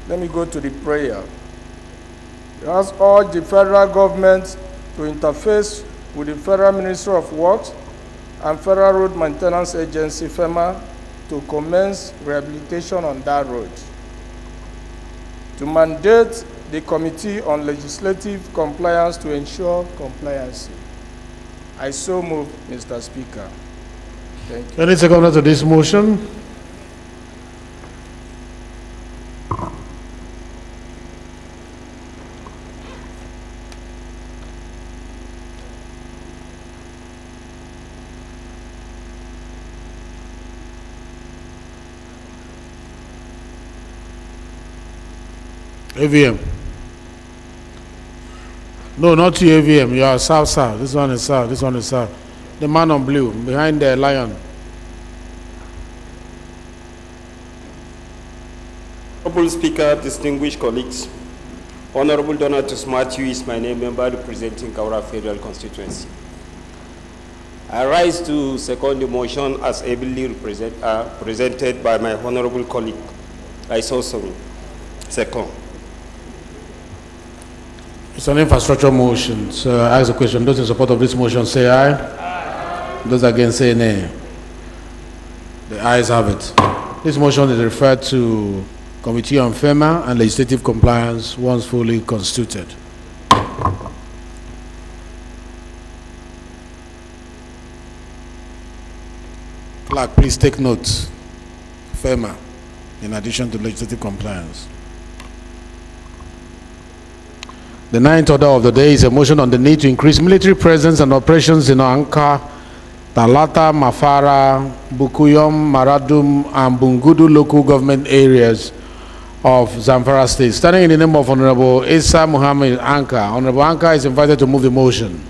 Let me go to the prayer. We ask all the federal government to interface with the Federal Ministry of Works and Federal Road Maintenance Agency, FEMA, to commence rehabilitation on that road. To mandate the Committee on Legislative Compliance to ensure compliance. I so move, Mr. Speaker. Thank you. Any seconder to this motion? AVM. No, not you, AVM. You are south. This one is south. This one is south. The man on blue, behind the lion. Honorable Speaker, distinguished colleagues, Honorable Donatus Matthew is my name, member representing Kaura Federal Constituency. I rise to second the motion as ably presented by my honorable colleague. I so second. It's an infrastructure motion, so I ask a question. Those in support of this motion say aye. Aye. Those against say nay. The ayes have it. This motion is referred to Committee on FEMA and Legislative Compliance once fully constituted. Clerk, please take note. FEMA, in addition to Legislative Compliance. The ninth order of the day is a motion on the need to increase military presence and operations in Anka, Talata, Mafara, Bukuyum, Maradum, and Bungudu local government areas of Zamfara State. Standing in the name of Honorable Isa Muhammad Anka, Honorable Anka is invited to move the motion.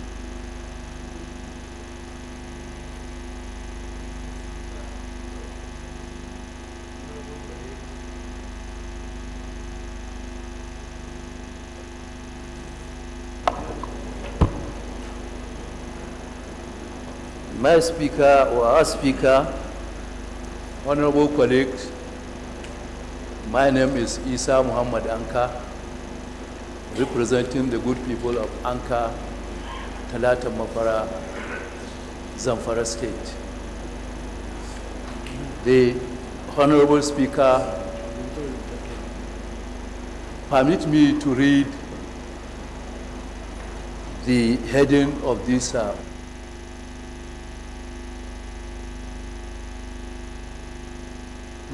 My speaker or our speaker, honorable colleagues, my name is Isa Muhammad Anka, representing the good people of Anka, Talata Mafara, Zamfara State. The honorable speaker, permit me to read the heading of this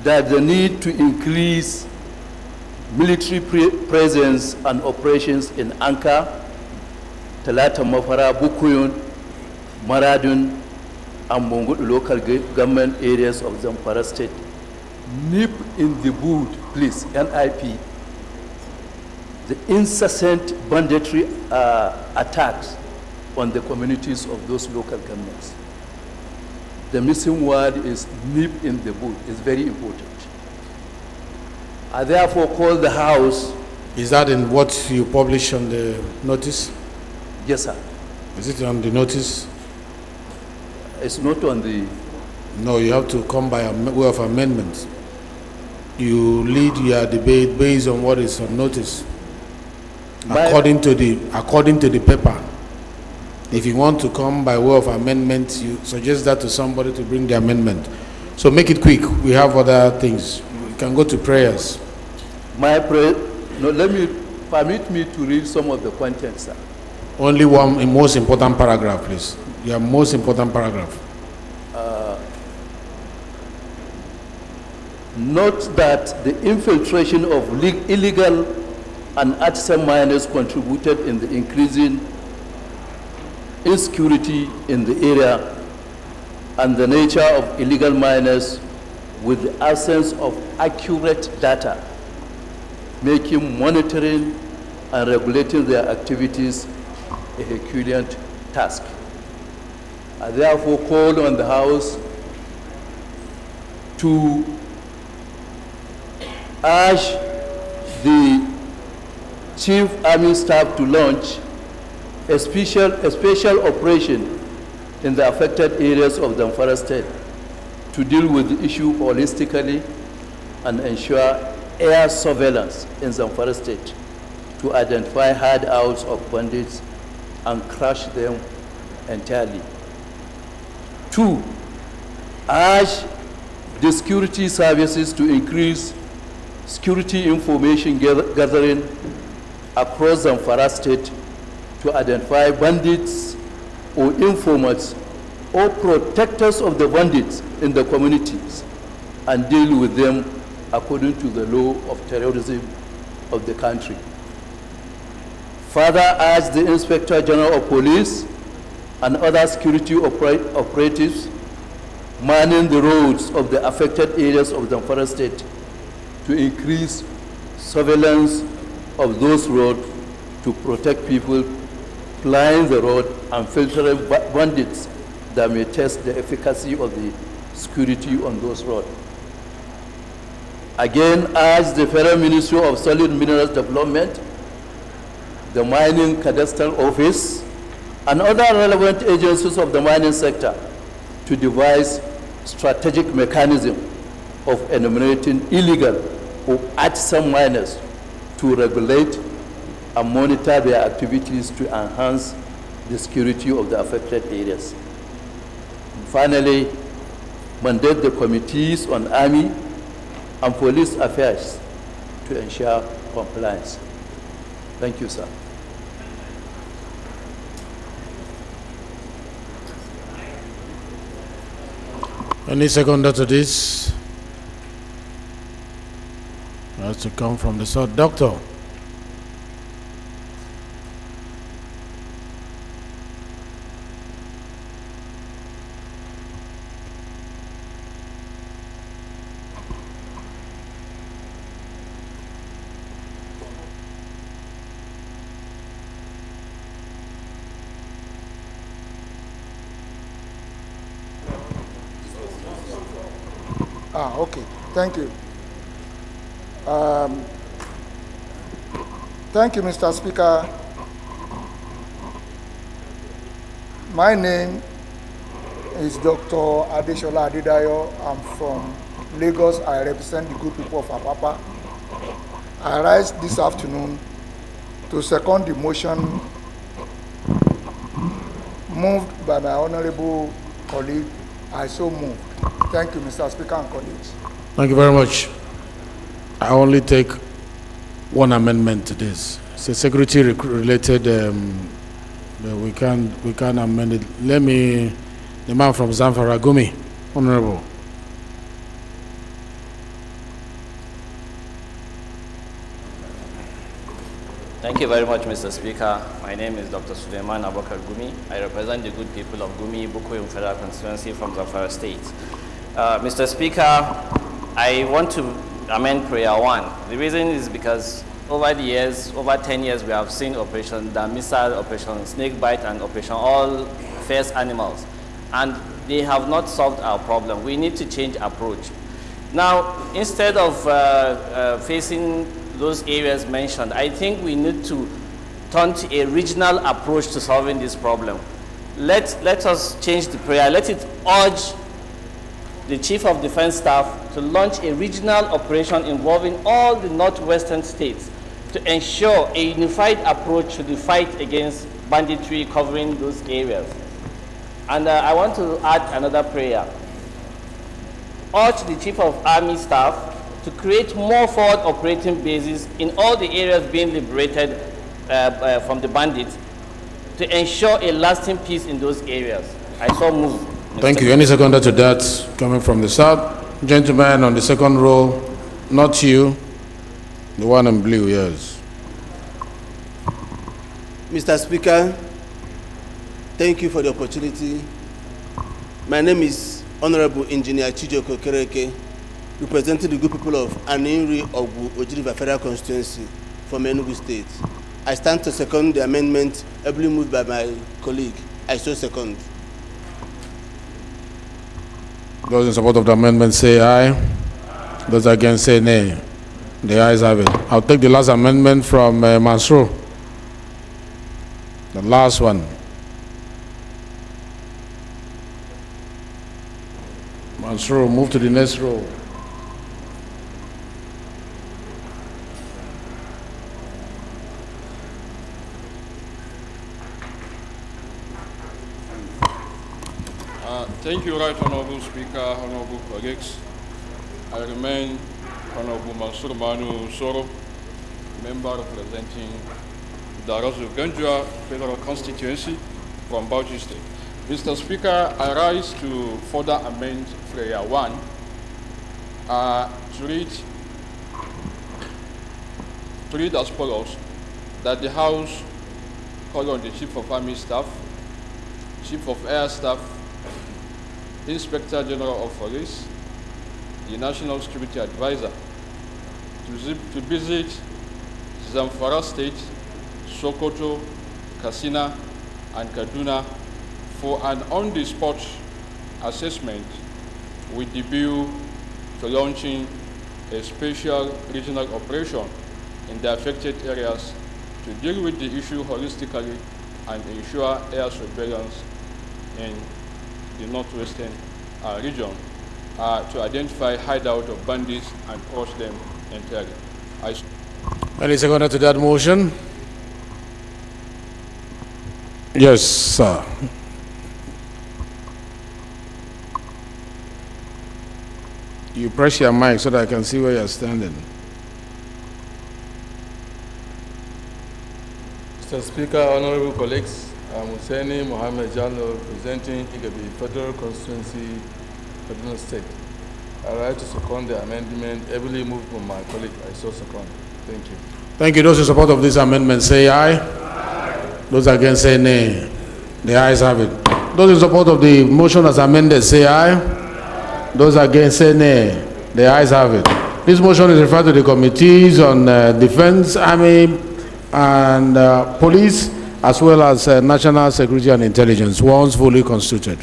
that the need to increase military presence and operations in Anka, Talata Mafara, Bukuyun, Maradun, and Bungudu local government areas of Zamfara State. Nip in the bud, please, NIP, the incessant banditry attacks on the communities of those local governments. The missing word is nip in the bud. It's very important. I therefore call the House. Is that in what you publish on the notice? Yes, sir. Is it on the notice? It's not on the... No, you have to come by a way of amendment. You lead your debate based on what is on notice. According to the paper. If you want to come by way of amendment, you suggest that to somebody to bring the amendment. So make it quick. We have other things. You can go to prayers. Permit me to read some of the contents, sir. Only one most important paragraph, please. Your most important paragraph. Note that the infiltration of illegal and artisan miners contributed in the increasing insecurity in the area and the nature of illegal miners with the absence of accurate data, making monitoring and regulating their activities a Herculean task. I therefore call on the House to urge the Chief Army Staff to launch a special operation in the affected areas of Zamfara State to deal with the issue holistically and ensure air surveillance in Zamfara State to identify hideouts of bandits and crush them entirely. 2, urge the security services to increase security information gathering across Zamfara State to identify bandits or informants or protectors of the bandits in the communities and deal with them according to the law of terrorism of the country. Further, urge the Inspector General of Police and other security operatives manning the roads of the affected areas of Zamfara State to increase surveillance of those roads to protect people plying the road and filtering bandits that may test the efficacy of the security on those roads. Again, urge the Federal Ministry of Solid Minerals Development, the Mining Cadastral Office, and other relevant agencies of the mining sector to devise strategic mechanism of eliminating illegal or artisan miners to regulate and monitor their activities to enhance the security of the affected areas. And finally, mandate the committees on army and police affairs to ensure compliance. Thank you, sir. Any seconder to this? Has to come from the sword. Doctor. Okay, thank you. Thank you, Mr. Speaker. My name is Dr. Adeshola Adedayo. I'm from Lagos. I represent the good people of Apapa. I rise this afternoon to second the motion moved by my honorable colleague. I so moved. Thank you, Mr. Speaker and colleagues. Thank you very much. I only take one amendment to this. It's a security related. We can amend it. Let me, the man from Zamfara, Gumi, Honorable. Thank you very much, Mr. Speaker. My name is Dr. Suleiman Abubakar Gumi. I represent the good people of Gumi, Bukuyum Federal Constituency from Zamfara State. Mr. Speaker, I want to amend Prayer 1. The reason is because over the years, over 10 years, we have seen Operation Damisa, Operation Snakebite, and Operation All Fierce Animals. And they have not solved our problem. We need to change approach. Now, instead of facing those areas mentioned, I think we need to turn to a regional approach to solving this problem. Let us change the prayer. Let it urge the Chief of Defense Staff to launch a regional operation involving all the northwestern states to ensure a unified approach to the fight against banditry covering those areas. And I want to add another prayer. Urge the Chief of Army Staff to create more forward operating bases in all the areas being liberated from the bandits to ensure a lasting peace in those areas. I so move. Thank you. Any seconder to that coming from the south? Gentleman on the second row, not you, the one in blue, yes. Mr. Speaker, thank you for the opportunity. My name is Honorable Engineer Chijoko Kereke, representing the good people of Aninri Ogu Ojiriva Federal Constituency from Enugu State. I stand to second the amendment ably moved by my colleague. I so second. Those in support of the amendment say aye. Those against say nay. The ayes have it. I'll take the last amendment from Mansour. The last one. Mansour, move to the next row. Thank you, Right Honorable Speaker, Honorable colleagues. I remain Honorable Mansour Manu Soro, member representing the Razu Ganjua Federal Constituency from Bauchi State. Mr. Speaker, I rise to further amend Prayer 1 to read as follows, that the House call on the Chief of Army Staff, Chief of Air Staff, Inspector General of Police, the National Security Advisor, to visit Zamfara State, Sokoto, Katsina, and Kaduna for an on-the-spot assessment with the view to launching a special regional operation in the affected areas to deal with the issue holistically and ensure air surveillance in the northwestern region to identify hideout of bandits and crush them entirely. Any seconder to that motion? Yes, sir. You press your mic so that I can see where you're standing. Mr. Speaker, honorable colleagues, I'm Hussaini Mohammed Jallo, representing Igabi Federal Constituency, Kaduna State. I rise to second the amendment heavily moved by my colleague. I so second. Thank you. Thank you. Those in support of this amendment say aye. Aye. Those against say nay. The ayes have it. Those in support of the motion as amended say aye. Aye. Those against say nay. The ayes have it. This motion is referred to the committees on defense, army, and police, as well as national security and intelligence, once fully constituted.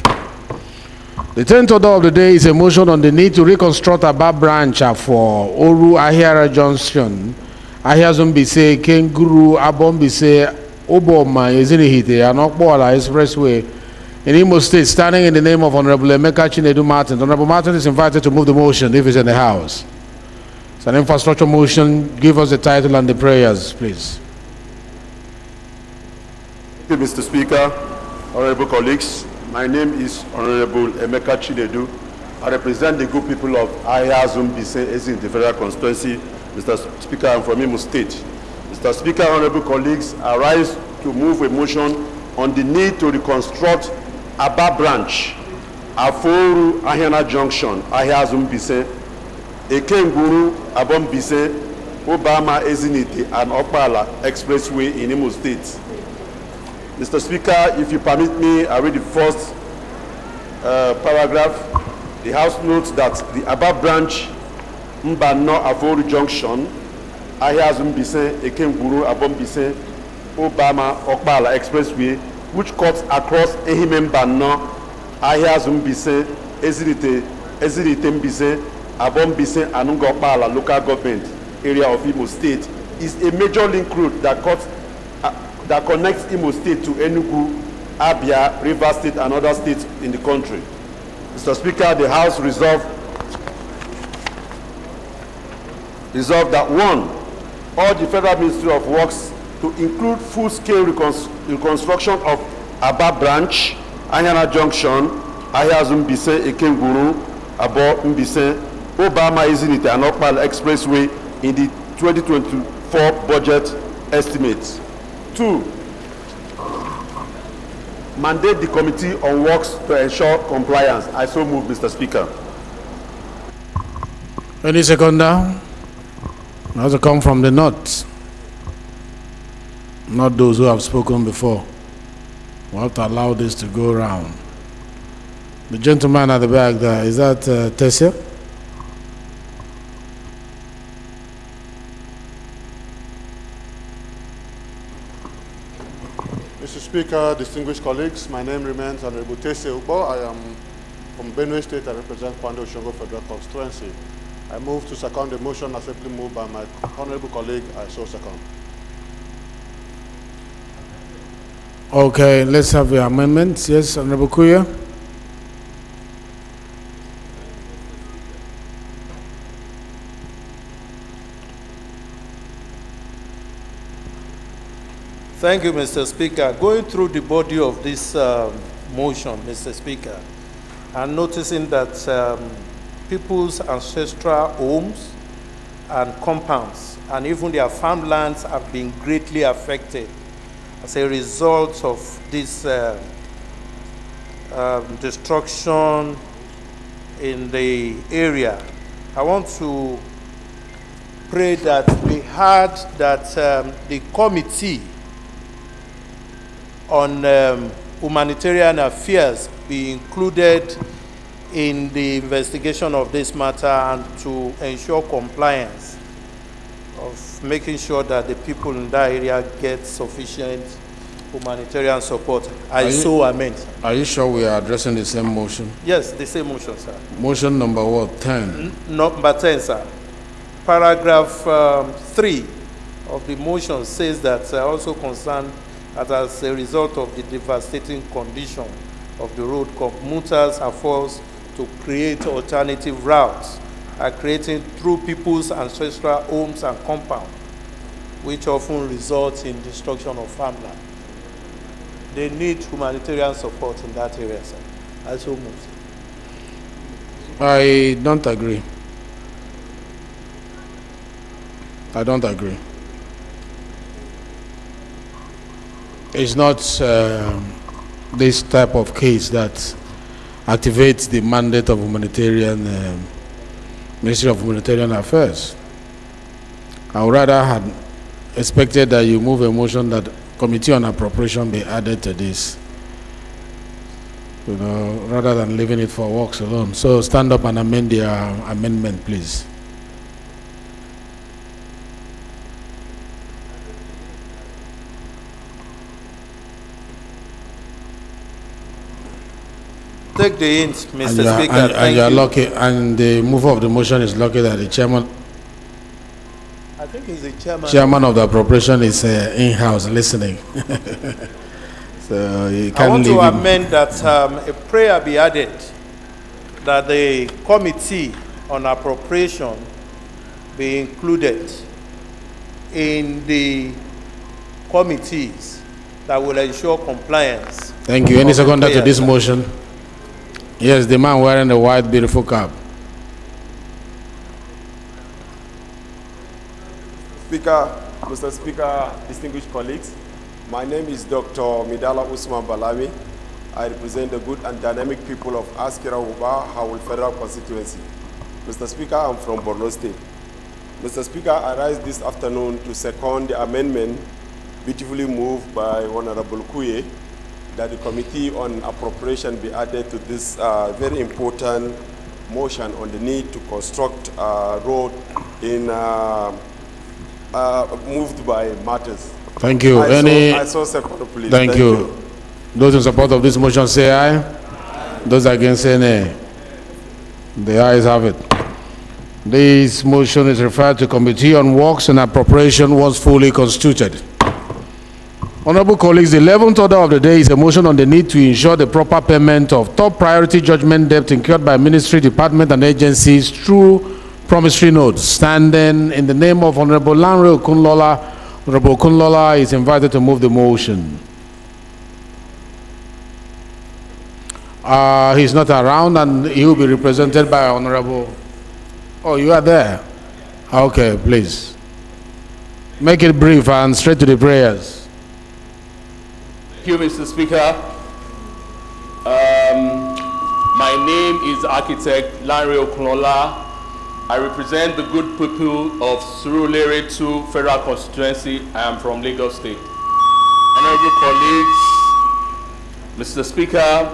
The 10th order of the day is a motion on the need to reconstruct Aba branch for Oru Ahiara Junction, Ahiazumbise, Kenguru, Abombise, Oboma, Ezinihite, and Okboala Expressway in Imo State, standing in the name of Honorable Emeka Chinedu Martin. Honorable Martin is invited to move the motion if he's in the House. It's an infrastructure motion. Give us the title and the prayers, please. Thank you, Mr. Speaker, honorable colleagues. My name is Honorable Emeka Chinedu. I represent the good people of Ahiazumbise, in the Federal Constituency. Mr. Speaker, I'm from Imo State. Mr. Speaker, honorable colleagues, I rise to move a motion on the need to reconstruct Aba branch, Aforu Ahiana Junction, Ahiazumbise, Ekenguru, Abombise, Obama, Ezinite, and Okpala Expressway in Imo State. Mr. Speaker, if you permit me, I read the first paragraph. The House notes that the Aba branch, Mbano Aforu Junction, Ahiazumbise, Ekenguru, Abombise, Obama, Okpala Expressway, which cuts across Ehime Mbano, Ahiazumbise, Ezinite Mbise, Abombise, and Okpala local government area of Imo State, is a major link road that connects Imo State to Enugu, Abia, Rivers State, and other states in the country. Mr. Speaker, the House resolved that one, all the Federal Ministry of Works to include full-scale reconstruction of Aba branch, Anyana Junction, Ahiazumbise, Ekenguru, Abo Mbise, Obama, Ezinite, and Okpala Expressway in the 2024 budget estimates. 2, mandate the Committee on Works to ensure compliance. I so move, Mr. Speaker. Any seconder? Now to come from the north, not those who have spoken before. We have to allow this to go around. The gentleman at the back there, is that Tessia? Speaker, distinguished colleagues, my name remains Honorable Tese Ubo. I am from Benue State. I represent Kwando Shongo Federal Constituency. I move to second the motion as simply moved by my honorable colleague. I so second. Okay, let's have the amendments. Yes, Honorable Kuya. Thank you, Mr. Speaker. Going through the body of this motion, Mr. Speaker, and noticing that people's ancestral homes and compounds and even their farmlands have been greatly affected as a result of this destruction in the area. I want to pray that we heard that the committee on humanitarian affairs be included in the investigation of this matter and to ensure compliance of making sure that the people in that area get sufficient humanitarian support. I so amend. Are you sure we are addressing the same motion? Yes, the same motion, sir. Motion number what? 10? Number 10, sir. Paragraph 3 of the motion says that also concerned that as a result of the devastating condition of the road, commuters are forced to create alternative routes, creating through people's ancestral homes and compounds, which often results in destruction of farmland. They need humanitarian support in that area, sir. I so move. I don't agree. I don't agree. It's not this type of case that activates the mandate of humanitarian Ministry of Humanitarian Affairs. I would rather had expected that you move a motion that Committee on Appropriation be added to this, rather than leaving it for works alone. So stand up and amend the amendment, please. Take the hint, Mr. Speaker. And you are lucky, and the mover of the motion is lucky that the chairman. I think he's the chairman. Chairman of the appropriation is in-house listening. So you can't I want leave to him. amend that a prayer be added that the Committee on Appropriation be included in the committees that will ensure compliance. Thank you. Any seconder to this motion? Yes, the man wearing the white beautiful cap. Mr. Speaker, distinguished colleagues, my name is Dr. Midala Usman Balami. I represent the good and dynamic people of Askira Uba, Howell Federal Constituency. Mr. Speaker, I'm from Borno State. Mr. Speaker, I rise this afternoon to second the amendment beautifully moved by Honorable Kuye that the Committee on Appropriation be added to this very important motion on the need to construct a road in moved by matters. Thank you. I so support, please. Thank you. Those in support of this motion say aye. Those against say nay. The ayes have it. This motion is referred to Committee on Works and Appropriation once fully constituted. Honorable colleagues, the 11th order of the day is a motion on the need to ensure the proper payment of top priority judgment debt incurred by ministry, department, and agencies through promissory notes. Standing in the name of Honorable Lanre Okunlola, Honorable Okunlola is invited to move the motion. He's not around, and he will be represented by Honorable. Oh, you are there. Okay, please. Make it brief and straight to the prayers. Thank you, Mr. Speaker. My name is Architect Lanre Okunlola. I represent the good people of Surulere 2 Federal Constituency. I am from Lagos State. Honorable colleagues, Mr. Speaker,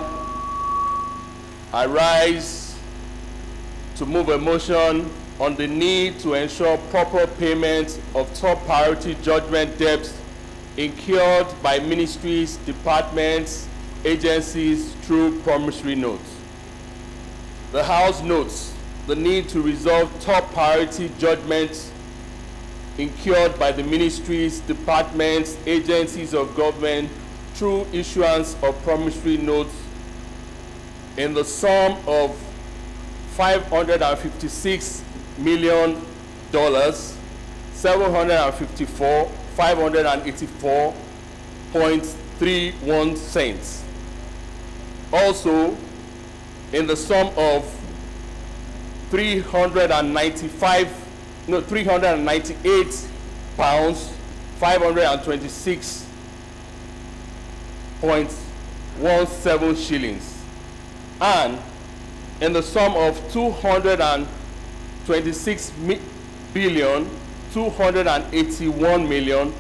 I rise to move a motion on the need to ensure proper payment of top priority judgment debts incurred by ministries, departments, agencies through promissory notes. The House notes the need to resolve top priority judgments incurred by the ministries, departments, agencies of government through issuance of promissory notes in the sum of $556 million, 584.31 cents. Also, in the sum of 398 pounds, 526.17 shillings, and in the sum of 226 billion 281 million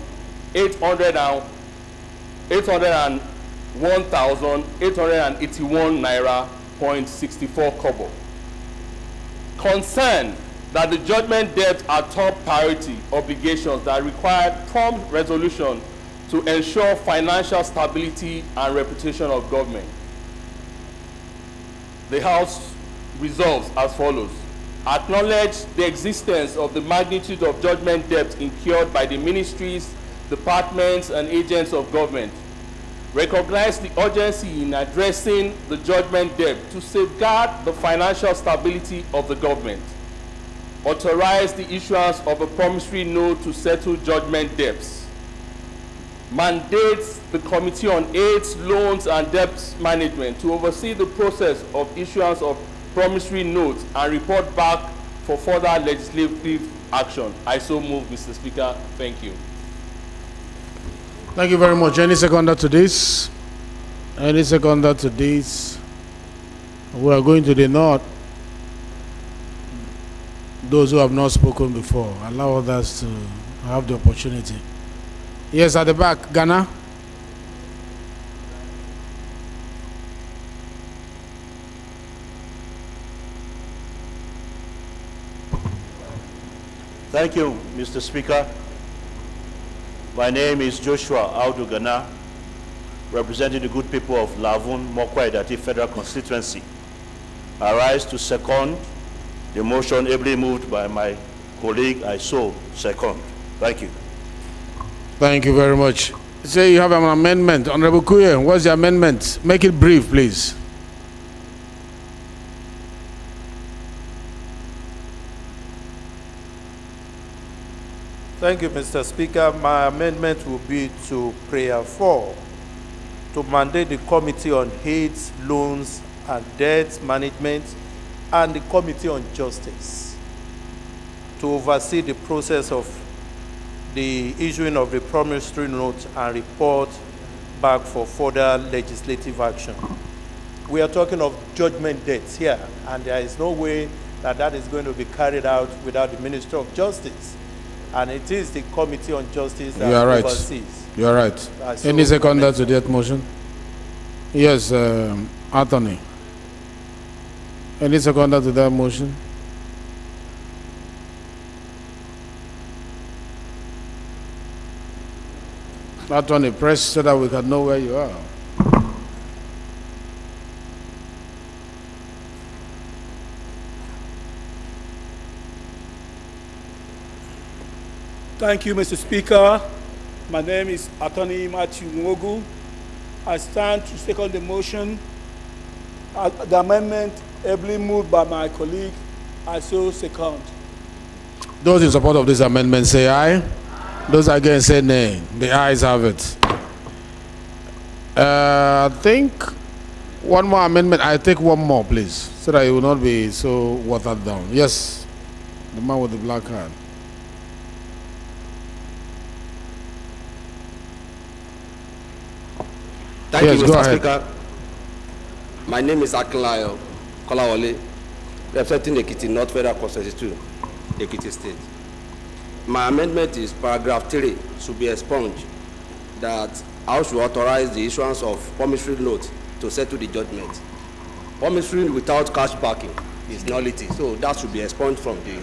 801,881 naira 0.64 kobo. Concerned that the judgment debt are top priority obligations that require prompt resolution to ensure financial stability and reputation of government. The House resolves as follows: acknowledge the existence of the magnitude of judgment debt incurred by the ministries, departments, and agents of government. Recognize the urgency in addressing the judgment debt to safeguard the financial stability of the government. Authorize the issuance of a promissory note to settle judgment debts. Mandates the Committee on Aids, Loans, and Debt Management to oversee the process of issuance of promissory notes and report back for further legislative action. I so move, Mr. Speaker. Thank you. Thank you very much. Any seconder to this? Any seconder to this? We are going to the north. Those who have not spoken before, allow others to have the opportunity. Yes, at the back, Ghana. Thank you, Mr. Speaker. My name is Joshua Audu Ghana, representing the good people of Lavun, Mokwa Idati Federal Constituency. I rise to second the motion ably moved by my colleague. I so second. Thank you. Thank you very much. Say you have an amendment. Honorable Kuye, what's the amendment? Make it brief, please. Thank you, Mr. Speaker. My amendment will be to prayer 4, to mandate the Committee on Aids, Loans, and Debt Management and the Committee on Justice to oversee the process of the issuing of the promissory note and report back for further legislative action. We are talking of judgment debts here, and there is no way that that is going to be carried out without the Minister of Justice. And it is the Committee on Justice that oversees. You are right. Any seconder to that motion? Yes, Anthony. Any seconder to that motion? Anthony, press so that we can know where you are. Thank you, Mr. Speaker. My name is Attorney Matthew Nwogu. I stand to second the motion. The amendment ably moved by my colleague, I so second. Those in support of this amendment say aye. Those against say nay. The ayes have it. I think one more amendment. I take one more, please, so that it will not be so watered down. Yes, the man with the black card. Thank yes, you, go Mr. ahead. Speaker. My name is Akinlayo Kolawole, representing Ekiti North Federal Constituency 2, Ekiti State. My amendment is paragraph 3 should be expunged, that House will authorize the issuance of promissory note to settle the judgment. Promissory without cash backing is nullity, so that should be expunged from the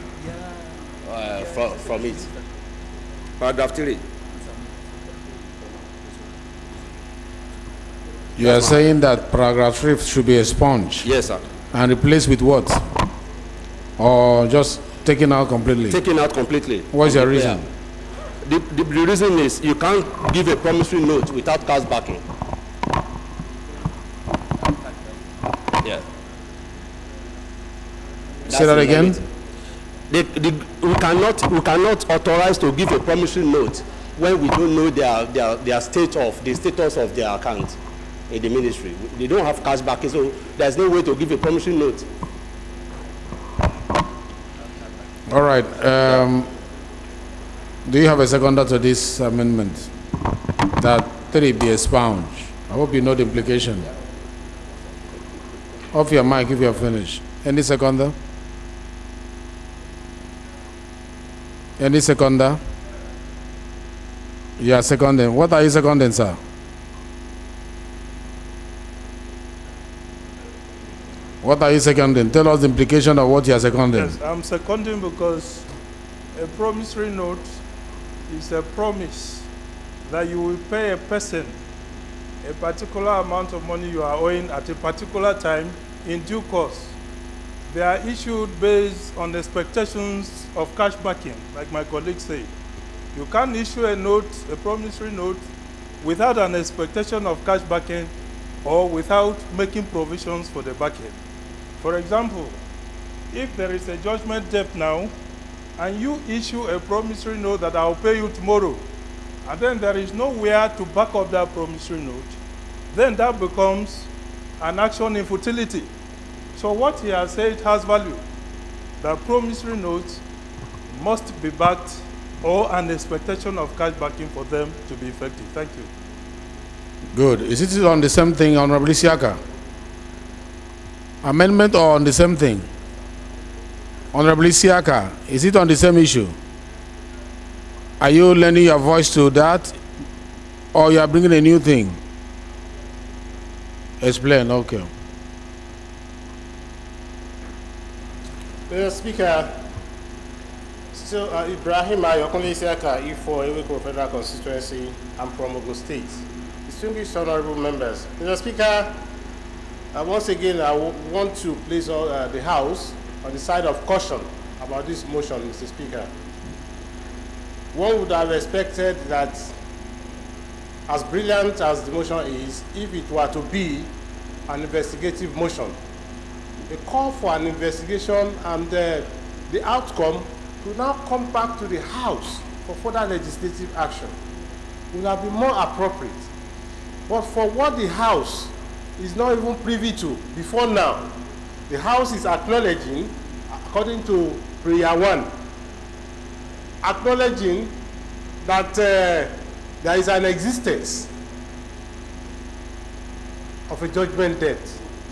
from it. Paragraph 3. You are saying that paragraph 3 should be expunged? Yes, sir. And replaced with what? Or just taken out completely? Taken out completely. What's your reason? The reason is you can't give a promissory note without cash backing. Yeah. Say that again? We cannot authorize to give a promissory note when we don't know the status of their account in the ministry. They don't have cash backing, so there's no way to give a promissory note. All right. Do you have a seconder to this amendment? That 3 be expunged. I hope you know the implication. Off your mic if you are finished. Any seconder? Any seconder? You are seconding. What are you seconding, sir? What are you seconding? Tell us the implication of what you are seconding. Yes, I'm seconding because a promissory note is a promise that you will pay a person a particular amount of money you are owing at a particular time in due course. They are issued based on the expectations of cash backing, like my colleague said. You can't issue a note, a promissory note, without an expectation of cash backing or without making provisions for the backing. For example, if there is a judgment debt now, and you issue a promissory note that I'll pay you tomorrow, and then there is nowhere to back up that promissory note, then that becomes an action in futility. So what he has said has value. The promissory notes must be backed or an expectation of cash backing for them to be effective. Thank you. Good. Is it on the same thing, Honorable Isiaka? Amendment or on the same thing? Honorable Isiaka, is it on the same issue? Are you lending your voice to that, or you are bringing a new thing? Explain. Okay. Mr. Speaker, still Ibrahim Ayokunle Isiaka, E4 Eweko Federal Constituency. I'm from Ogun State. Distinguished honorable members, Mr. Speaker, once again I want to place the House on the side of caution about this motion, Mr. Speaker. One would have expected that, as brilliant as the motion is, if it were to be an investigative motion, a call for an investigation and the outcome to now come back to the House for further legislative action would have been more appropriate. But for what the House is not even privy to before now, the House is acknowledging, according to prayer 1, acknowledging that there is an existence of a judgment debt.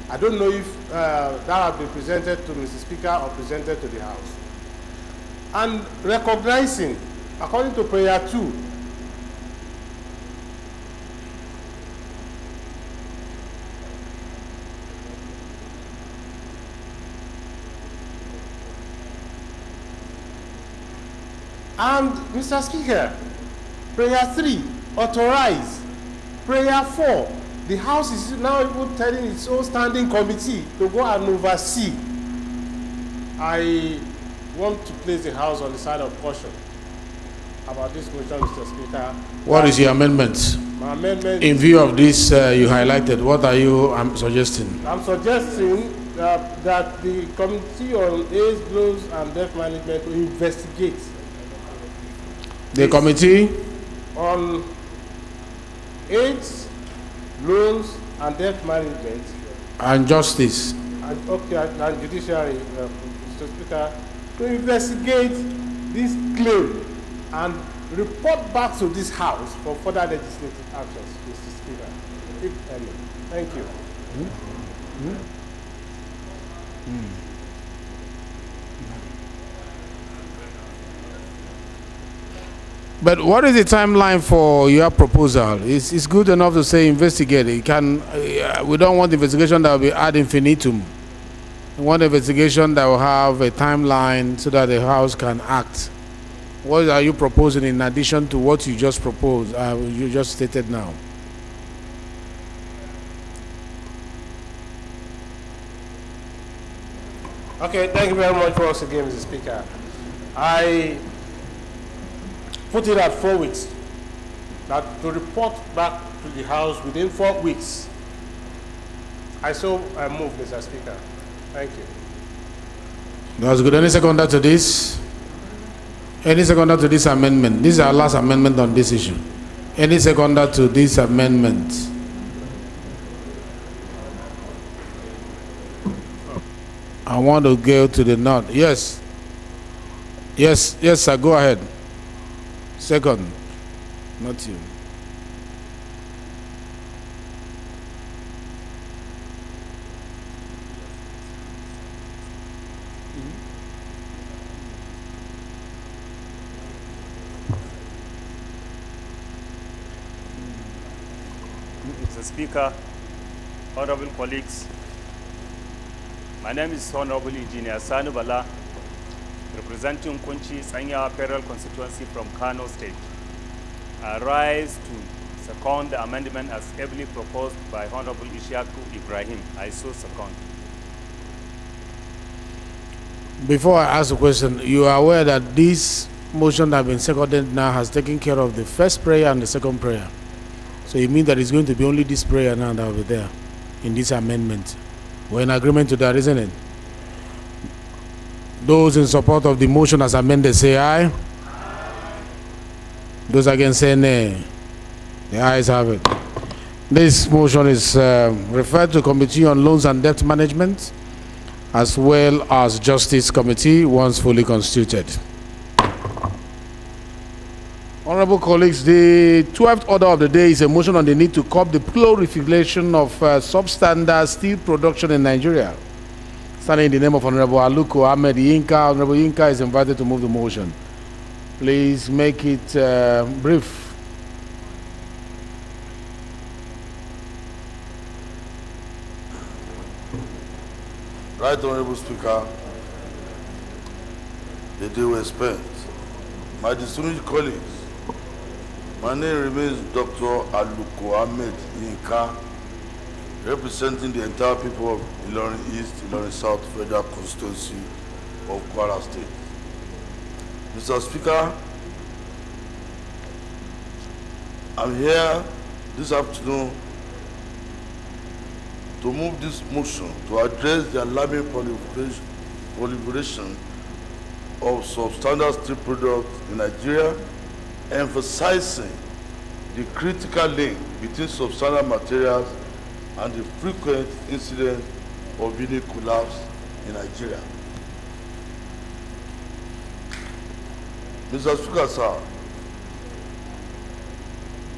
I don't know if that has been presented to Mr. Speaker or presented to the House. And recognizing, according to prayer 2, and Mr. Speaker, prayer 3, authorize. Prayer 4, the House is now even telling its own standing committee to go and oversee. I want to place the House on the side of caution about this motion, Mr. Speaker. What is your amendment? My amendment, in view of this you highlighted, what are you suggesting? I'm suggesting that the Committee on AIDS, Loans and Debt Management will investigate. The committee on AIDS, loans and debt management and justice and judiciary, Mr. Speaker, to investigate this claim and report back to this House for further legislative actions, Mr. Speaker. If any. Thank you. But what is the timeline for your proposal? It's good enough to say investigate. It can. We don't want investigation that will be ad infinitum. We want investigation that will have a timeline so that the House can act. What are you proposing in addition to what you just proposed? You just stated now. Okay, thank you very much once again, Mr. Speaker. I put it at 4 weeks, that to report back to the House within 4 weeks. I move, Mr. Speaker. Thank you. That's good. Any seconder to this? Any seconder to this amendment? This is our last amendment on this issue. Any seconder to this amendment? I want to go to the north. Yes. Yes, yes, sir. Go ahead. Second. Not you. Mr. Speaker, honorable colleagues, my name is Honorable Engineer Sanu Bala, representing Kunchi Sanya Federal Constituency from Kano State. I rise to second the amendment as ably proposed by Honorable Ishaku Ibrahim. I so second. Before I ask a question, you are aware that this motion that has been seconded now has taken care of the first prayer and the second prayer. So it means that it's going to be only this prayer now that will be there in this amendment. We're in agreement to that, isn't it? Those in support of the motion as amended say aye. Those against say nay. The ayes have it. This motion is referred to Committee on Loans and Debt Management as well as Justice Committee once fully constituted. Honorable colleagues, the 12th order of the day is a motion on the need to curb the proliferation of substandard steel production in Nigeria. Standing in the name of Honorable Aluko Ahmed Yinka, Honorable Yinka is invited to move the motion. Please make it brief. Right Honorable Speaker, the day was spent. My distinguished colleagues, my name remains Dr. Aluko Ahmed Yinka, representing the entire people of Ilorin East, Ilorin South Federal Constituency of Kwara State. Mr. Speaker, I'm here this afternoon to move this motion to address the alarming proliferation of substandard steel products in Nigeria, emphasizing the critical link between substandard materials and the frequent incident of unit collapse in Nigeria. Mr. Speaker, sir,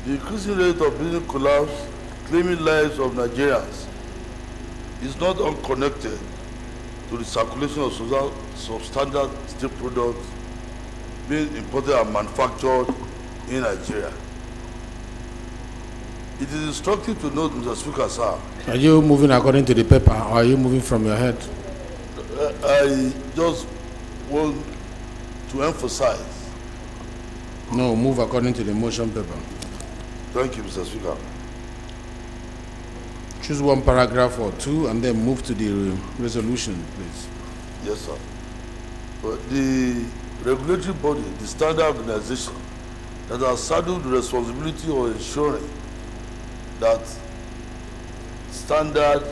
the increasing rate of building collapse claiming lives of Nigerians is not unconnected to the circulation of substandard steel products being imported and manufactured in Nigeria. It is instructive to note, Mr. Speaker, sir. Are you moving according to the paper or are you moving from your head? I just want to emphasize. No, move according to the motion paper. Thank you, Mr. Speaker. Choose one paragraph or two and then move to the resolution, please. Yes, sir. But the regulatory body, the standard organization that has saddled the responsibility of ensuring that standard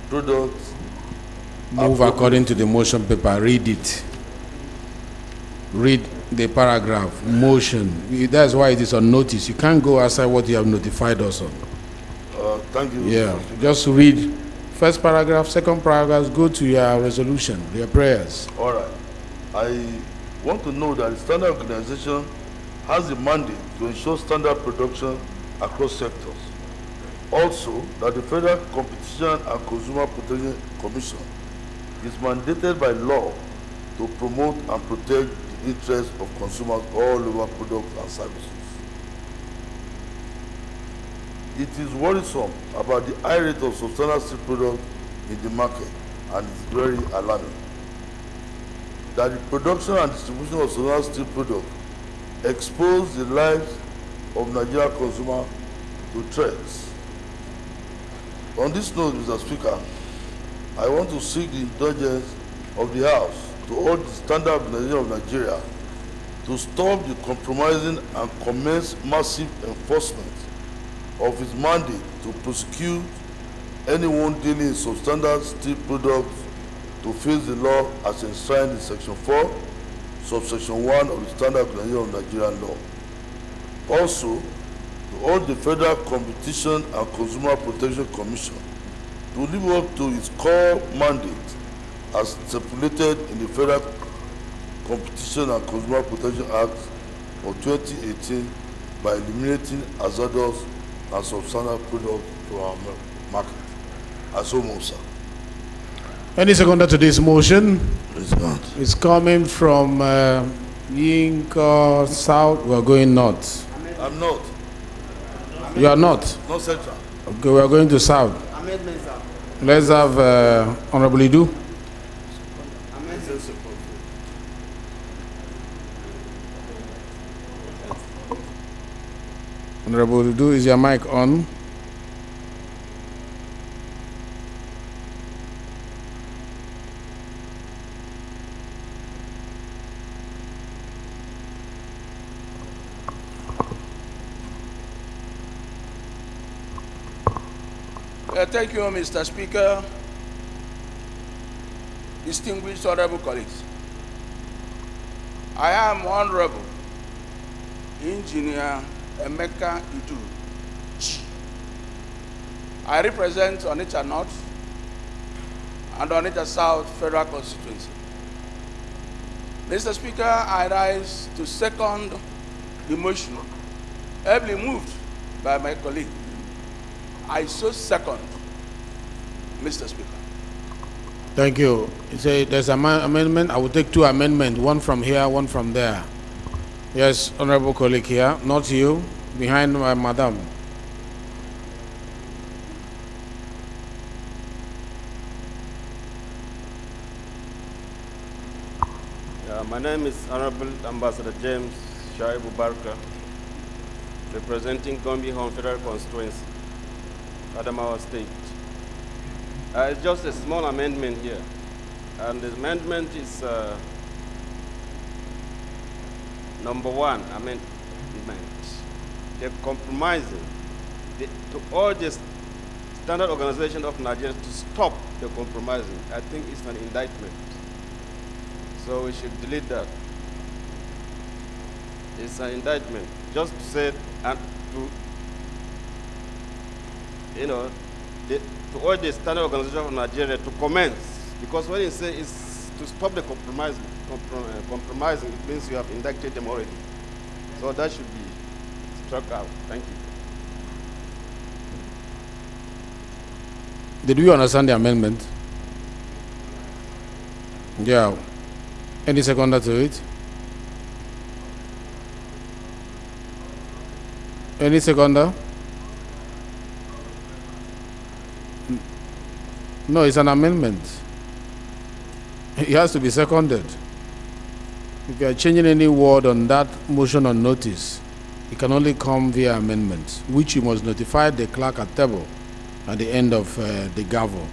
products move according to the motion paper. Read it. Read the paragraph. Motion. That's why it is on notice. You can't go outside what you have notified us on. Thank you. Yeah. Just read first paragraph, second paragraph, go to your resolution, your prayers. All right. I want to know that the standard organization has a mandate to ensure standard production across sectors. Also, that the Federal Competition and Consumer Protection Commission is mandated by law to promote and protect the interests of consumers all over products and services. It is worrisome about the high rate of substandard steel products in the market, and it's very alarming. That the production and distribution of substandard steel products expose the lives of Nigerian consumers to threats. On this note, Mr. Speaker, I want to seek the indulgence of the House to urge the Standard Organization of Nigeria to stop the compromising and commence massive enforcement of its mandate to prosecute anyone dealing in substandard steel products to face the law as enshrined in Section 4, Subsection 1 of the Standard Organization of Nigerian law. Also, to urge the Federal Competition and Consumer Protection Commission to live up to its core mandate as stipulated in the Federal Competition and Consumer Protection Act of 2018 by eliminating hazardous and substandard products to our market. As almost, sir. Any seconder to this motion? It's coming from Yinka South. We're going north. I'm not. You are not? No, Central. Okay, we are going to south. Amendment, sir. Let's have Honorable Idu. Honorable Idu, is your mic on? Thank you, Mr. Speaker. Distinguished honorable colleagues. I am Honorable Engineer Emeka Idu. I represent Onitsha North and Onitsha South Federal Constituency. Mr. Speaker, I rise to second the motion ably moved by my colleague. I so second, Mr. Speaker. Thank you. There's an amendment. I will take two amendments, one from here, one from there. Yes, honorable colleague here, not you, behind my madam. My name is Honorable Ambassador James Shaibu Barker, representing Gombe Home Federal Constituency, Adamawa State. It's just a small amendment here, and the amendment is number 1 amendment. They're compromising to urge the Standard Organization of Nigeria to stop the compromising. I think it's an indictment, so we should delete that. It's an indictment, just to say and to urge the Standard Organization of Nigeria to commence, because when you say it's to stop the compromising, it means you have indicted them already. So that should be struck out. Thank you. Did we understand the amendment? Yeah. Any seconder to it? Any seconder? No, it's an amendment. It has to be seconded. If you are changing any word on that motion on notice, it can only come via amendment, which you must notify the clerk at table at the end of the gavel.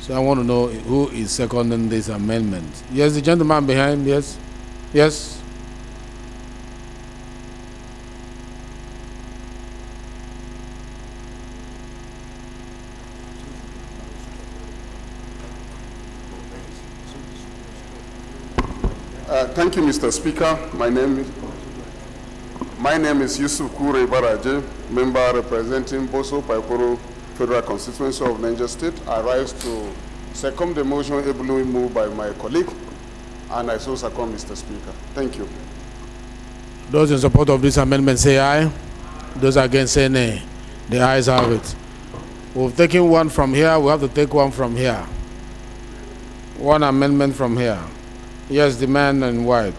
So I want to know who is seconding this amendment. Yes, the gentleman behind, yes. Yes. Thank you, Mr. Speaker. My name is Yusuf Kure Baraje, member representing Boso Paikoro Federal Constituency of Niger State. I rise to second the motion ably moved by my colleague, and I so second, Mr. Speaker. Thank you. Those in support of this amendment say aye. Those against say nay. The ayes have it. We've taken one from here. We have to take one from here. One amendment from here. Yes, the man in white.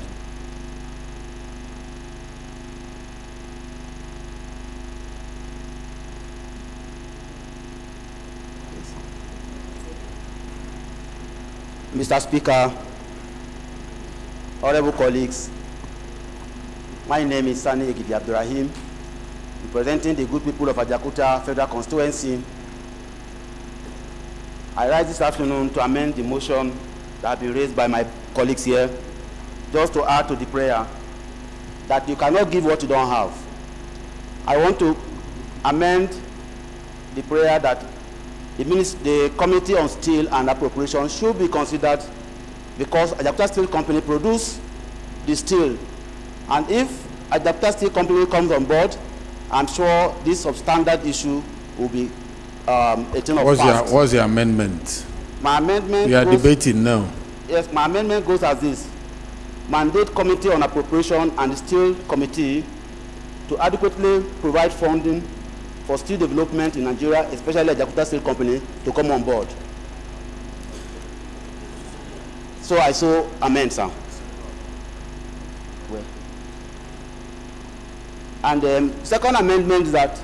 Mr. Speaker, honorable colleagues, my name is Sani Egidi Abdurrahim, representing the good people of Ajakuta Federal Constituency. I rise this afternoon to amend the motion that have been raised by my colleagues here, just to add to the prayer that you cannot give what you don't have. I want to amend the prayer that the Committee on Steel and Appropriation should be considered, because Ajakuta Steel Company produce the steel. And if Ajakuta Steel Company comes on board, I'm sure this substandard issue will be a thing of past. What's the amendment? My amendment We are goes, debating now. Yes, my amendment goes as this. Mandate Committee on Appropriation and the Steel Committee to adequately provide funding for steel development in Nigeria, especially Ajakuta Steel Company, to come on board. So I so amend, sir. Well. And second amendment is that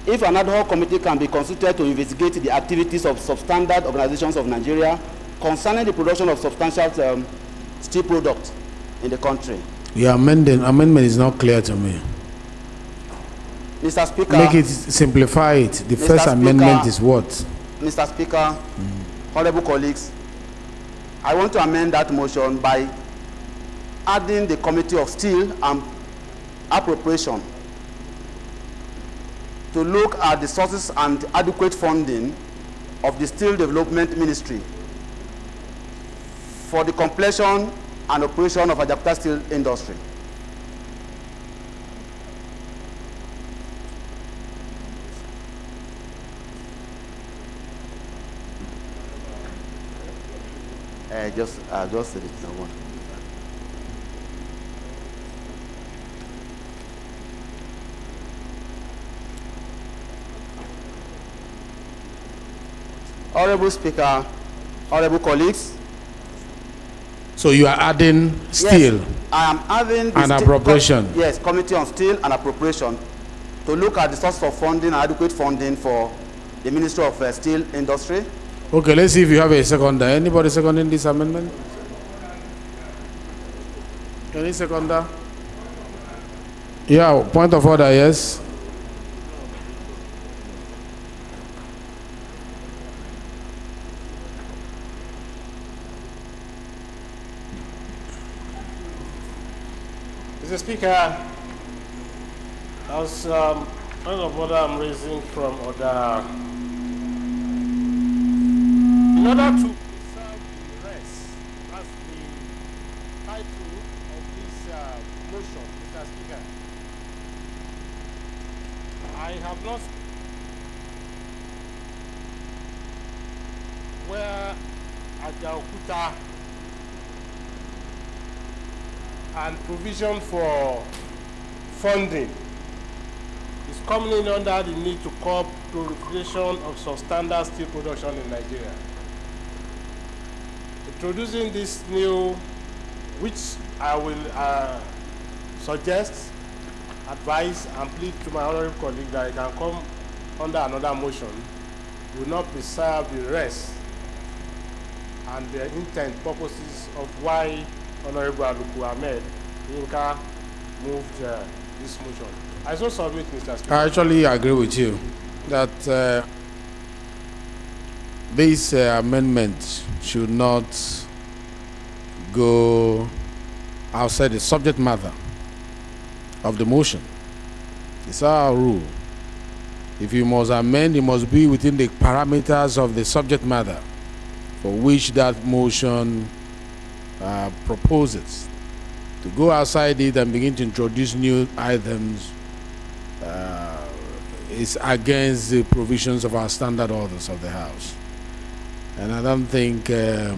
if an ad hoc committee can be constituted to investigate the activities of substandard organizations of Nigeria concerning the production of substantial steel products in the country. Your amendment is not clear to me. Mr. Speaker. Make it, simplify it. The Mr. first Speaker, amendment is what? Mr. Speaker, honorable colleagues, I want to amend that motion by adding the Committee of Steel and Appropriation to look at the sources and adequate funding of the Steel Development Ministry for the completion and operation of Ajakuta Steel Industry. Just said it now. One. Honorable Speaker, honorable colleagues. So you are adding steel? Yes, I am adding and appropriation. Yes, Committee on Steel and Appropriation to look at the source of funding and adequate funding for the Ministry of Steel Industry. Okay, let's see if you have a seconder. Anybody seconding this amendment? Any seconder? Yeah, point of order, yes. Mr. Speaker, as point of order I'm raising from order, in order to preserve the rest, that's the title of this motion, Mr. Speaker. I have not where Ajakuta and provision for funding is coming in under the need to curb proliferation of substandard steel production in Nigeria. Introducing this new, which I will suggest, advise, and plead to my honorable colleague that it can come under another motion, will not preserve the rest and the intent purposes of why Honorable Aluku Ahmed Yinka moved this motion. I so submit, Mr. Speaker. I actually agree with you that this amendment should not go outside the subject matter of the motion. It's our rule. If you must amend, it must be within the parameters of the subject matter for which that motion proposes. To go outside it and begin to introduce new items is against the provisions of our standard orders of the House. And I don't think in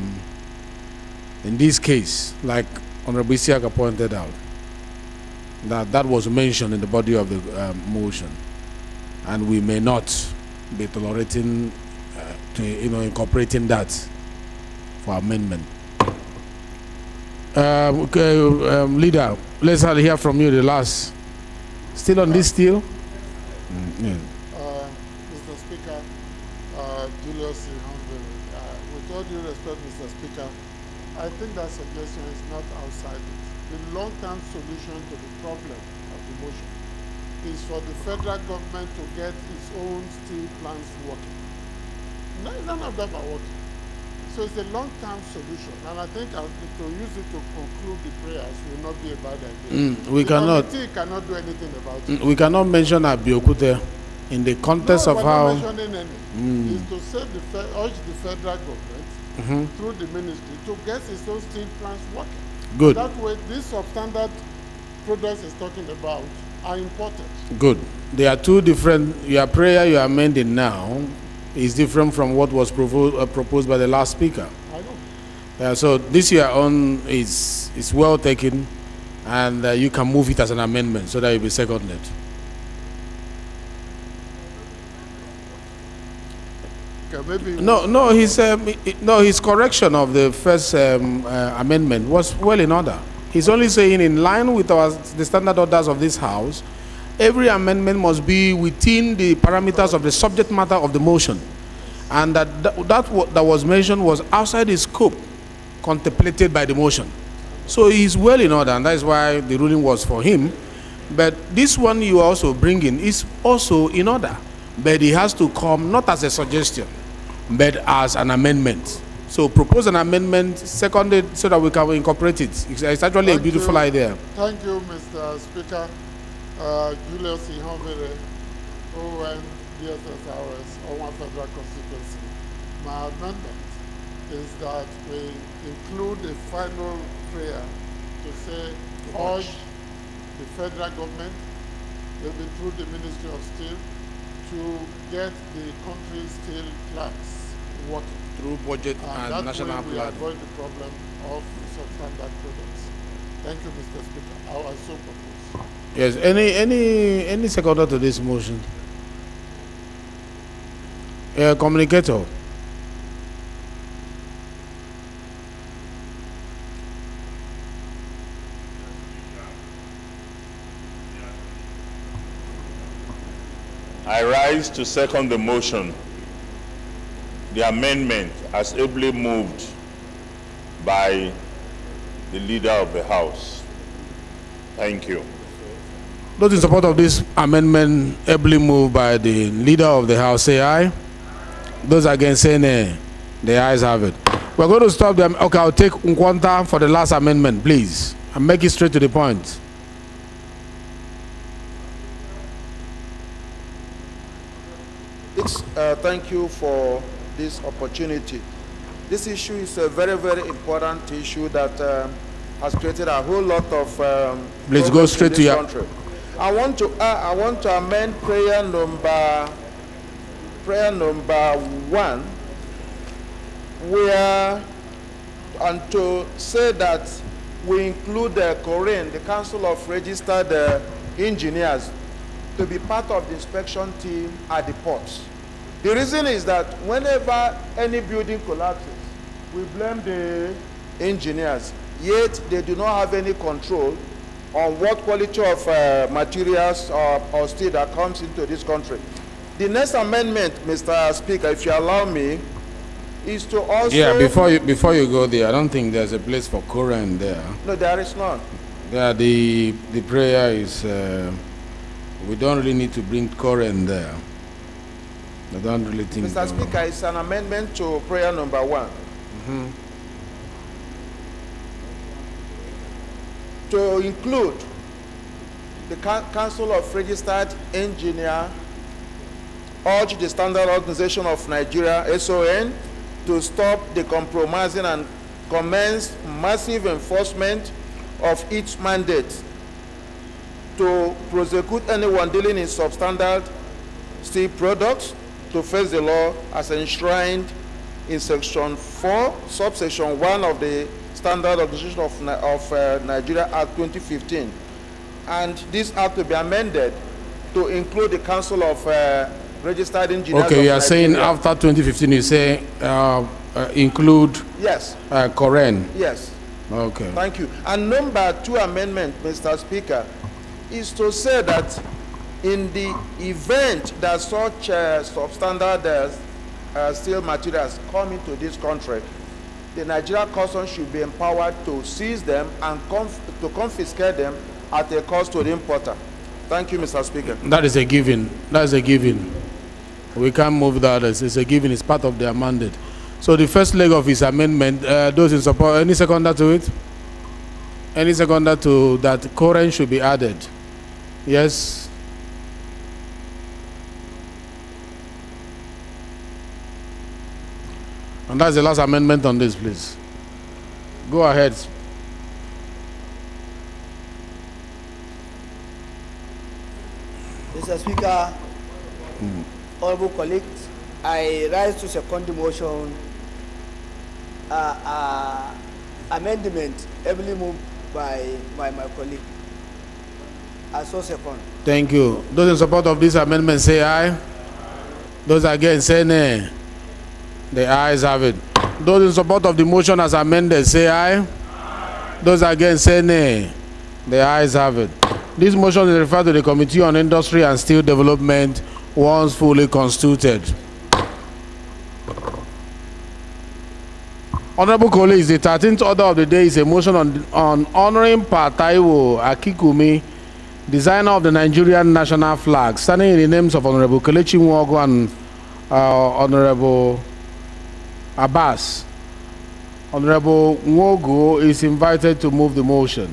this case, like Honorable Isiaka pointed out, that was mentioned in the body of the motion, and we may not be tolerating incorporating that for amendment. Leader, let's hear from you the last. Still on this steel? Mr. Speaker, Julius with all due respect, Mr. Speaker, I think that suggestion is not outside it. The long-term solution to the problem of the motion is for the federal government to get its own steel plants working. None of them are working. So So it's a long-term solution, and I think to use it to conclude the prayers will not be a bad idea. We the cannot. committee cannot do anything about it. We cannot mention Abiokute in the context No, of we're how. not mentioning any. It's to say urge the federal government through the ministry to get its own steel plants working. Good. That way, these substandard products he's talking about are important. Good. There are two different. Your prayer you are amending now is different from what was proposed by the last speaker. I know. So this year on is well taken, and you can move it as an amendment so that it will be seconded. Okay, No, his correction of the first amendment was well in order. He's only saying, in line with the standard orders of this House, every amendment must be within the parameters of the subject matter of the motion, and that was mentioned was outside the scope contemplated by the motion. So he's well in order, and that is why the ruling was for him. But this one you are also bringing is also in order, but it has to come not as a suggestion, but as an amendment. So propose an amendment, seconded, so that we can incorporate it. It's actually a beautiful idea. Thank you, Mr. Speaker. Julius Ihonvere, ON DSSRS, Owan Federal Constituency. My amendment is that we include a final prayer to say, urge the federal government, maybe through the Ministry of Steel, to get the country's steel plants working. Through budget and national plan. We plan. avoid the problem of substandard products. Thank you, Mr. Speaker. I so propose. Yes. Any seconder to this motion? Communicator. I rise to second the motion, the amendment as ably moved by the leader of the House. Thank you. Those in support of this amendment ably moved by the leader of the House say aye. Those against say nay. The ayes have it. We're going to stop them. Okay, I'll take Nkwanta for the last amendment, please, and make it straight to the point. Thank you for this opportunity. This issue is a very, very important issue that has created a whole lot of please go straight to your country. I want to amend prayer number 1, where and to say that we include the COREN, the Council of Registered Engineers, to be part of the inspection team at the ports. The reason is that whenever any building collapses, we blame the engineers, yet they do not have any control on what quality of materials or steel that comes into this country. The next amendment, Mr. Speaker, if you allow me, is to also... Yeah, before you go there, I don't think there's a place for Quran there. No, there is none. Yeah, the prayer is... we don't really need to bring Quran there. I don't really think... Mr. Speaker, it's an amendment to prayer number 1. To include the Council of Registered Engineers, urge the Standard Organization of Nigeria, SON, to stop the compromising and commence massive enforcement of its mandate to prosecute anyone dealing in substandard steel products to face the law as enshrined in Section 4, Subsection 1 of the Standard Organization of Nigeria Act 2015. And this act to be amended to include the Council of Registered Engineers. Okay, you are Nigeria. saying after 2015 you say include yes. Quran. Yes. Okay. Thank you. And number 2 amendment, Mr. Speaker, is to say that in the event that such substandard steel materials come into this country, the Nigeria Customs should be empowered to seize them and to confiscate them at a cost to the importer. Thank you, Mr. Speaker. That is a given. That is a given. We can't move that. It's a given. It's part of their mandate. So the first leg of his amendment, those in support, any seconder to it? Any seconder to that current should be added? Yes. And that's the last amendment on this, please. Go ahead. Mr. Speaker, honorable colleagues, I rise to second the motion. Amendment heavily moved by my colleague. I so second. Thank you. Those in support of this amendment say aye. Those against say nay. The ayes have it. Those in support of the motion as amended say aye. Those against say nay. The ayes have it. This motion is referred to the Committee on Industry and Steel Development once fully constituted. Honorable colleagues, the 13th order of the day is a motion on honoring Pa Taiwo Akikumi, designer of the Nigerian national flag, standing in the names of Honorable Kelechi Nwogo and Honorable Abbas. Honorable Nwogo is invited to move the motion.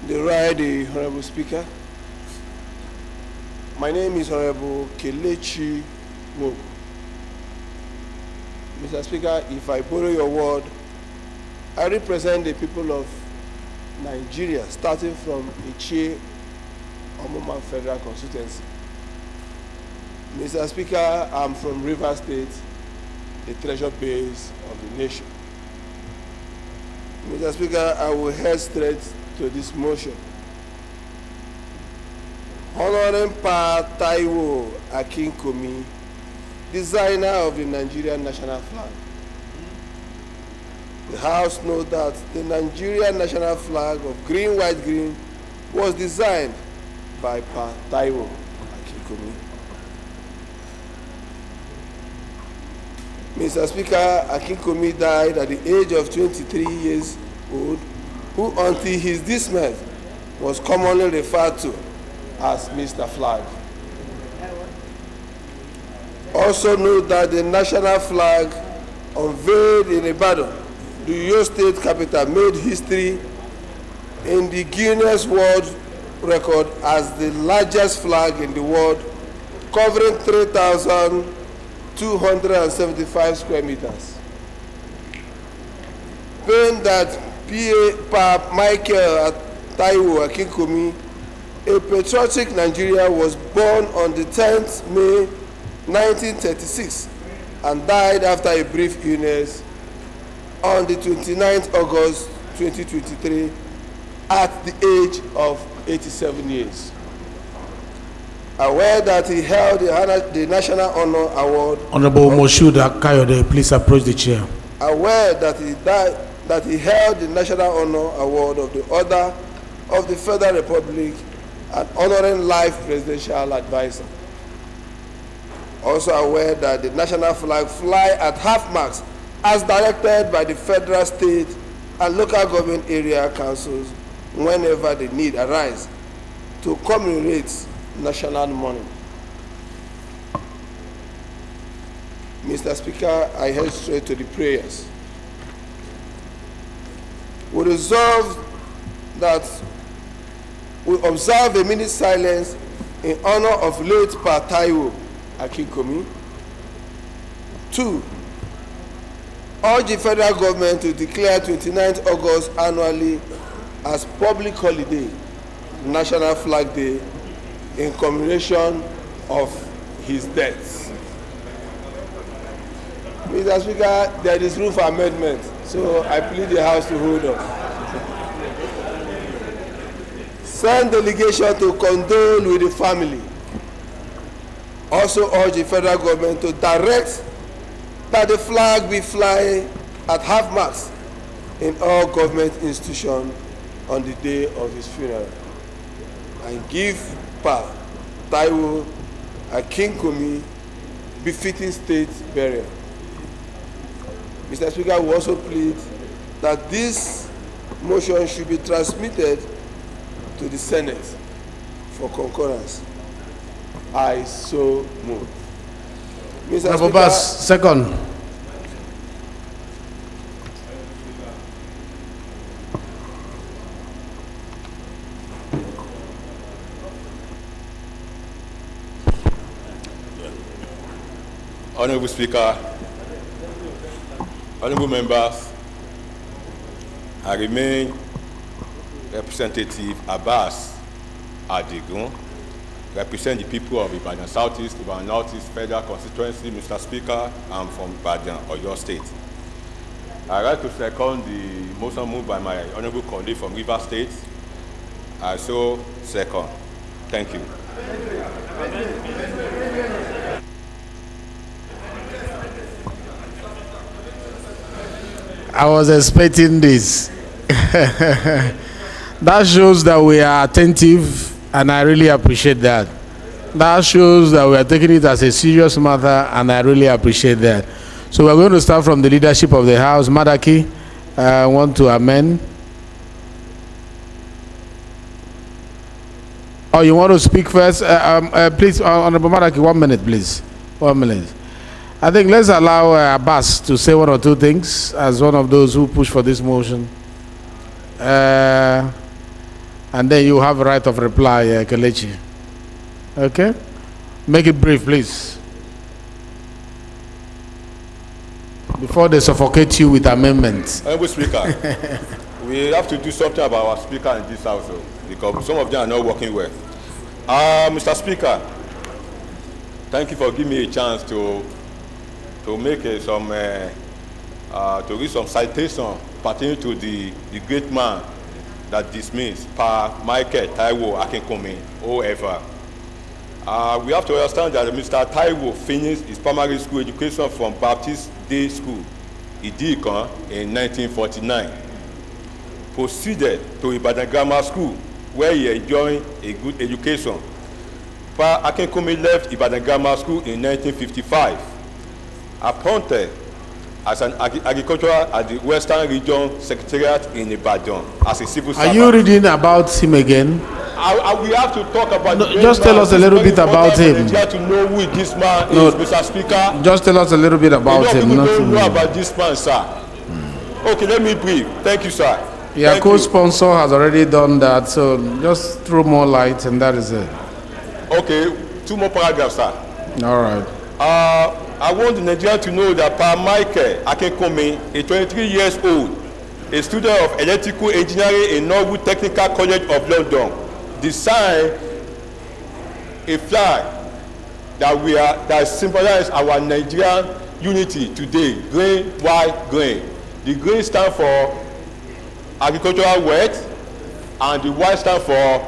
The right, the Honorable Speaker. My name is Honorable Kelechi Nwogo. Mr. Speaker, if I borrow your word, I represent the people of Nigeria, starting from Ichie Omoma Federal Constituency. Mr. Speaker, I'm from Rivers State, the treasure base of the nation. Mr. Speaker, I will head straight to this motion. Honoring Pa Taiwo Akikumi, designer of the Nigerian national flag. The House knows that the Nigerian national flag of green, white, green was designed by Pa Taiwo Akikumi. Mr. Speaker, Akikumi died at the age of 23 years old, who until his dismissal was commonly referred to as Mr. Flag. Also note that the national flag unveiled in Ibadan, the Uyo State capital, made history in the Guinness World Record as the largest flag in the world, covering 3,275 square meters. Being that Pa Michael Taiwo Akikumi, a patriotic Nigeria, was born on the 10th May 1936 and died after a brief illness on the 29th August 2023 at the age of 87 years. Aware that he held the National Honor Award. Honorable Moshood Kayode, please approach the chair. Aware that he held the National Honor Award of the Order of the Federal Republic and honoring life presidential advisor. Also aware that the national flag fly at half-mast as directed by the federal, state, and local government area councils whenever the need arises to commemorate national mourning. Mr. Speaker, I head straight to the prayers. We resolve that we observe a minute silence in honor of late Pa Taiwo Akikumi. 2, urge the federal government to declare 29th August annually as public holiday, National Flag Day, in commemoration of his death. Mr. Speaker, there is room for amendment, so I plead the House to hold on. Send delegation to condole with the family. Also urge the federal government to direct that the flag be flying at half-mast in all government institutions on the day of his funeral, and give Pa Taiwo Akinkunmi befitting state burial. Mr. Speaker, we also plead that this motion should be transmitted to the Senate for concurrence. I so move. Mr. Speaker, second. Honorable Speaker, honorable members, I remain Representative Abbas Adigun, represent the people of Ibadan Southeast, Ibadan Northeast Federal Constituency. Mr. Speaker, I'm from Ibadan, Oyo State. I like to second the motion moved by my honorable colleague from River State. I so second. Thank you. I was expecting this. That shows that we are attentive, and I really appreciate that. That shows that we are taking it as a serious matter, and I really appreciate that. So we're going to start from the leadership of the House. Madaki, I want to amend. Oh, you want to speak first? Please, Honorable Madaki, 1 minute, please. 1 minute. I think let's allow Abbas to say one or two things as one of those who push for this motion. And then you have a right of reply, Kelechi. Okay? Make it brief, please. Before they suffocate you with amendments. Honorable Speaker, we have to do something about our speaker in this house, because some of them are not working well. Mr. Speaker, thank you for giving me a chance to make to read some citation pertaining to the great man that dismissed Pa Michael Taiwo Akinkunmi, however. We have to understand that Mr. Taiwo finished his primary school education from Baptist Day School, Idikan, in 1949. Proceeded to Ibadan Grammar School, where he enjoyed a good education. Pa Akinkunmi left Ibadan Grammar School in 1955. Appointed as an agricultural at the Western Region Secretariat in Ibadan as a civil servant. Are you reading about him again? We have to talk about. No, just tell us a little bit about him. To know who this man is, Mr. Speaker. Just tell us a little bit about him. People don't know about this man, sir. Okay, let me brief. Thank you, sir. Your co-sponsor has already done that, so just throw more light, and that is it. Okay, 2 more paragraphs, sir. All right. I want the Nigerians to know that Pa Michael Akinkunmi, a 23 years old, a student of electrical engineering in Norwood Technical College of London, designed a flag that symbolizes our Nigerian unity today. Green, white, green. The green stands for agricultural wealth, and the white stands for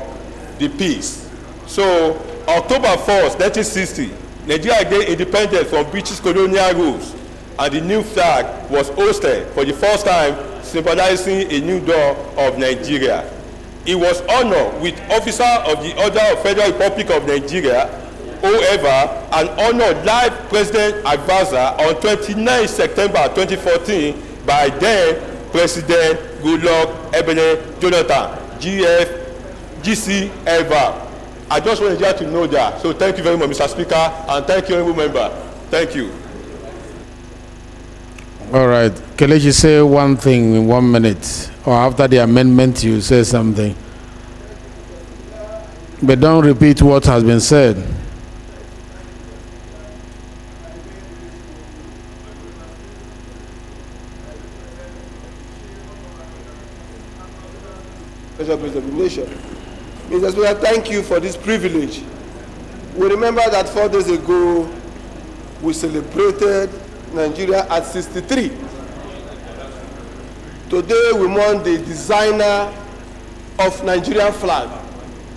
the peace. So, October 1st, 1960, Nigeria gained independence from British colonial rules, and the new flag was hoisted for the first time, symbolizing a new dawn of Nigeria. He was honored with Officer of the Order of Federal Republic of Nigeria, however, an honored live President advisor on 29 September 2014 by then President Goodluck Ebele Jonathan, GC ever. I just want Nigeria to know that. So thank you very much, Mr. Speaker, and thank you, honorable member. Thank you. All right. Kelechi, say one thing in 1 minute, or after the amendment, you say something. But don't repeat what has been said. Mr. Speaker, thank you for this privilege. We remember that 4 days ago, we celebrated Nigeria at 63. Today we mourn the designer of Nigerian flag.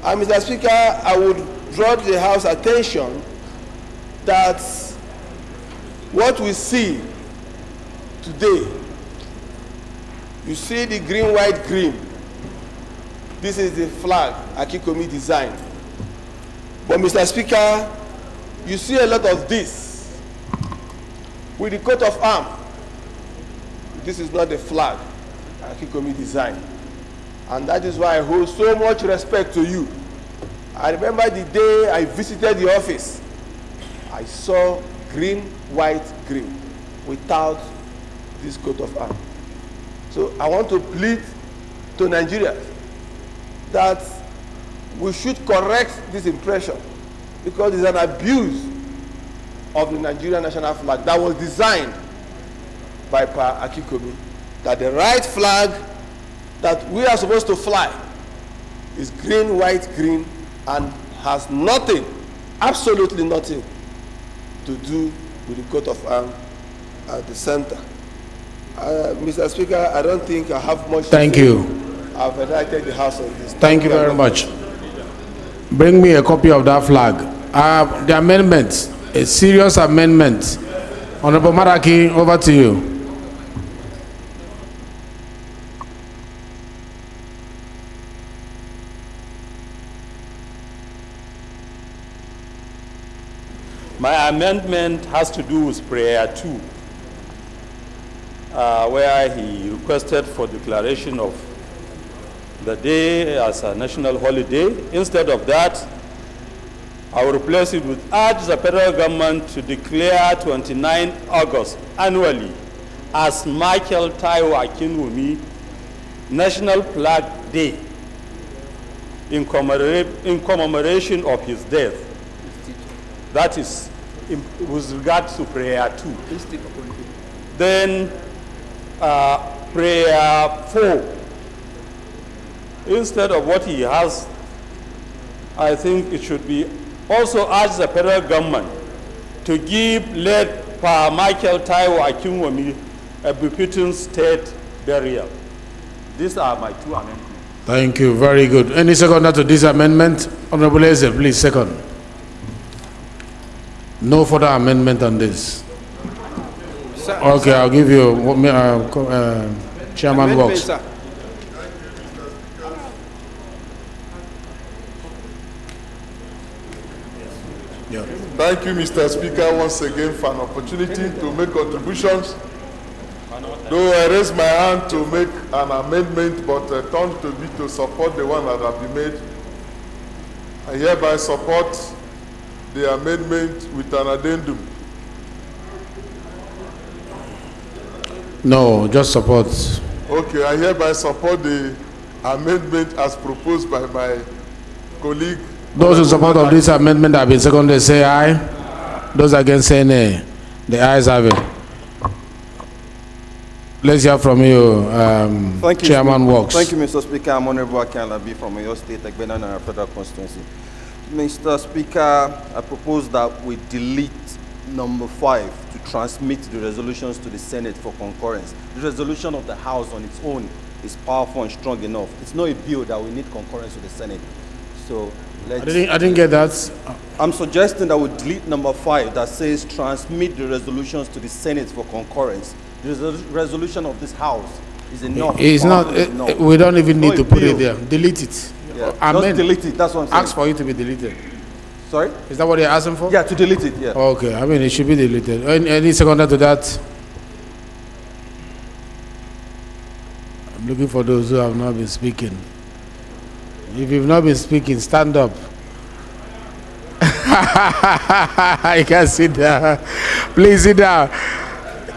And Mr. Speaker, I would draw the House attention that what we see today, you see the green, white, green. This is the flag Akikomi designed. But Mr. Speaker, you see a lot of this with the coat of arms. This is not the flag Akikomi designed. And that is why I hold so much respect to you. I remember the day I visited the office, I saw green, white, green without this coat of arms. So I want to plead to Nigerians that we should correct this impression, because it's an abuse of the Nigerian national flag that was designed by Pa Akikomi, that the right flag that we are supposed to fly is green, white, green, and has nothing, absolutely nothing, to do with the coat of arms at the center. Mr. Speaker, I don't think I have much to say. Thank you. I've invited the House on this. Thank you very much. Bring me a copy of that flag. The amendment, a serious amendment. Honorable Maraki, over to you. My amendment has to do with prayer 2, where he requested for declaration of the day as a national holiday. Instead of that, I will replace it with urge the federal government to declare 29 August annually as Michael Taiwo Akinwumi National Flag Day in commemoration of his death. That is with regard to prayer 2. Then prayer 4. Instead of what he has, I think it should be also urge the federal government to give late Pa Michael Taiwo Akinwumi a befitting state burial. These are my 2 amendments. Thank you. Very good. Any seconder to this amendment? Honorable Eze, please, second. No further amendment on this. Okay, I'll give you Chairman Works. Yeah. Thank you, Mr. Speaker, once again for an opportunity to make contributions. Though I raised my hand to make an amendment, but turned to me to support the one that have been made. I hereby support the amendment with an addendum. No, just support. Okay, I hereby support the amendment as proposed by my colleague. Those in support of this amendment have been seconded, say aye. Those against, say nay. The ayes have it. Let's hear from you, Chairman Works. Thank you, Mr. Speaker. I'm Honorable Akin Labi from Oyo State, Egbenana Federal Constituency. Mr. Speaker, I propose that we delete number 5 to transmit the resolutions to the Senate for concurrence. The resolution of the House on its own is powerful and strong enough. It's not a bill that we need concurrence with the Senate. So let's... I didn't get that. I'm suggesting that we delete number 5 that says transmit the resolutions to the Senate for concurrence. The resolution of this House is enough. It's not. We don't even need to put it there. Delete it. Yeah, just delete it. That's what I'm saying. Ask for it to be deleted. Sorry? Is that what you're asking for? Yeah, to delete it, yeah. Okay, I mean, it should be deleted. Any seconder to that? I'm looking for those who have not been speaking. If you've not been speaking, stand up. You can sit down. Please sit down.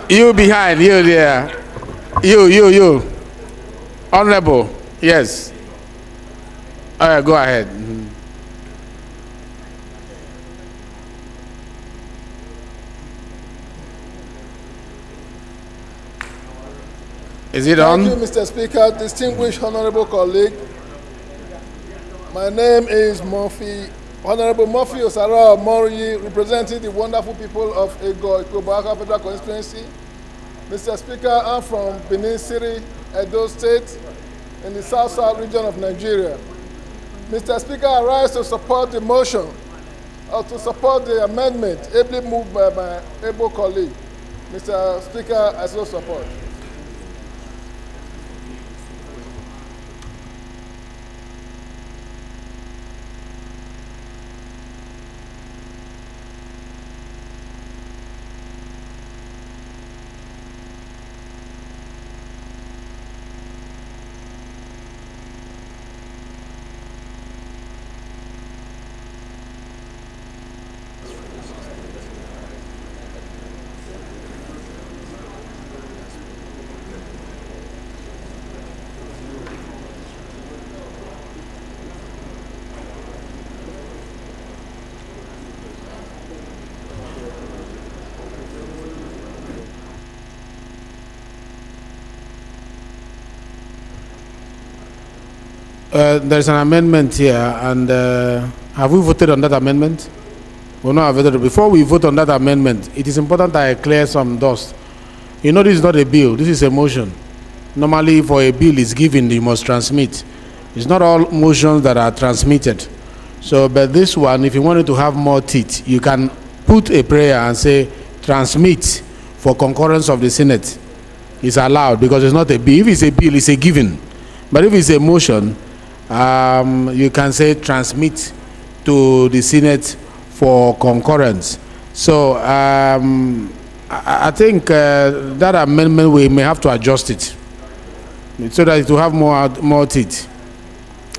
You behind, you there. You. Honorable, yes. All right, go ahead. Is it on? Thank you, Mr. Speaker. Distinguished honorable colleague, my name is Murphy Honorable Murphy Osara Mori, representing the wonderful people of Ego Ikobaka Federal Constituency. Mr. Speaker, I'm from Benin City, Edo State, in the South-South region of Nigeria. Mr. Speaker, I rise to support the motion or to support the amendment ably moved by my able colleague. Mr. Speaker, I so support. There's an amendment here, and have we voted on that amendment? We've not voted. Before we vote on that amendment, it is important that I clear some dust. You know, this is not a bill, this is a motion. Normally, for a bill is given, you must transmit. It's not all motions that are transmitted. So, but this one, if you wanted to have more teeth, you can put a prayer and say, transmit for concurrence of the Senate. It's allowed because it's not a bill. If it's a bill, it's a given. But if it's a motion, you can say transmit to the Senate for concurrence. So I think that amendment, we may have to adjust it so that it will have more teeth.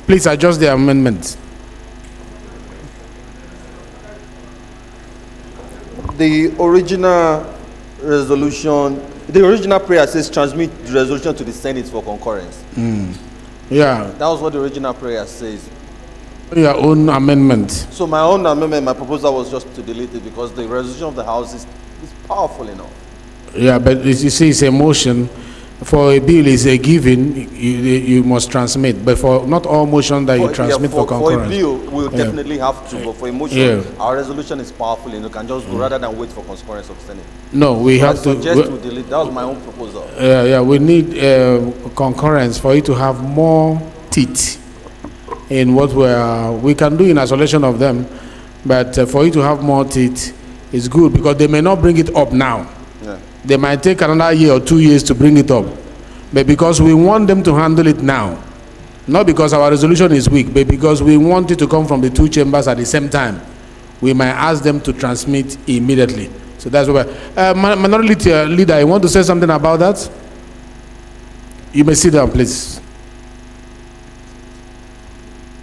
Please adjust the amendment. The original resolution, the original prayer says transmit the resolution to the Senate for concurrence. Yeah. That was what the original prayer says. Your own amendment. So my own amendment, my proposal was just to delete it because the resolution of the House is powerful enough. Yeah, but you see, it's a motion. For a bill is a given, you must transmit. But for not all motions that you transmit for concurrence. For a bill, we'll definitely have to. But for a motion, our resolution is powerful and you can just go rather than wait for concurrence of Senate. No, we have to. I suggest we delete. That was my own proposal. Yeah, we need concurrence for it to have more teeth in what we can do in isolation of them. But for it to have more teeth is good because they may not bring it up now. Yeah. They might take another year or 2 years to bring it up. But because we want them to handle it now, not because our resolution is weak, but because we want it to come from the two chambers at the same time, we might ask them to transmit immediately. So that's why. Minority Leader, you want to say something about that? You may sit down, please.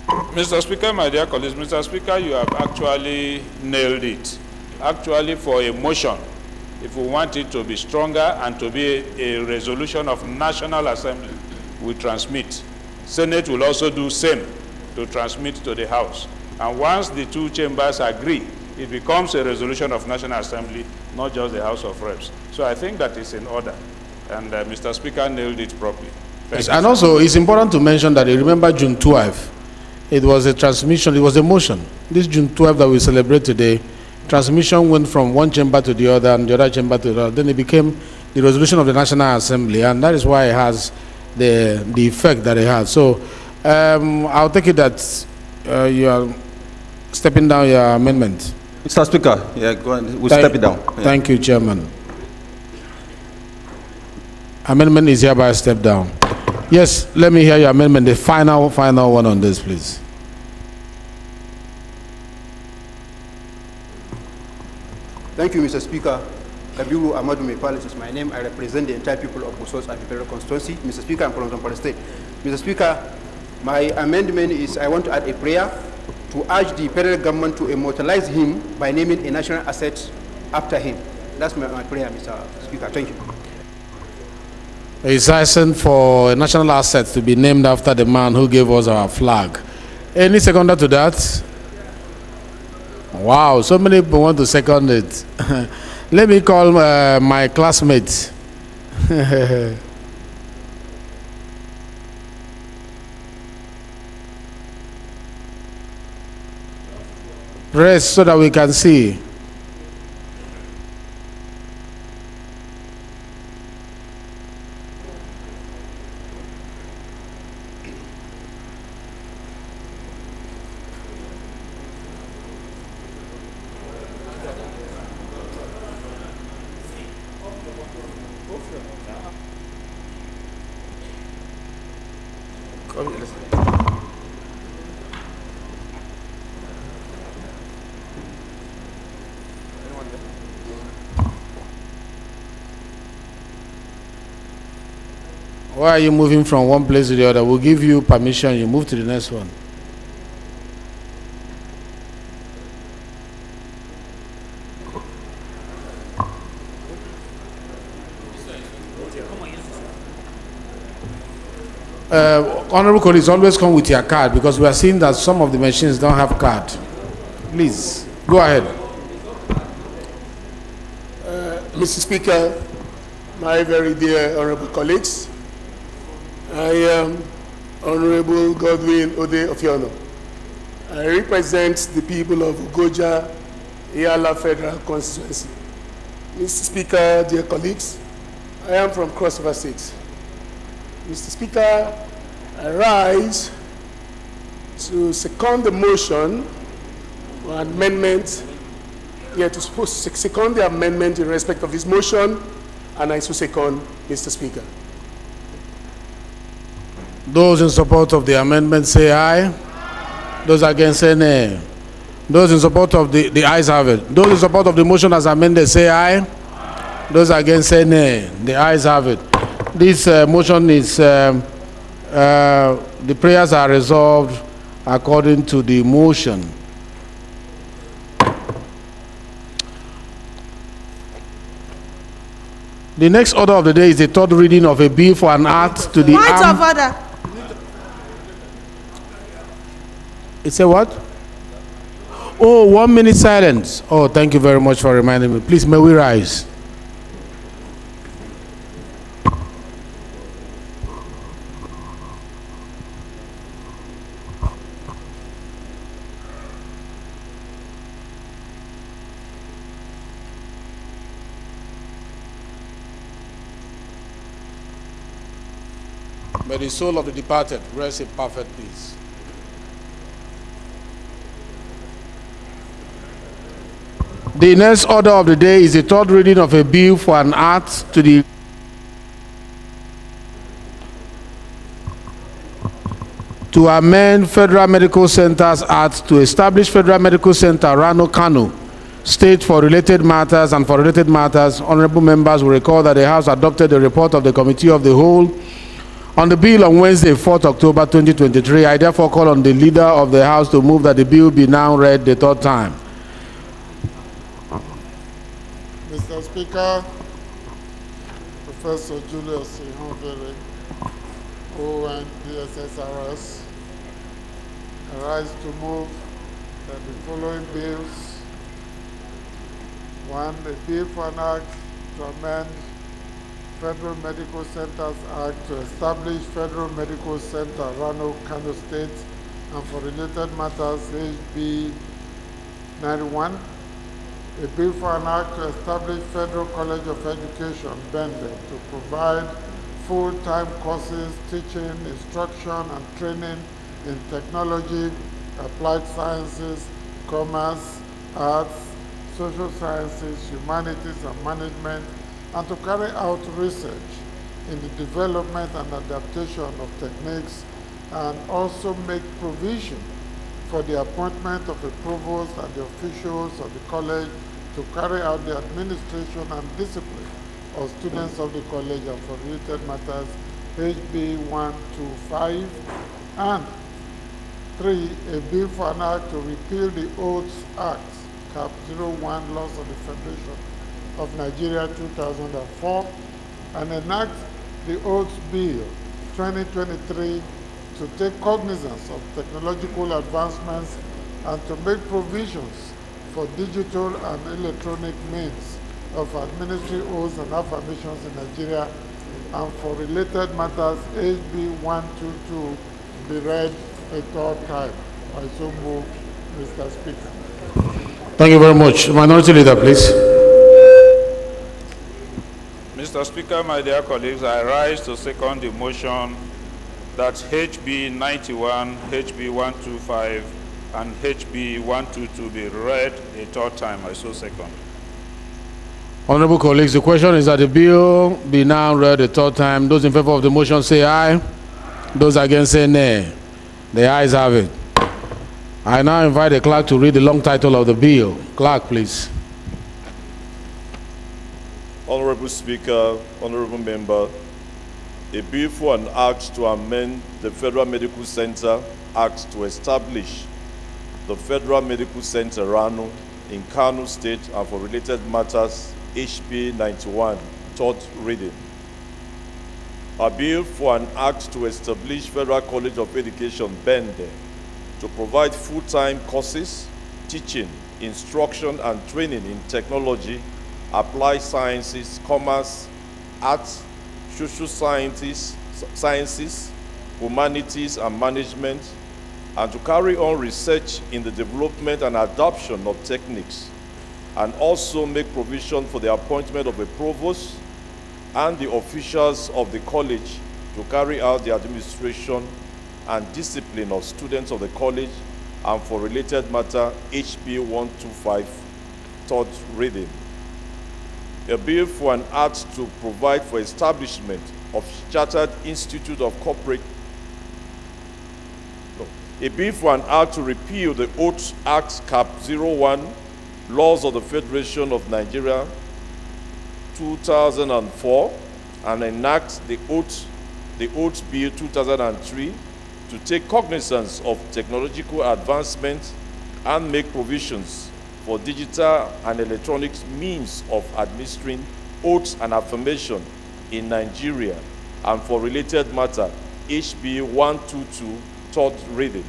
Mr. Speaker, my dear colleagues, Mr. Speaker, you have actually nailed it. Actually, for a motion, if we want it to be stronger and to be a resolution of National Assembly, we transmit. Senate will also do same to transmit to the House. And once the two chambers agree, it becomes a resolution of National Assembly, not just the House of Reps. So I think that is in order. And Mr. Speaker nailed it properly. Yes, and also, it's important to mention that you remember June 12. It was a transmission, it was a motion. This June 12 that we celebrate today, transmission went from one chamber to the other and the other chamber to the other. Then it became the resolution of the National Assembly, and that is why it has the effect that it has. So I'll take it that you are stepping down your amendment. Mr. Speaker, yeah, go ahead. We'll step it down. Yeah. Thank you, Chairman. Amendment is hereby stepped down. Yes, let me hear your amendment, the final one on this, please. Thank you, Mr. Speaker. Kabiru Amadou Mepalis is my name. I represent the entire people of Busos and Federal Constituency. Mr. Speaker, I'm from Zamfara State. Mr. Speaker, my amendment is I want to add a prayer to urge the federal government to immortalize him by naming a national asset after him. That's my prayer, Mr. Speaker. Thank you. It's asking for a national asset to be named after the man who gave us our flag. Any seconder to that? Wow, so many people want to second it. Let me call my classmates. Press so that we can see. Why are you moving from one place to the other? We'll give you permission. You move to the next one. Honorable colleagues, always come with your card because we are seeing that some of the machines don't have card. Please, go ahead. Mr. Speaker, my very dear honorable colleagues, I am Honorable Godwin Ode Ofiono. I represent the people of Ugoja, Iyala Federal Constituency. Mr. Speaker, dear colleagues, I am from Cross River State. Mr. Speaker, I rise to second the motion or amendment, to second the amendment in respect of this motion, and I so second, Mr. Speaker. Those in support of the amendment say aye. Those against say nay. Those in support of the ayes have it. Those in support of the motion as amended say aye. Those against say nay. The ayes have it. This motion is, the prayers are resolved according to the motion. The next order of the day is the third reading of a bill for an act to the Point of order. It's a what? Oh, 1 minute silence. Oh, thank you very much for reminding me. Please, may we rise? May the soul of the departed rest in perfect peace. The next order of the day is the third reading of a bill for an act to amend Federal Medical Centers Act to establish Federal Medical Center Rano Kano State for related matters, and for related matters, honorable members will recall that the House adopted the report of the Committee of the Whole on the bill on Wednesday, 4th October 2023. I therefore call on the leader of the House to move that the bill be now read the third time. Mr. Speaker, Professor Julius Ihonvere, ONDSSRS, I rise to move that the following bills: 1, a bill for an act to amend Federal Medical Centers Act to establish Federal Medical Center Rano Kano State and for related matters, HB 91. A bill for an act to establish Federal College of Education, Bende, to provide full-time courses, teaching, instruction, and training in technology, applied sciences, commerce, arts, social sciences, humanities, and management, and to carry out research in the development and adaptation of techniques, and also make provision for the appointment of a provost and the officials of the college to carry out the administration and discipline of students of the college and for related matters, HB 125, and 3, a bill for an act to repeal the Oaths Act, Cap 01, Laws of the Federation of Nigeria 2004, and enact the Oaths Bill 2023 to take cognizance of technological advancements and to make provisions for digital and electronic means of administering oaths and affirmations in Nigeria, and for related matters, HB 122 be read a third time. I so move, Mr. Speaker. Thank you very much. Minority Leader, please. Mr. Speaker, my dear colleagues, I rise to second the motion that HB 91, HB 125, and HB 122 be read a third time. I so second. Honorable colleagues, the question is that the bill be now read a third time. Those in favor of the motion say aye. Those against say nay. The ayes have it. I now invite the clerk to read the long title of the bill. Clerk, please. Honorable Speaker, honorable member, a bill for an act to amend the Federal Medical Center Act to establish the Federal Medical Center RANO in Kano State and for related matters, HB 91, third reading. A bill for an act to establish Federal College of Education, Bende, to provide full-time courses, teaching, instruction, and training in technology, applied sciences, commerce, arts, social sciences, humanities, and management, and to carry on research in the development and adoption of techniques, and also make provision for the appointment of a provost and the officials of the college to carry out the administration and discipline of students of the college, and for related matter, HB 125, third reading. A bill for an act to provide for establishment of Chartered Institute of Corporate. A bill for an act to repeal the Oaths Act Cap 01, Laws of the Federation of Nigeria 2004, and enact the Oaths Bill 2003 to take cognizance of technological advancements and make provisions for digital and electronic means of administering oaths and affirmation in Nigeria, and for related matter, HB 122, third reading.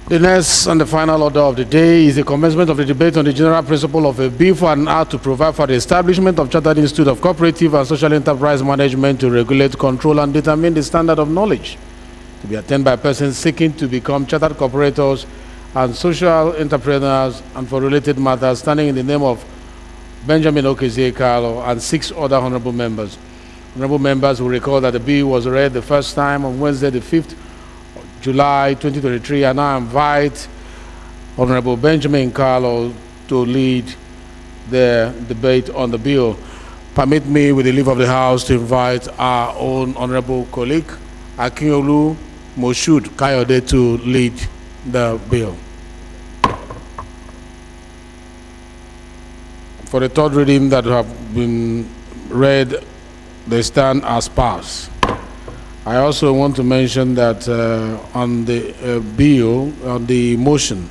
The next and the final order of the day is the commencement of the debate on the general principle of a bill for an act to provide for the establishment of Chartered Institute of Cooperative and Social Enterprise Management to regulate, control, and determine the standard of knowledge to be attained by persons seeking to become chartered corporators and social entrepreneurs, and for related matters, standing in the name of Benjamin Okezie Carlo and 6 other honorable members. Honorable members will recall that the bill was read the first time on Wednesday, the 5th of July 2023, and I invite Honorable Benjamin Carlo to lead the debate on the bill. Permit me, with the leave of the House, to invite our own honorable colleague, Akinyolu Moshood Kayode, to lead the bill. For the third reading that have been read, they stand as passed. I also want to mention that on the bill, on the motion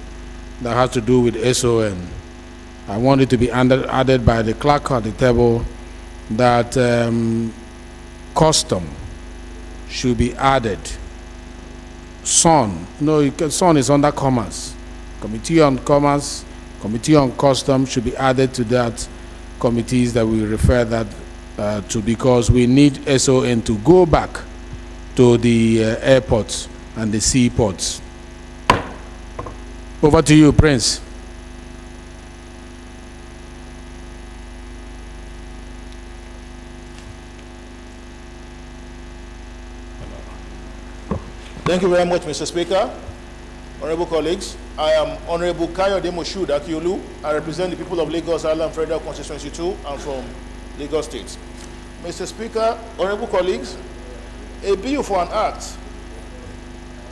that has to do with SON, I want it to be added by the clerk at the table that custom should be added. SON, SON is under commerce. Committee on Commerce, Committee on Custom should be added to that committees that we refer that to, because we need SON to go back to the airports and the seaports. Over to you, Prince. Thank you very much, Mr. Speaker. Honorable colleagues, I am Honorable Kayode Moshood Akiolu. I represent the people of Lagos Island Federal Constituency 2 and from Lagos State. Mr. Speaker, honorable colleagues, a bill for an act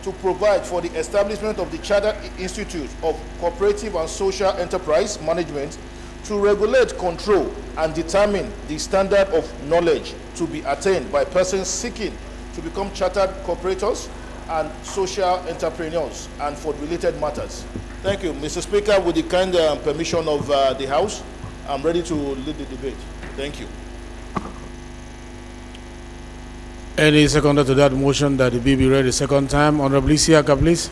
to provide for the establishment of the Chartered Institute of Cooperative and Social Enterprise Management to regulate, control, and determine the standard of knowledge to be attained by persons seeking to become chartered corporators and social entrepreneurs, and for related matters. Thank you. Mr. Speaker, with the kind permission of the House, I'm ready to lead the debate. Thank you. Any seconder to that motion that the bill be read a second time? Honorable Isiaka, please.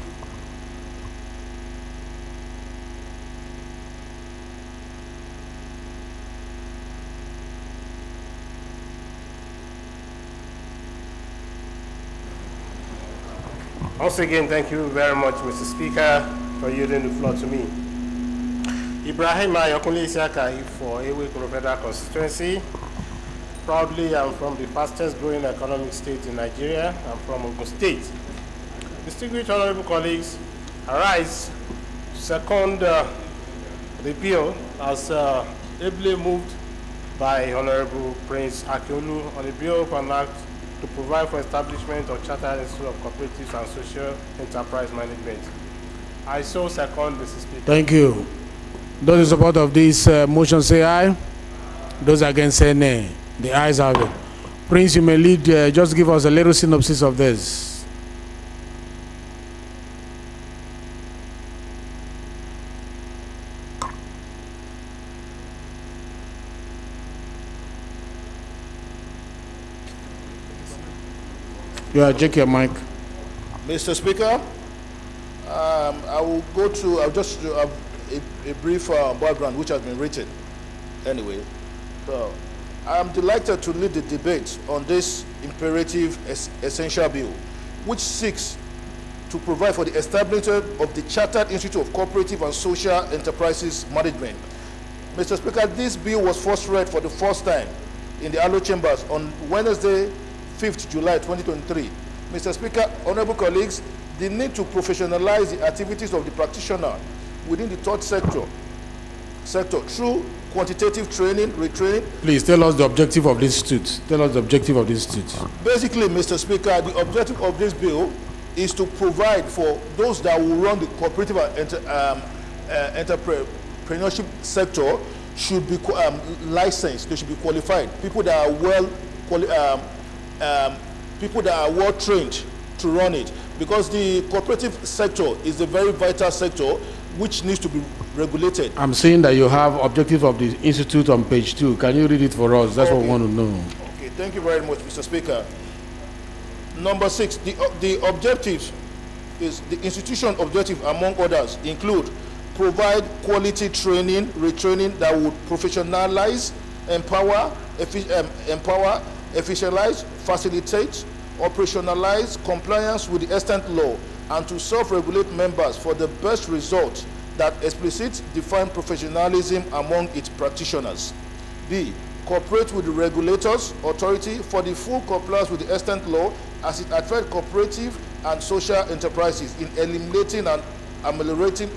Once again, thank you very much, Mr. Speaker, for yielding the floor to me. Ibrahim Ayokunle Isiaka for Ewekoro Federal Constituency. Proudly, I'm from the fastest growing economic state in Nigeria. I'm from Ogun State. Distinguished honorable colleagues, I rise to second the bill as ably moved by Honorable Prince Akiolu on the bill of an act to provide for establishment of Chartered Institute of Cooperatives and Social Enterprise Management. I so second, Mr. Speaker. Thank you. Those in support of this motion say aye. Those against say nay. The ayes have it. Prince, you may lead, just give us a little synopsis of this. Yeah, check your mic. Mr. Speaker, I'll just do a brief background which has been written anyway. So, I'm delighted to lead the debate on this imperative essential bill, which seeks to provide for the establishment of the Chartered Institute of Cooperative and Social Enterprises Management. Mr. Speaker, this bill was first read for the first time in the Allo Chambers on Wednesday, 5th July 2023. Mr. Speaker, honorable colleagues, the need to professionalize the activities of the practitioner within the third sector through quantitative training, retraining. Please tell us the objective of this institute. Tell us the objective of this institute. Basically, Mr. Speaker, the objective of this bill is to provide for those that will run the cooperative entrepreneurship sector should be licensed. They should be qualified. People that are well trained to run it, because the cooperative sector is a very vital sector which needs to be regulated. I'm saying that you have objective of the institute on page 2. Can you read it for us? That's what we want to know. Okay, thank you very much, Mr. Speaker. Number 6, the objectives is the institution objective, among others, include provide quality training, retraining that would professionalize, empower, efficientize, facilitate, operationalize compliance with the extant law, and to self-regulate members for the best result that explicit define professionalism among its practitioners. B, cooperate with the regulators, authority for the full compliance with the extant law as it affects cooperative and social enterprises in eliminating and ameliorating